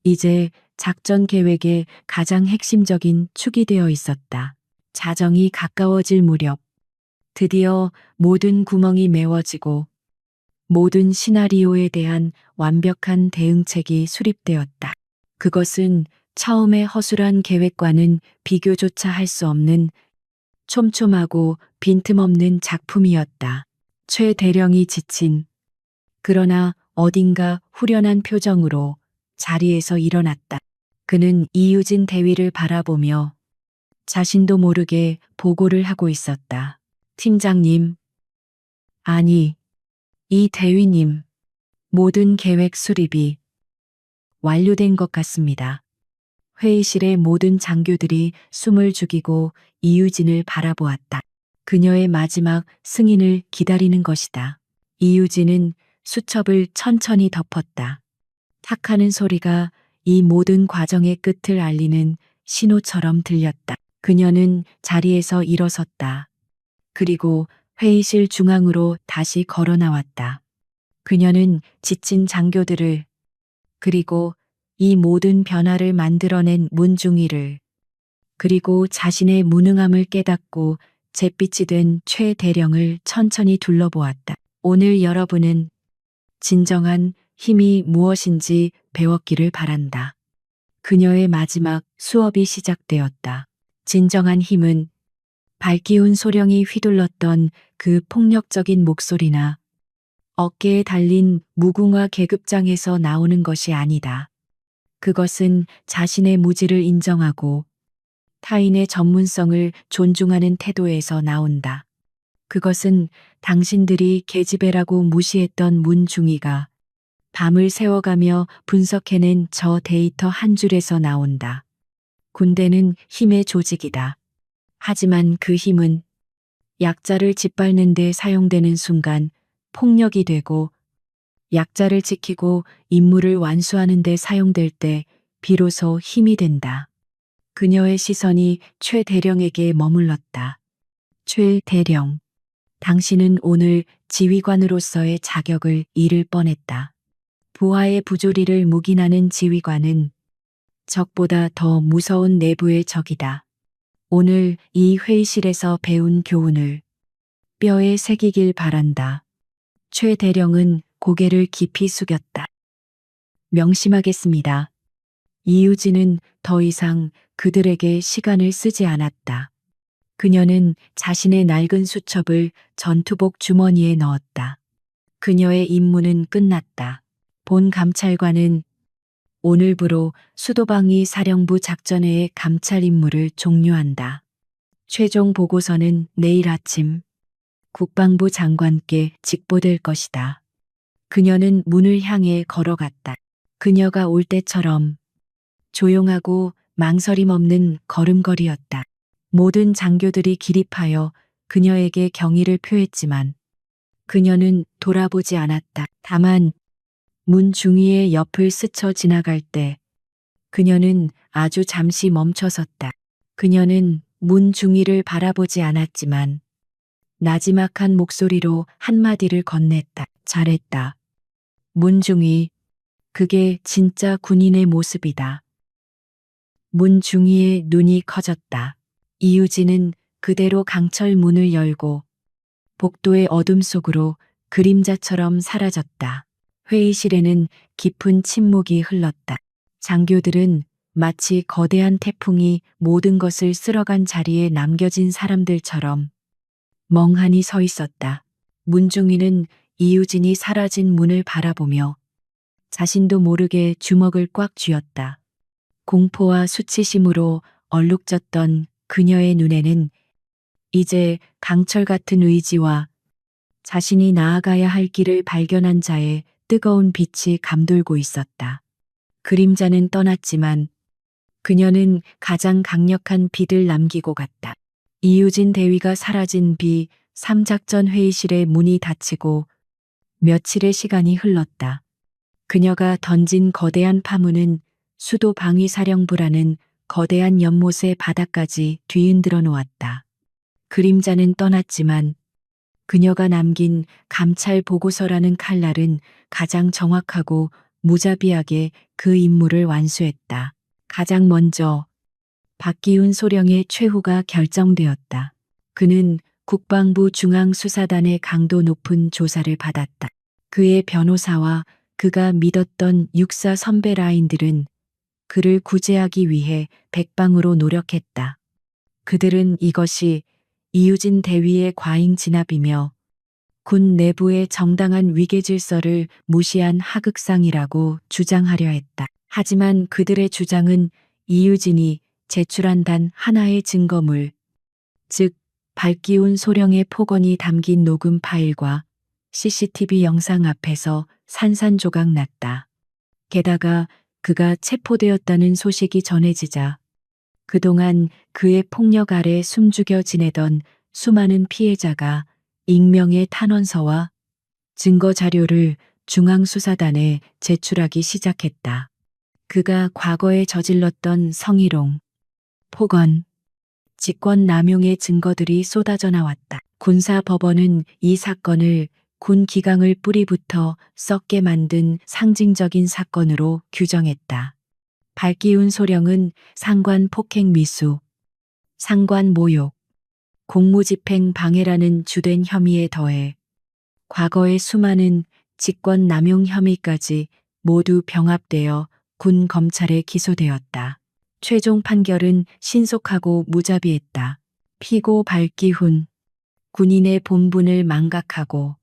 이제 작전 계획의 가장 핵심적인 축이 되어 있었다. 자정이 가까워질 무렵 드디어 모든 구멍이 메워지고 모든 시나리오에 대한 완벽한 대응책이 수립되었다. 그것은 처음의 허술한 계획과는 비교조차 할 수 없는 촘촘하고 빈틈없는 작품이었다. 최 대령이 지친 그러나 어딘가 후련한 표정으로 자리에서 일어났다. 그는 이유진 대위를 바라보며 자신도 모르게 보고를 하고 있었다. 팀장님, 아니, 이 대위님, 모든 계획 수립이 완료된 것 같습니다. 회의실의 모든 장교들이 숨을 죽이고 이유진을 바라보았다. 그녀의 마지막 승인을 기다리는 것이다. 이유진은 수첩을 천천히 덮었다. 탁하는 소리가 이 모든 과정의 끝을 알리는 신호처럼 들렸다. 그녀는 자리에서 일어섰다. 그리고 회의실 중앙으로 다시 걸어 나왔다. 그녀는 지친 장교들을 그리고 이 모든 변화를 만들어낸 문중위를 그리고 자신의 무능함을 깨닫고 잿빛이 된 최 대령을 천천히 둘러보았다. 오늘 여러분은 진정한 힘이 무엇인지 배웠기를 바란다. 그녀의 마지막 수업이 시작되었다. 진정한 힘은 발기운 소령이 휘둘렀던 그 폭력적인 목소리나 어깨에 달린 무궁화 계급장에서 나오는 것이 아니다. 그것은 자신의 무지를 인정하고 타인의 전문성을 존중하는 태도에서 나온다. 그것은 당신들이 계집애라고 무시했던 문중위가 밤을 새워가며 분석해낸 저 데이터 한 줄에서 나온다. 군대는 힘의 조직이다. 하지만 그 힘은 약자를 짓밟는 데 사용되는 순간 폭력이 되고 약자를 지키고 임무를 완수하는 데 사용될 때 비로소 힘이 된다. 그녀의 시선이 최 대령에게 머물렀다. 최 대령, 당신은 오늘 지휘관으로서의 자격을 잃을 뻔했다. 부하의 부조리를 묵인하는 지휘관은 적보다 더 무서운 내부의 적이다. 오늘 이 회의실에서 배운 교훈을 뼈에 새기길 바란다. 최 대령은 고개를 깊이 숙였다. 명심하겠습니다. 이유진은 더 이상 그들에게 시간을 쓰지 않았다. 그녀는 자신의 낡은 수첩을 전투복 주머니에 넣었다. 그녀의 임무는 끝났다. 본 감찰관은 오늘부로 수도방위 사령부 작전회의 감찰 임무를 종료한다. 최종 보고서는 내일 아침 국방부 장관께 직보될 것이다. 그녀는 문을 향해 걸어갔다. 그녀가 올 때처럼 조용하고 망설임 없는 걸음걸이였다. 모든 장교들이 기립하여 그녀에게 경의를 표했지만 그녀는 돌아보지 않았다. 다만 문중위의 옆을 스쳐 지나갈 때 그녀는 아주 잠시 멈춰섰다. 그녀는 문중위를 바라보지 않았지만 나지막한 목소리로 한마디를 건넸다. 잘했다. 문중위, 그게 진짜 군인의 모습이다. 문중희의 눈이 커졌다. 이유진은 그대로 강철 문을 열고 복도의 어둠 속으로 그림자처럼 사라졌다. 회의실에는 깊은 침묵이 흘렀다. 장교들은 마치 거대한 태풍이 모든 것을 쓸어간 자리에 남겨진 사람들처럼 멍하니 서 있었다. 문중희는 이유진이 사라진 문을 바라보며 자신도 모르게 주먹을 꽉 쥐었다. 공포와 수치심으로 얼룩졌던 그녀의 눈에는 이제 강철 같은 의지와 자신이 나아가야 할 길을 발견한 자의 뜨거운 빛이 감돌고 있었다. 그림자는 떠났지만 그녀는 가장 강력한 빛을 남기고 갔다. 이유진 대위가 사라진 뒤 3작전 회의실의 문이 닫히고 며칠의 시간이 흘렀다. 그녀가 던진 거대한 파문은 수도 방위사령부라는 거대한 연못의 바닥까지 뒤흔들어 놓았다. 그림자는 떠났지만 그녀가 남긴 감찰 보고서라는 칼날은 가장 정확하고 무자비하게 그 임무를 완수했다. 가장 먼저 박기훈 소령의 최후가 결정되었다. 그는 국방부 중앙수사단의 강도 높은 조사를 받았다. 그의 변호사와 그가 믿었던 육사 선배 라인들은 그를 구제하기 위해 백방으로 노력했다. 그들은 이것이 이유진 대위의 과잉 진압이며 군 내부의 정당한 위계 질서를 무시한 하극상이라고 주장하려 했다. 하지만 그들의 주장은 이유진이 제출한 단 하나의 증거물, 즉 발기운 소령의 폭언이 담긴 녹음 파일과 CCTV 영상 앞에서 산산조각 났다. 게다가 그가 체포되었다는 소식이 전해지자 그동안 그의 폭력 아래 숨죽여 지내던 수많은 피해자가 익명의 탄원서와 증거 자료를 중앙수사단에 제출하기 시작했다. 그가 과거에 저질렀던 성희롱, 폭언, 직권남용의 증거들이 쏟아져 나왔다. 군사법원은 이 사건을 군 기강을 뿌리부터 썩게 만든 상징적인 사건으로 규정했다. 발기훈 소령은 상관 폭행 미수, 상관 모욕, 공무집행 방해라는 주된 혐의에 더해 과거의 수많은 직권 남용 혐의까지 모두 병합되어 군 검찰에 기소되었다. 최종 판결은 신속하고 무자비했다. 피고 발기훈, 군인의 본분을 망각하고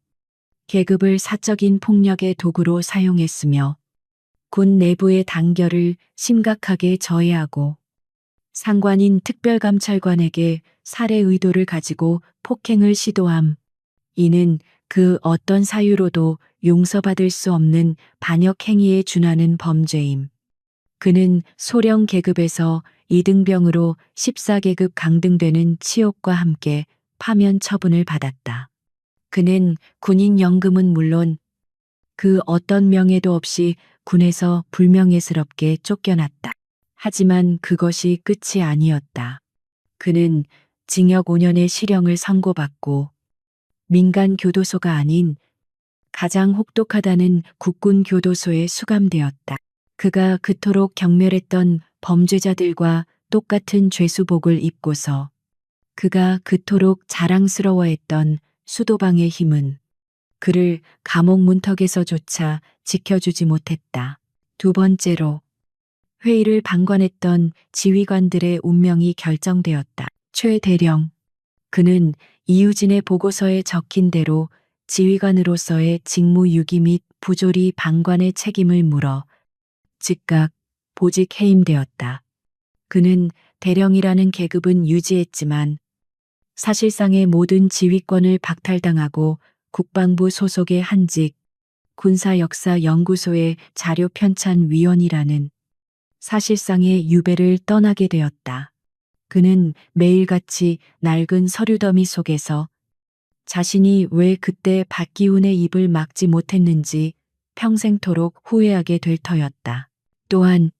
계급을 사적인 폭력의 도구로 사용했으며 군 내부의 단결을 심각하게 저해하고 상관인 특별감찰관에게 살해 의도를 가지고 폭행을 시도함. 이는 그 어떤 사유로도 용서받을 수 없는 반역 행위에 준하는 범죄임. 그는 소령 계급에서 2등병으로 14계급 강등되는 치욕과 함께 파면 처분을 받았다. 그는 군인 연금은 물론 그 어떤 명예도 없이 군에서 불명예스럽게 쫓겨났다. 하지만 그것이 끝이 아니었다. 그는 징역 5년의 실형을 선고받고 민간 교도소가 아닌 가장 혹독하다는 국군 교도소에 수감되었다. 그가 그토록 경멸했던 범죄자들과 똑같은 죄수복을 입고서 그가 그토록 자랑스러워했던 수도방의 힘은 그를 감옥 문턱에서조차 지켜주지 못했다. 두 번째로 회의를 방관했던 지휘관들의 운명이 결정되었다. 최 대령. 그는 이유진의 보고서에 적힌 대로 지휘관으로서의 직무유기 및 부조리 방관의 책임을 물어 즉각 보직 해임되었다. 그는 대령이라는 계급은 유지했지만 사실상의 모든 지휘권을 박탈당하고 국방부 소속의 한직 군사역사연구소의 자료 편찬 위원이라는 사실상의 유배를 떠나게 되었다. 그는 매일같이 낡은 서류 더미 속에서 자신이 왜 그때 박기훈의 입을 막지 못했는지 평생토록 후회하게 될 터였다. 또한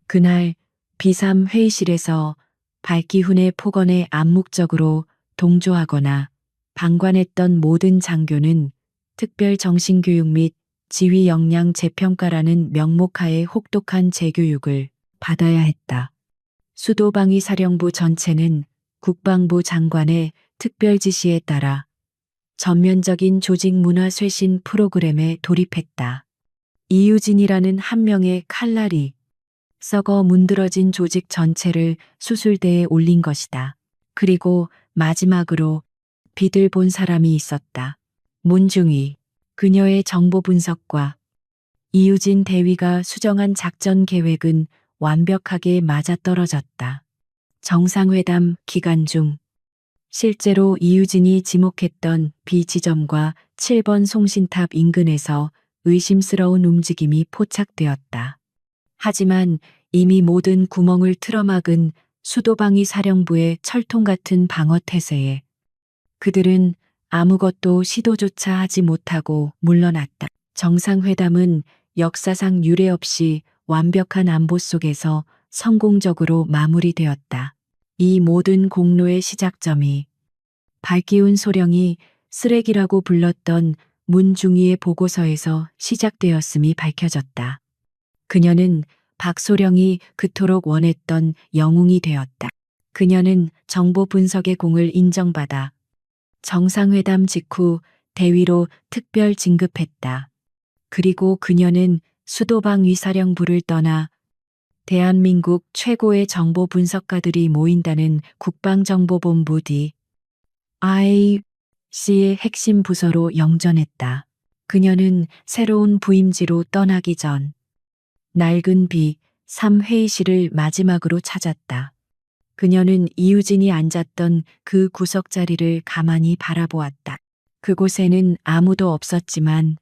그날 비삼 회의실에서 박기훈의 폭언에 암묵적으로 동조하거나 방관했던 모든 장교는 특별 정신교육 및 지휘 역량 재평가라는 명목하에 혹독한 재교육을 받아야 했다. 수도방위 사령부 전체는 국방부 장관의 특별 지시에 따라 전면적인 조직 문화 쇄신 프로그램에 돌입했다. 이유진이라는 한 명의 칼날이 썩어 문드러진 조직 전체를 수술대에 올린 것이다. 그리고 마지막으로 빛을 본 사람이 있었다. 문중희. 그녀의 정보 분석과 이유진 대위가 수정한 작전 계획은 완벽하게 맞아떨어졌다. 정상회담 기간 중 실제로 이유진이 지목했던 B 지점과 7번 송신탑 인근에서 의심스러운 움직임이 포착되었다. 하지만 이미 모든 구멍을 틀어막은 수도방위 사령부의 철통 같은 방어 태세에 그들은 아무것도 시도조차 하지 못하고 물러났다. 정상회담은 역사상 유례 없이 완벽한 안보 속에서 성공적으로 마무리되었다. 이 모든 공로의 시작점이 발기운 소령이 쓰레기라고 불렀던 문중희의 보고서에서 시작되었음이 밝혀졌다. 그녀는 박소령이 그토록 원했던 영웅이 되었다. 그녀는 정보 분석의 공을 인정받아 정상회담 직후 대위로 특별 진급했다. 그리고 그녀는 수도방위사령부를 떠나 대한민국 최고의 정보 분석가들이 모인다는 국방정보본부 DIC의 핵심 부서로 영전했다. 그녀는 새로운 부임지로 떠나기 전 낡은 B3 회의실을 마지막으로 찾았다. 그녀는 이유진이 앉았던 그 구석 자리를 가만히 바라보았다. 그곳에는 아무도 없었지만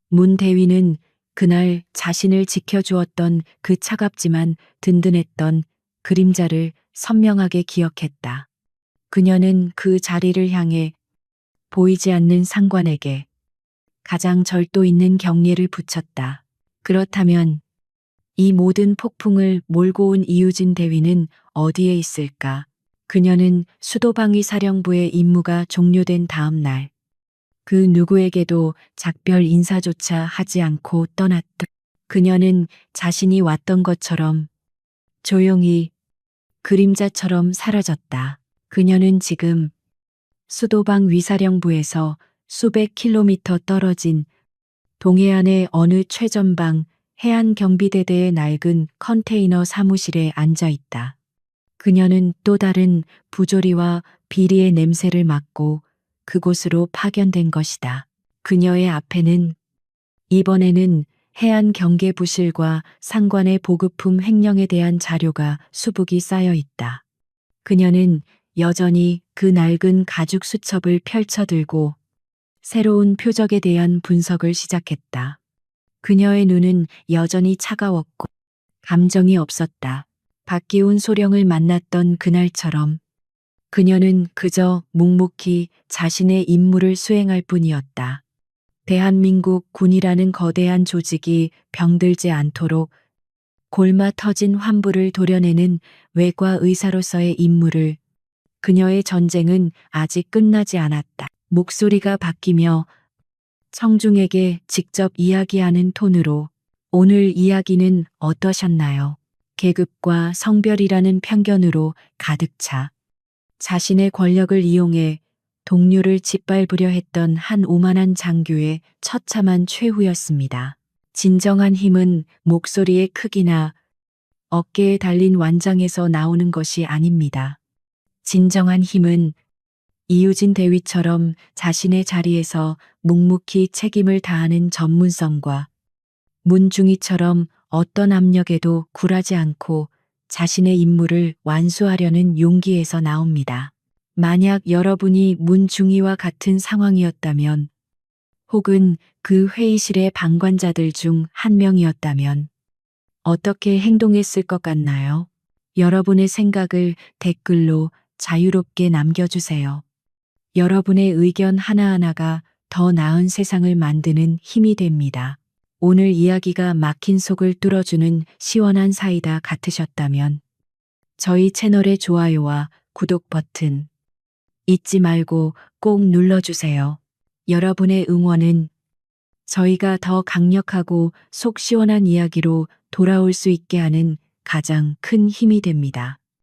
문 대위는 그날 자신을 지켜주었던 그 차갑지만 든든했던 그림자를 선명하게 기억했다. 그녀는 그 자리를 향해 보이지 않는 상관에게 가장 절도 있는 경례를 붙였다. 그렇다면 이 모든 폭풍을 몰고 온 이유진 대위는 어디에 있을까? 그녀는 수도방위 사령부의 임무가 종료된 다음 날, 그 누구에게도 작별 인사조차 하지 않고 떠났다. 그녀는 자신이 왔던 것처럼 조용히 그림자처럼 사라졌다. 그녀는 지금 수도방 위사령부에서 수백 킬로미터 떨어진 동해안의 어느 최전방 해안경비대대의 낡은 컨테이너 사무실에 앉아 있다. 그녀는 또 다른 부조리와 비리의 냄새를 맡고 그곳으로 파견된 것이다. 그녀의 앞에는 이번에는 해안경계부실과 상관의 보급품 횡령에 대한 자료가 수북이 쌓여 있다. 그녀는 여전히 그 낡은 가죽 수첩을 펼쳐들고 새로운 표적에 대한 분석을 시작했다. 그녀의 눈은 여전히 차가웠고 감정이 없었다. 박기훈 소령을 만났던 그날처럼 그녀는 그저 묵묵히 자신의 임무를 수행할 뿐이었다. 대한민국 군이라는 거대한 조직이 병들지 않도록 골마 터진 환부를 도려내는 외과 의사로서의 임무를 그녀의 전쟁은 아직 끝나지 않았다. 목소리가 바뀌며 청중에게 직접 이야기하는 톤으로 오늘 이야기는 어떠셨나요? 계급과 성별이라는 편견으로 가득 차 자신의 권력을 이용해 동료를 짓밟으려 했던 한 오만한 장교의 처참한 최후였습니다. 진정한 힘은 목소리의 크기나 어깨에 달린 완장에서 나오는 것이 아닙니다. 진정한 힘은 이유진 대위처럼 자신의 자리에서 묵묵히 책임을 다하는 전문성과 문중희처럼 어떤 압력에도 굴하지 않고 자신의 임무를 완수하려는 용기에서 나옵니다. 만약 여러분이 문중희와 같은 상황이었다면 혹은 그 회의실의 방관자들 중 한 명이었다면 어떻게 행동했을 것 같나요? 여러분의 생각을 댓글로 자유롭게 남겨주세요. 여러분의 의견 하나하나가 더 나은 세상을 만드는 힘이 됩니다. 오늘 이야기가 막힌 속을 뚫어주는 시원한 사이다 같으셨다면 저희 채널의 좋아요와 구독 버튼 잊지 말고 꼭 눌러주세요. 여러분의 응원은 저희가 더 강력하고 속 시원한 이야기로 돌아올 수 있게 하는 가장 큰 힘이 됩니다.